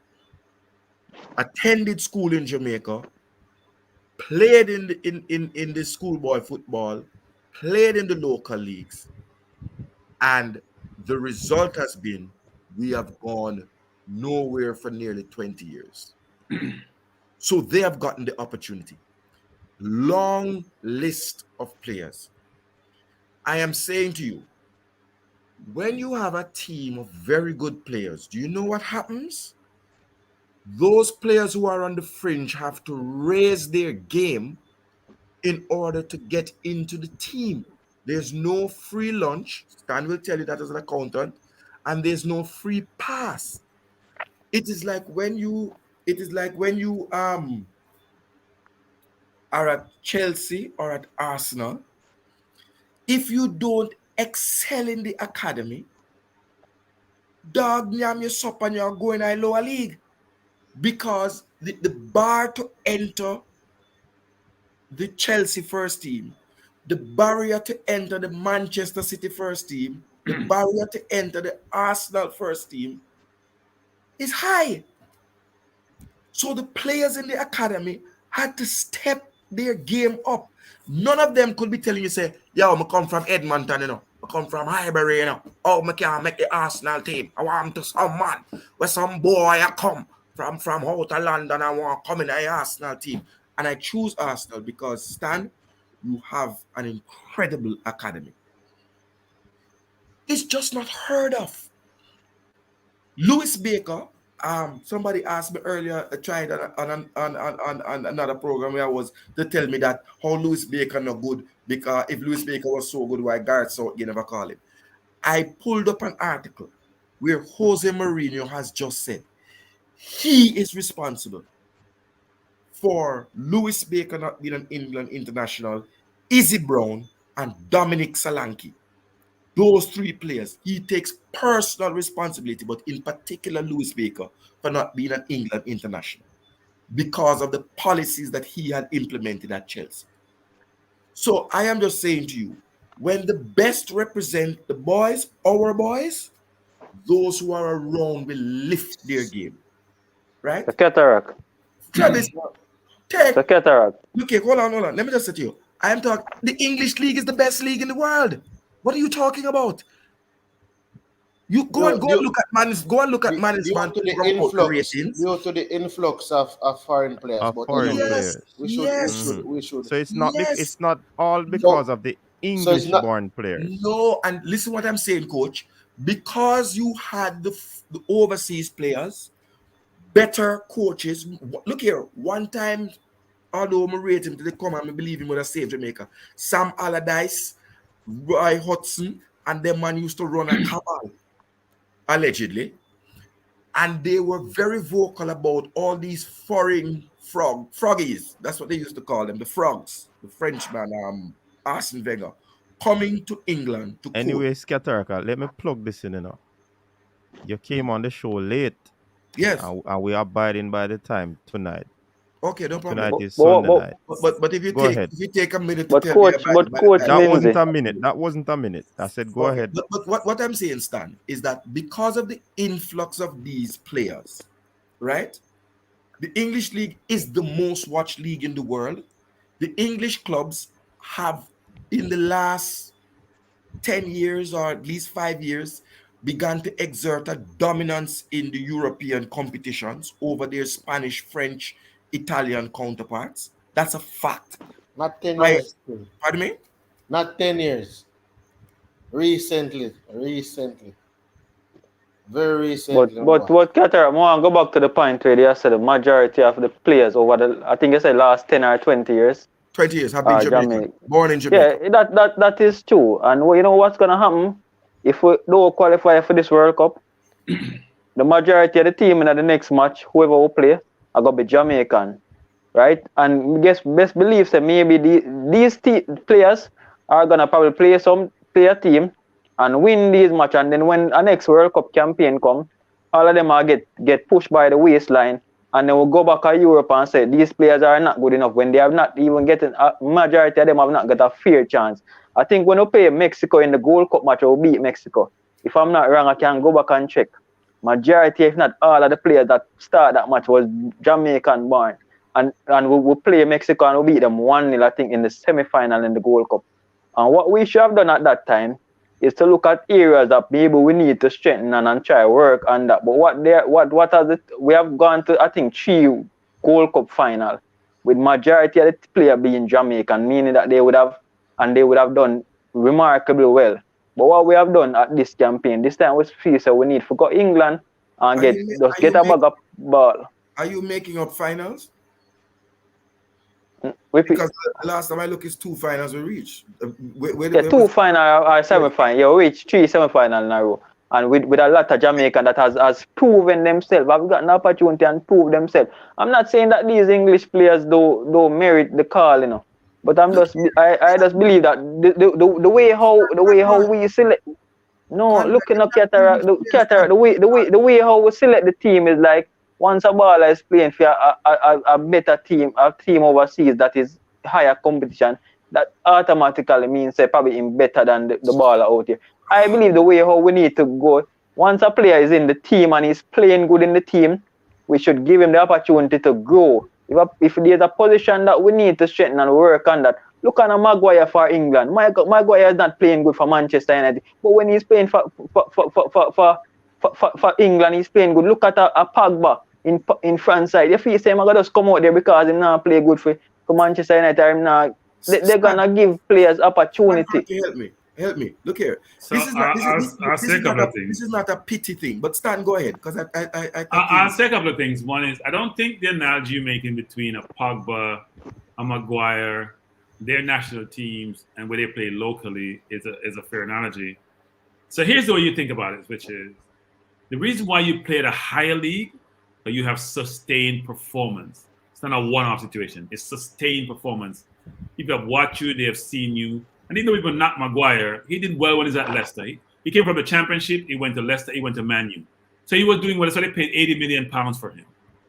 attended school in Jamaica, played in the schoolboy football, played in the local leagues, and the result has been we have gone nowhere for nearly 20 years. So they have gotten the opportunity. Long list of players. I am saying to you, when you have a team of very good players, do you know what happens? Those players who are on the fringe have to raise their game in order to get into the team. There's no free lunch. Stan will tell you that as an accountant. And there's no free pass. It is like when you are at Chelsea or at Arsenal. If you don't excel in the academy, dog, yam your sup and you're going to lower league. Because the bar to enter the Chelsea first team, the barrier to enter the Manchester City first team, the barrier to enter the Arsenal first team is high. So the players in the academy had to step their game up. None of them could be telling you, say, yo, I come from Edmonton, you know. I come from Highbury, you know. Oh, I can't make the Arsenal team. I want to some man where some boy I come from out of London. I want to come in the Arsenal team. And I choose Arsenal because, Stan, you have an incredible academy. It's just not heard of. Lewis Baker, somebody asked me earlier, I tried on another program where I was to tell me that how Lewis Baker not good, because if Lewis Baker was so good, why Gareth Southgate never call him. I pulled up an article where Jose Mourinho has just said he is responsible for Lewis Baker not being an England international, Izzy Brown, and Dominic Solanke. Those three players, he takes personal responsibility, but in particular Lewis Baker, for not being an England international because of the policies that he had implemented at Chelsea. So I am just saying to you, when the best represent the boys, our boys, those who are around will lift their game. Right? The cataract. Travis, The cataract. Okay, hold on. Let me just say to you, I am talking, the English league is the best league in the world. What are you talking about? You go and look at management due to the influx of foreign players. Of but foreign Yes, players. we should. So it's not Yes. it's not all because of the English-born players. No, and listen what I'm saying, coach. Because you had the overseas players, better coaches. Look here, one time, although I rate him to the come, I believe him would have saved Jamaica. Sam Allardyce, Roy Hodgson, and them man used to run a cabal, allegedly. And they were very vocal about all these foreign froggies. That's what they used to call them, the frogs, the Frenchman, Arsene Wenger, coming to England to Anyway, Scataraka, let me plug this in, you know. You came on the show late. Yes. And we are abiding by the time tonight. Okay, no problem. Tonight is Sunday night. But if you take a minute to But tell coach, me about that wasn't a minute. That wasn't a minute. I said go ahead. But what I'm saying, Stan, is that because of the influx of these players, right? The English league is the most watched league in the world. The English clubs have, in the last 10 years or at least 5 years, began to exert a dominance in the European competitions over their Spanish, French, Italian counterparts. That's a fact. Not 10 years. Pardon me? Not 10 years. Recently. Very recently. But what Qatar, I want to go back to the point where you said the majority of the players over the, I think you said last 10 or 20 years. 20 years have been Jamaican, born in Jamaica. Yeah, that is true. And you know what's going to happen? If we don't qualify for this World Cup, the majority of the team in the next match, whoever will play, are going to be Jamaican. Right? And best believe that maybe these players are going to probably play a team and win these matches. And then when a next World Cup campaign comes, all of them are get pushed by the waistline. And they will go back to Europe and say these players are not good enough when they have not even getting a majority of them have not got a fair chance. I think when we play Mexico in the Gold Cup match, we'll beat Mexico. If I'm not wrong, I can go back and check. Majority, if not all of the players that start that match was Jamaican born. And we'll play Mexico and we'll beat them 1-0, I think, in the semi-final in the Gold Cup. And what we should have done at that time is to look at areas that maybe we need to strengthen and try work on that. But we have gone to, I think, 3 Gold Cup final with majority of the player being Jamaican, meaning that they would have done remarkably well. But what we have done at this campaign, this time we feel so we need to go England and get a bag of ball. Are you making up finals? Because the last time I look, it's 2 finals we reached. 2 final or semi-final. You reach 3 semi-final in a row. And with a lot of Jamaican that has proven themselves, have gotten an opportunity and proved themselves. I'm not saying that these English players don't merit the call, you know. But I just believe that the way how we select. No, Canada looking get at that Cataract, English players Cataract, the way how we select the team is like once a baller is playing for a better team, a team overseas that is higher competition, that automatically means they probably in better than the baller out here. I believe the way how we need to go, once a player is in the team and he's playing good in the team, we should give him the opportunity to grow. If there's a position that we need to strengthen and work on that, look at a Maguire for England. Maguire is not playing good for Manchester United, but when he's playing for England, he's playing good. Look at a Pogba in France side. If he say, I'm going to just come out there because he not play good for Manchester United, they're going to give players opportunity. Help me. Look here. So I'll say a couple of things. This is not a pity thing, but Stan, go ahead, because I'll say a couple of things. One is, I don't think the analogy you're making between a Pogba, a Maguire, their national teams, and where they play locally is a fair analogy. So here's the way you think about it, which is the reason why you play at a higher league, but you have sustained performance. It's not a one-off situation. It's sustained performance. People have watched you, they have seen you. And even though people not Maguire, he did well when he was at Leicester. He came from the Championship, he went to Leicester, he went to Man U. So he was doing well, so they paid £80 million for him.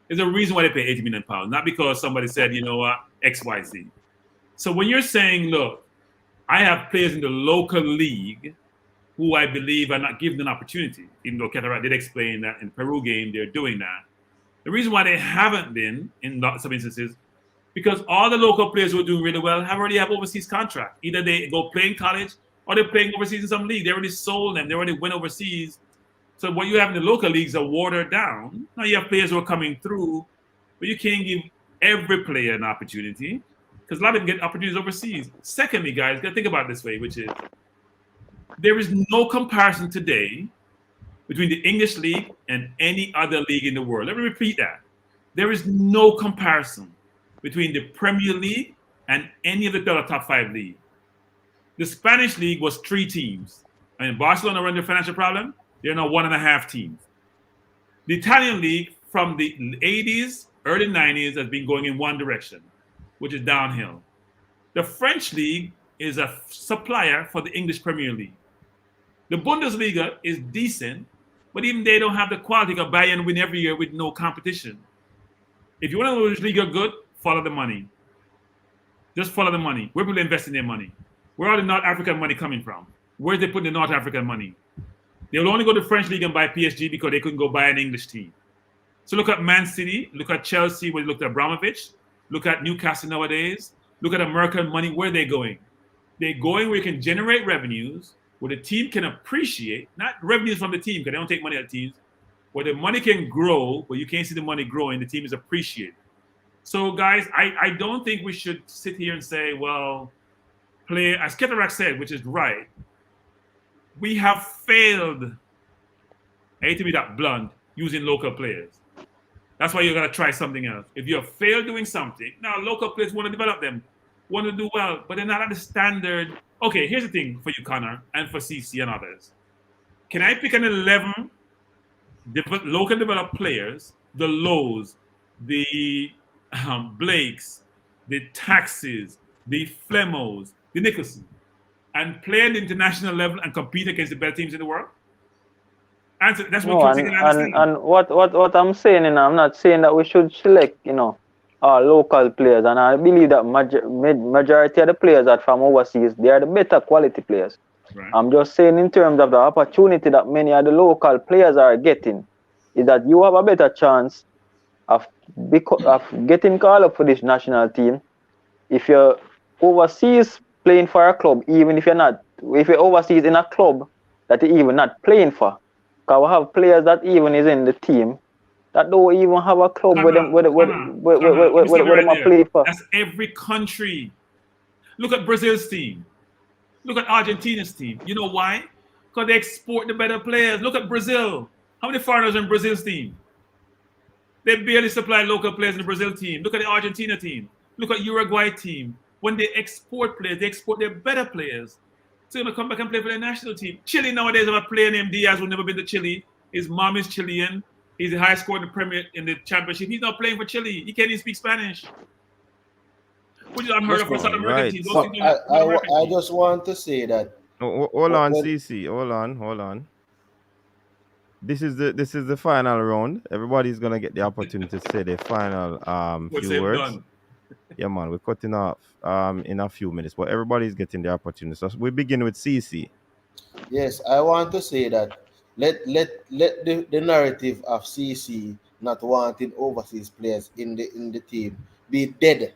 There's a reason why they paid £80 million, not because somebody said, you know what, X, Y, Z. So when you're saying, look, I have players in the local league who I believe are not given an opportunity, even though Cataract did explain that in the Peru game, they're doing that. The reason why they haven't been, in some instances, because all the local players who are doing really well already have overseas contract. Either they go play in college or they're playing overseas in some league. They already sold them. They already went overseas. So what you have in the local leagues are watered down. Now you have players who are coming through, but you can't give every player an opportunity because a lot of them get opportunities overseas. Secondly, guys, you got to think about it this way, which is there is no comparison today between the English league and any other league in the world. Let me repeat that. There is no comparison between the Premier League and any of the other top 5 leagues. The Spanish league was 3 teams. I mean, Barcelona run their financial problem. They're now 1.5 teams. The Italian league from the 80s, early 90s has been going in one direction, which is downhill. The French league is a supplier for the English Premier League. The Bundesliga is decent, but even they don't have the quality of Bayern win every year with no competition. If you want to know which league are good, follow the money. Just follow the money. Where people investing their money? Where are the North African money coming from? Where's they putting the North African money? They'll only go to the French league and buy PSG because they couldn't go buy an English team. So look at Man City, look at Chelsea, where you look at Abramovich, look at Newcastle nowadays, look at American money, where are they going? They're going where you can generate revenues, where the team can appreciate, not revenues from the team, because they don't take money out of teams, where the money can grow, but you can't see the money growing, the team is appreciated. So, guys, I don't think we should sit here and say, well, play, as Cataract said, which is right, we have failed, I hate to be that blunt, using local players. That's why you're going to try something else. If you have failed doing something, now local players want to develop them, want to do well, but they're not at the standard. Okay, here's the thing for you, Connor, and for CC and others. Can I pick an 11 local developed players, the Lows, the Blakes, the Taxes, the Flemos, the Nicholson, and play at the international level and compete against the better teams in the world? Answer. That's what and what I'm saying, I'm not saying that we should select, local players, and I believe that majority of the players that from overseas, they are the better quality players. Right. I'm just saying in terms of the opportunity that many of the local players are getting, is that you have a better chance of getting called up for this national team if you're overseas playing for a club, even if you're overseas in a club that you're even not playing for. Because we have players that even is in the team that don't even have a club where them play for. That's every country. Look at Brazil's team. Look at Argentina's team. You know why? Because they export the better players. Look at Brazil. How many foreigners in Brazil's team? They barely supply local players in the Brazil team. Look at the Argentina team. Look at Uruguay team. When they export players, they export their better players. So they're going to come back and play for their national team. Chile nowadays have a player named Diaz who's never been to Chile. His mom is Chilean. He's the highest scorer in the Premier in the Championship. He's not playing for Chile. He can't even speak Spanish. Which is unheard of for South American teams. I just want to say that Hold on, Well, CC. Hold on. This is the final round. Everybody's gonna get the opportunity to say the final What's few him words. done? Yeah, man, we're cutting off in a few minutes, but everybody's getting the opportunity. So we begin with CC. yes, I want to say that let the narrative of CC not wanting overseas players in the team be dead.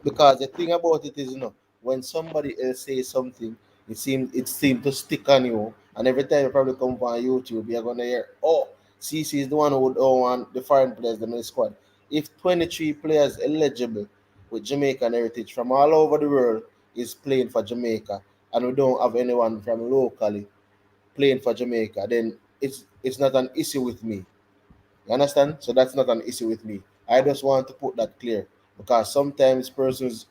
Because the thing about it is, when somebody else says something, it seems to stick on you, and every time you probably come on YouTube, you're gonna hear, oh, CC is the one who don't want the foreign players in the squad. If 23 players eligible with Jamaican heritage from all over the world is playing for Jamaica, and we don't have anyone from locally playing for Jamaica, then it's not an issue with me. You understand? So that's not an issue with me. I just want to put that clear, because sometimes persons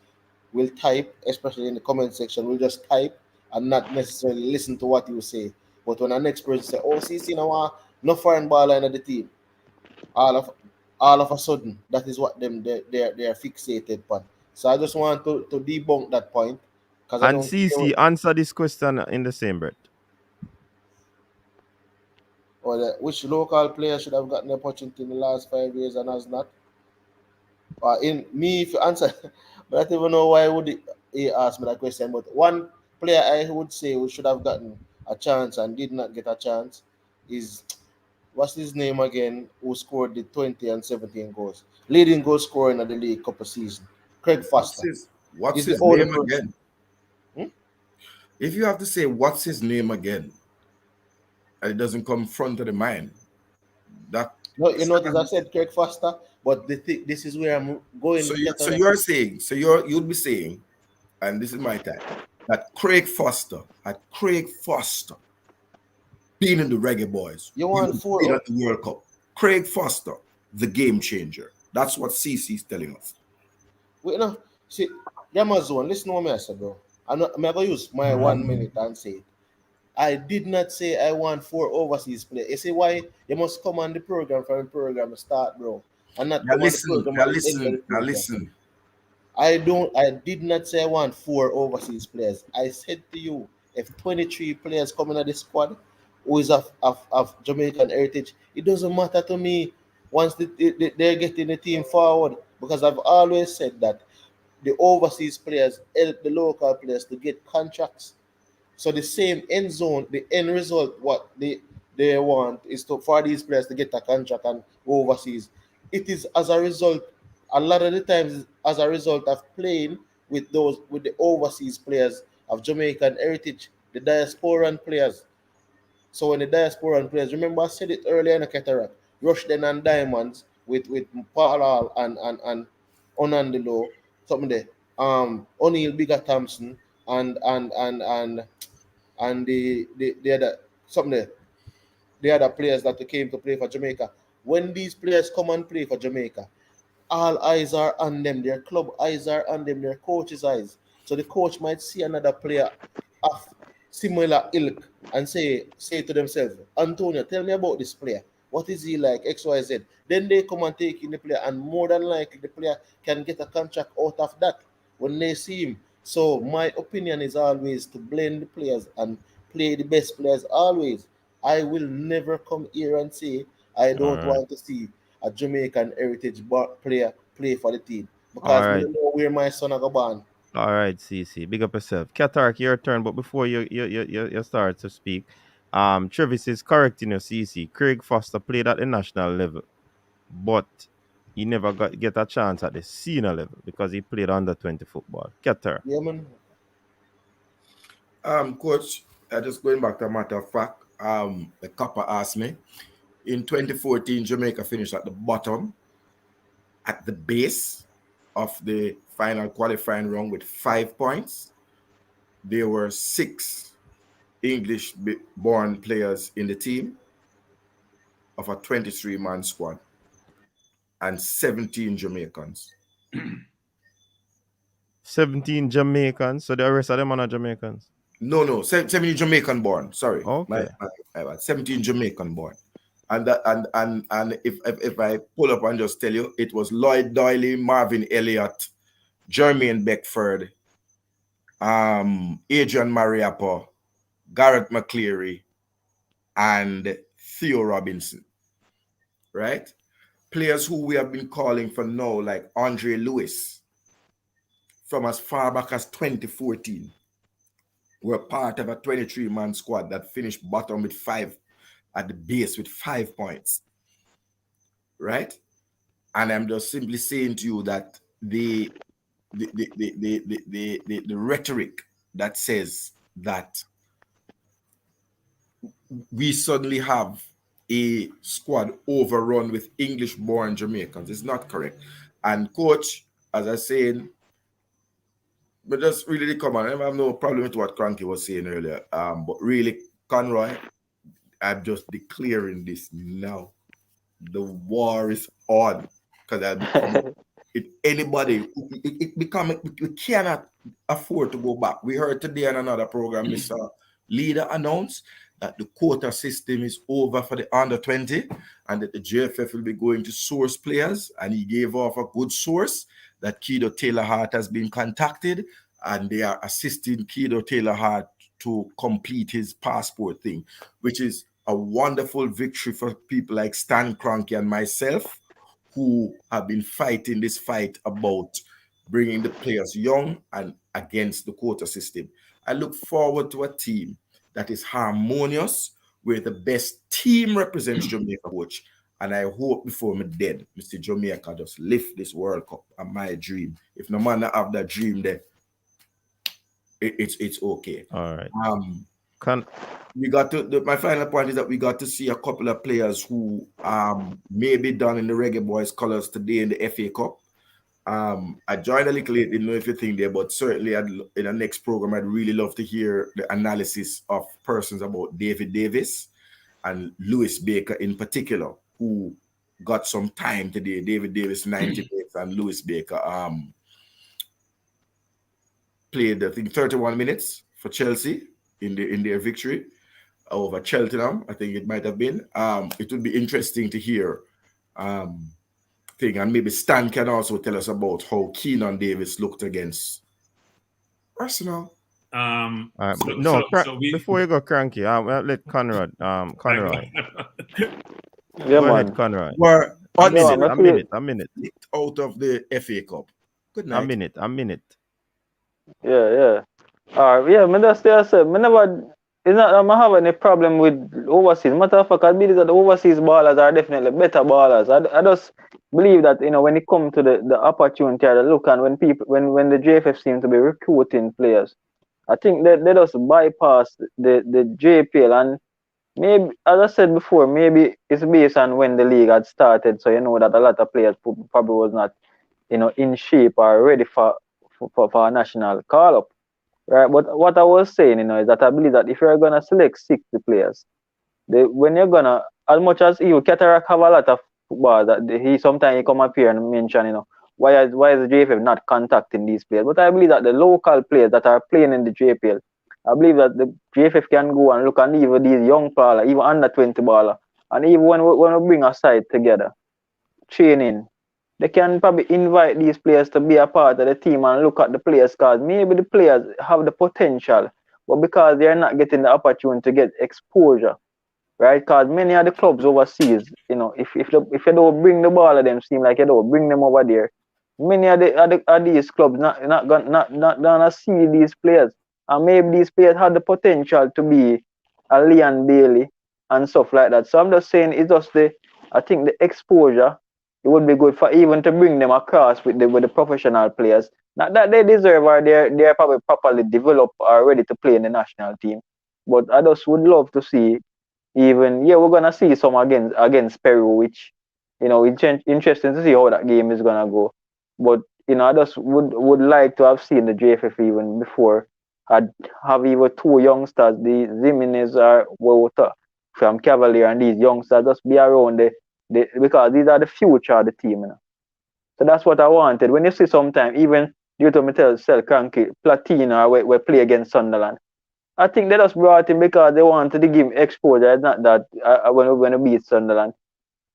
will type, especially in the comment section, will just type and not necessarily listen to what you say. But when the next person say, "Oh, see, now no foreign baller in the team," all of a sudden, that is what they are fixated upon. So I just want to debunk that point, because I And don't care CC, answer this question in the same breath. which local player should have gotten the opportunity in the last 5 years and has not. In me, if you answer, but I don't even know why would he ask me that question. But one player I would say who should have gotten a chance and did not get a chance is, what's his name again? Who scored the 20 and 17 goals, leading goal scorer in the league couple season. Craig What's Foster what's is the his only name person. again? Hmm? If you have to say what's his name again, and it doesn't come front of the mind, that No, you notice I said Craig Foster, but this is where I'm so going. you're saying, you'd be saying, and this is my time, that Craig Foster being in the Reggae Boys, You he want would be four? at the World Cup. Craig Foster, the game changer. That's what CC is telling us. Wait, no. See, Amazon, listen to what I said, bro. I'm not going to use my 1 minute and say it. I did not say I want four overseas players. You see why you must come on the program from the program start, bro, and not Now come on the listen, program now at the end of the listen, now program. listen. I did not say I want four overseas players. I said to you, if 23 players coming at the squad who is of Jamaican heritage, it doesn't matter to me once they're getting the team forward, because I've always said that the overseas players help the local players to get contracts. So the same end zone, the end result, what they want is to for these players to get a contract and go overseas. It is as a result, a lot of the times, as a result of playing with the overseas players of Jamaican heritage, the diasporan players. So when the diasporan players, remember I said it earlier in the cataract, Rushden and Diamonds with Paul Hall and Onandilo, something there. O'Neal Bigger Thompson and the other something there, the other players that came to play for Jamaica. When these players come and play for Jamaica, all eyes are on them. Their club eyes are on them. Their coach's eyes. So the coach might see another player of similar ilk and say to themselves, Antonio, tell me about this player. What is he like? X, Y, Z. Then they come and take in the player, and more than likely the player can get a contract out of that when they see him. So my opinion is always to blend the players and play the best players always. I will never come here and say I All don't right. want to see a Jamaican heritage player play for the team, All because me right. don't know where my son are go born. All right, CC. Big up yourself. Katark, your turn, but before you start to speak, Travis is correcting you, CC. Craig Foster played at the national level, but he never get a chance at the senior level because he played under 20 football. Katark. Yeah, man. Coach, just going back to a matter of fact, the copper asked me in 2014, Jamaica finished at the bottom, at the base of the final qualifying round with 5 points. There were 6 English-born players in the team of a 23-man squad and 17 Jamaicans. 17 Jamaicans, so the rest of them are not Jamaicans. No, 17 Jamaican born. Sorry, Okay. my bad. 17 Jamaican born, and that and if I pull up and just tell you, it was Lloyd Doyley, Marvin Elliott, Jermaine Beckford, Adrian Mariappa, Garrett McCleary, and Theo Robinson, right? Players who we have been calling for now, like Andre Lewis, from as far back as 2014, were part of a 23-man squad that finished bottom with 5 at the base with 5 points, right? And I'm just simply saying to you that the rhetoric that says that we suddenly have a squad overrun with English-born Jamaicans is not correct. And coach, as I said, but just really come on. I have no problem with what Cranky was saying earlier. But really, Conroy, I'm just declaring this now. The war is on because I become if anybody we cannot afford to go back. We heard today on another program, Mr. Leader announced that the quota system is over for the under 20 and that the JFF will be going to source players, and he gave off a good source that Kido Taylor Hart has been contacted and they are assisting Kido Taylor Hart to complete his passport thing, which is a wonderful victory for people like Stan Kroenke and myself, who have been fighting this fight about bringing the players young and against the quota system. I look forward to a team that is harmonious, where the best team represents Jamaica, coach. And I hope before me dead, Mr. Jamaica just lift this World Cup and my dream. If no man have that dream there, it's okay. All right. We got to my final point is that we got to see a couple of players who may be done in the Reggae Boyz colors today in the FA Cup. I joined a little late, didn't know everything there, but certainly in the next program, I'd really love to hear the analysis of persons about David Davis and Lewis Baker in particular, who got some time today. David Davis 90 minutes and Lewis Baker played, I think, 31 minutes for Chelsea in their victory over Cheltenham, I think it might have been. It would be interesting to hear thing, and maybe Stan can also tell us about how Keenan Davis looked against Arsenal. Before you go, Cranky, let Conroy. Yeah, go man. ahead, Conroy. We're a minute. Out of the FA Cup. Good night. A minute. Yeah. Yeah, me just say, me never, it's not that I have any problem with overseas. Matter of fact, I believe that the overseas ballers are definitely better ballers. I just believe that, when it comes to the opportunity or the look, and when the JFF seem to be recruiting players, I think that they just bypass the JPL, and maybe, as I said before, maybe it's based on when the league had started, so you know that a lot of players probably was not, in shape or ready for a national call-up. Right, but what I was saying, is that I believe that if you're gonna select 60 players, when you're gonna, as much as Cataract have a lot of football that he sometimes come up here and mention, why is the JFF not contacting these players? But I believe that the local players that are playing in the JPL, I believe that the JFF can go and look and even these young baller, even under 20 baller, and even when we bring a side together, training, they can probably invite these players to be a part of the team and look at the players, because maybe the players have the potential, but because they're not getting the opportunity to get exposure, right? Because many of the clubs overseas, if you don't bring the ball of them, seem like you don't bring them over there. Many of these clubs not gonna see these players, and maybe these players have the potential to be a Leon Bailey and stuff like that. So I'm just saying, it's just I think the exposure. It would be good for even to bring them across with the professional players. Not that they deserve or they're probably properly developed or ready to play in the national team. But I just would love to see even, we're gonna see some against Peru, which, it's interesting to see how that game is gonna go. But I just would like to have seen the JFF even before I'd have even two youngsters, the Zimenez or Wota from Cavalier, and these youngsters just be around because these are the future of the team. So that's what I wanted. When you see sometimes, even due to me tell Cranky, Platina we play against Sunderland, I think they just brought him because they wanted to give him exposure. It's not that when we beat Sunderland,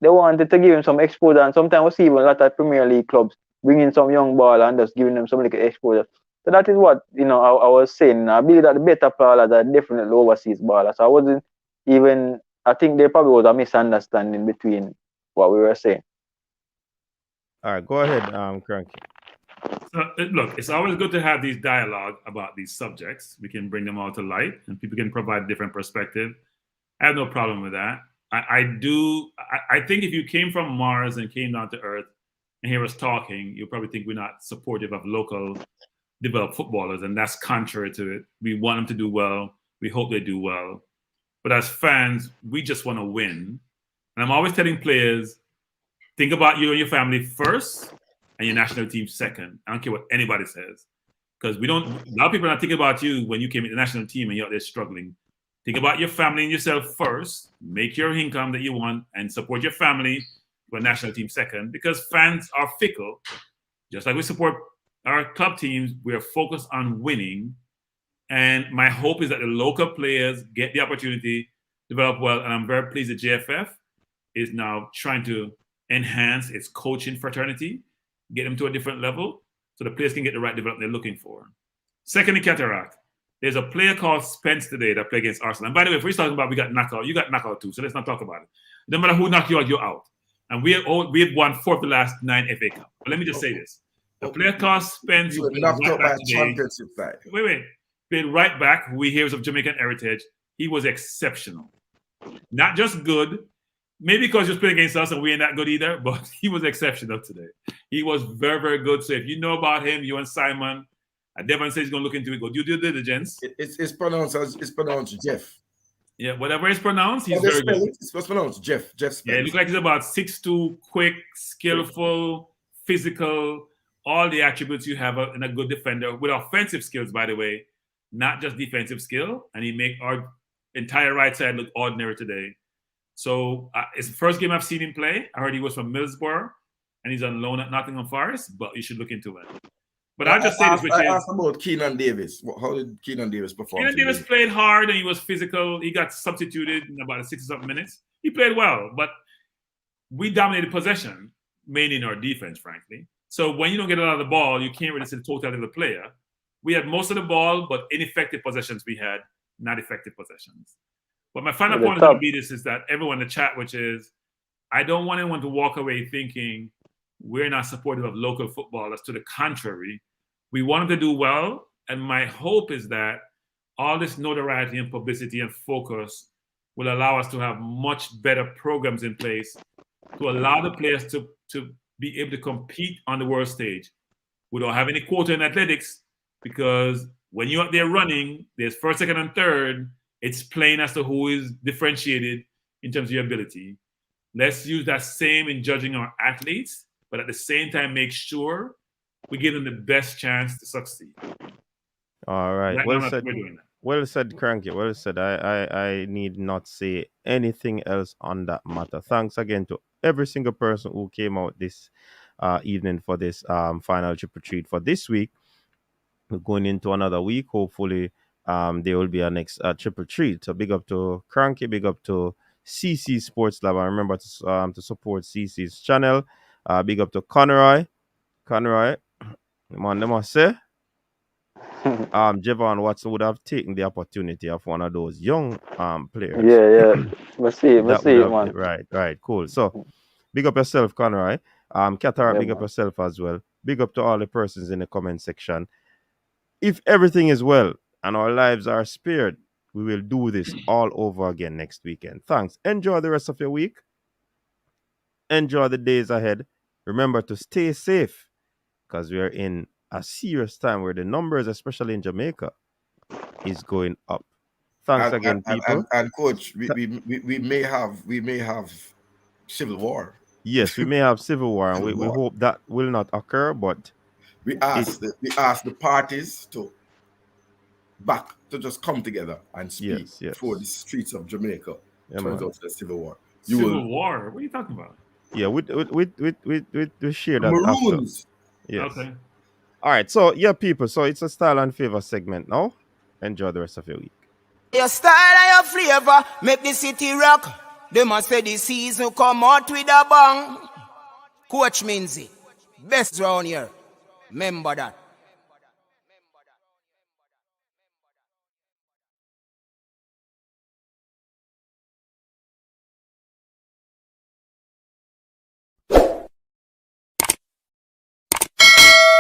they wanted to give him some exposure, and sometimes we see even a lot of Premier League clubs bringing some young ball and just giving them some little exposure. So that is what I was saying. I believe that the better ballers are definitely overseas ballers. So I wasn't even. I think there probably was a misunderstanding between what we were saying. All right, go ahead, Cranky. So, look, it's always good to have these dialogue about these subjects. We can bring them all to light, and people can provide a different perspective. I have no problem with that. I think if you came from Mars and came down to Earth and hear us talking, you'll probably think we're not supportive of local developed footballers, and that's contrary to it. We want them to do well. We hope they do well. But as fans, we just want to win. And I'm always telling players, think about you and your family first and your national team second. I don't care what anybody says. Because a lot of people are not thinking about you when you came to the national team and you're out there struggling. Think about your family and yourself first. Make your income that you want and support your family for national team second. Because fans are fickle. Just like we support our club teams, we are focused on winning. And my hope is that the local players get the opportunity to develop well. And I'm very pleased that JFF is now trying to enhance its coaching fraternity, get them to a different level so the players can get the right development they're looking for. Second in Cataract, there's a player called Spence today that played against Arsenal. And by the way, if we're talking about we got knockout, you got knockout too. So let's not talk about it. No matter who knocked you out, you're out. And we have won 4 of the last 9 FA Cup. But let me just say this. The player called Spence, who played right back today, played right back, who we hear is of Jamaican heritage. He was exceptional. Not just good, maybe because he was playing against us and we ain't that good either, but he was exceptional today. He was very, very good. So if you know about him, you and Simon, Devon says he's going to look into it. Go do due diligence. It's pronounced Jeff. Yeah, whatever it's pronounced, he's very good. It's pronounced Jeff. Jeff Spence. Yeah, it looks like he's about 6'2", quick, skillful, physical, all the attributes you have in a good defender with offensive skills, by the way, not just defensive skill. And he make our entire right side look ordinary today. So it's the first game I've seen him play. I heard he was from Middlesbrough and he's on loan at Nottingham Forest, but you should look into it. But I'll just say this, which is... I asked about Keenan Davis. How did Keenan Davis perform? Keenan Davis played hard and he was physical. He got substituted in about 60-something minutes. He played well, but we dominated possession, mainly in our defense, frankly. So when you don't get a lot of the ball, you can't really see the totality of the player. We had most of the ball, but ineffective possessions we had, not effective possessions. But my final point is going to be this, is that everyone in the chat, which is, I don't want anyone to walk away thinking we're not supportive of local footballers. To the contrary, we want them to do well. And my hope is that all this notoriety and publicity and focus will allow us to have much better programs in place to allow the players to be able to compete on the world stage. We don't have any quota in athletics because when you're out there running, there's first, second, and third. It's plain as to who is differentiated in terms of your ability. Let's use that same in judging our athletes, but at the same time, make sure we give them the best chance to succeed. All right. Well said, Cranky. Well said. I need not say anything else on that matter. Thanks again to every single person who came out this evening for this final triple treat for this week. We're going into another week. Hopefully, there will be a next triple treat. So big up to Cranky, big up to CC Sports Lab. And remember to support CC's channel. Big up to Conroy. Man, they must say, Javon Watson would have taken the opportunity of one of those young players. Yeah. Let's see, man. Right, cool. So, big up yourself, Conroy. Qatar, big up yourself as well. Big up to all the persons in the comment section. If everything is well and our lives are spared, we will do this all over again next weekend. Thanks. Enjoy the rest of your week. Enjoy the days ahead. Remember to stay safe because we are in a serious time where the numbers, especially in Jamaica, is going up. Thanks again, people. And coach, we may have civil war. Yes, we may have civil war, and we hope that will not occur. But we ask the parties to just come together and speak for the streets of Jamaica. Turns out the civil war. War? What are you talking about? Yeah, we share that. Maroons. Yes. Okay. All right. So people. So it's a style and favor segment now. Enjoy the rest of your week. Your style and your flavor make the city rock. They must say the season come out with a bang. Coach Minzy, best round here. Remember that.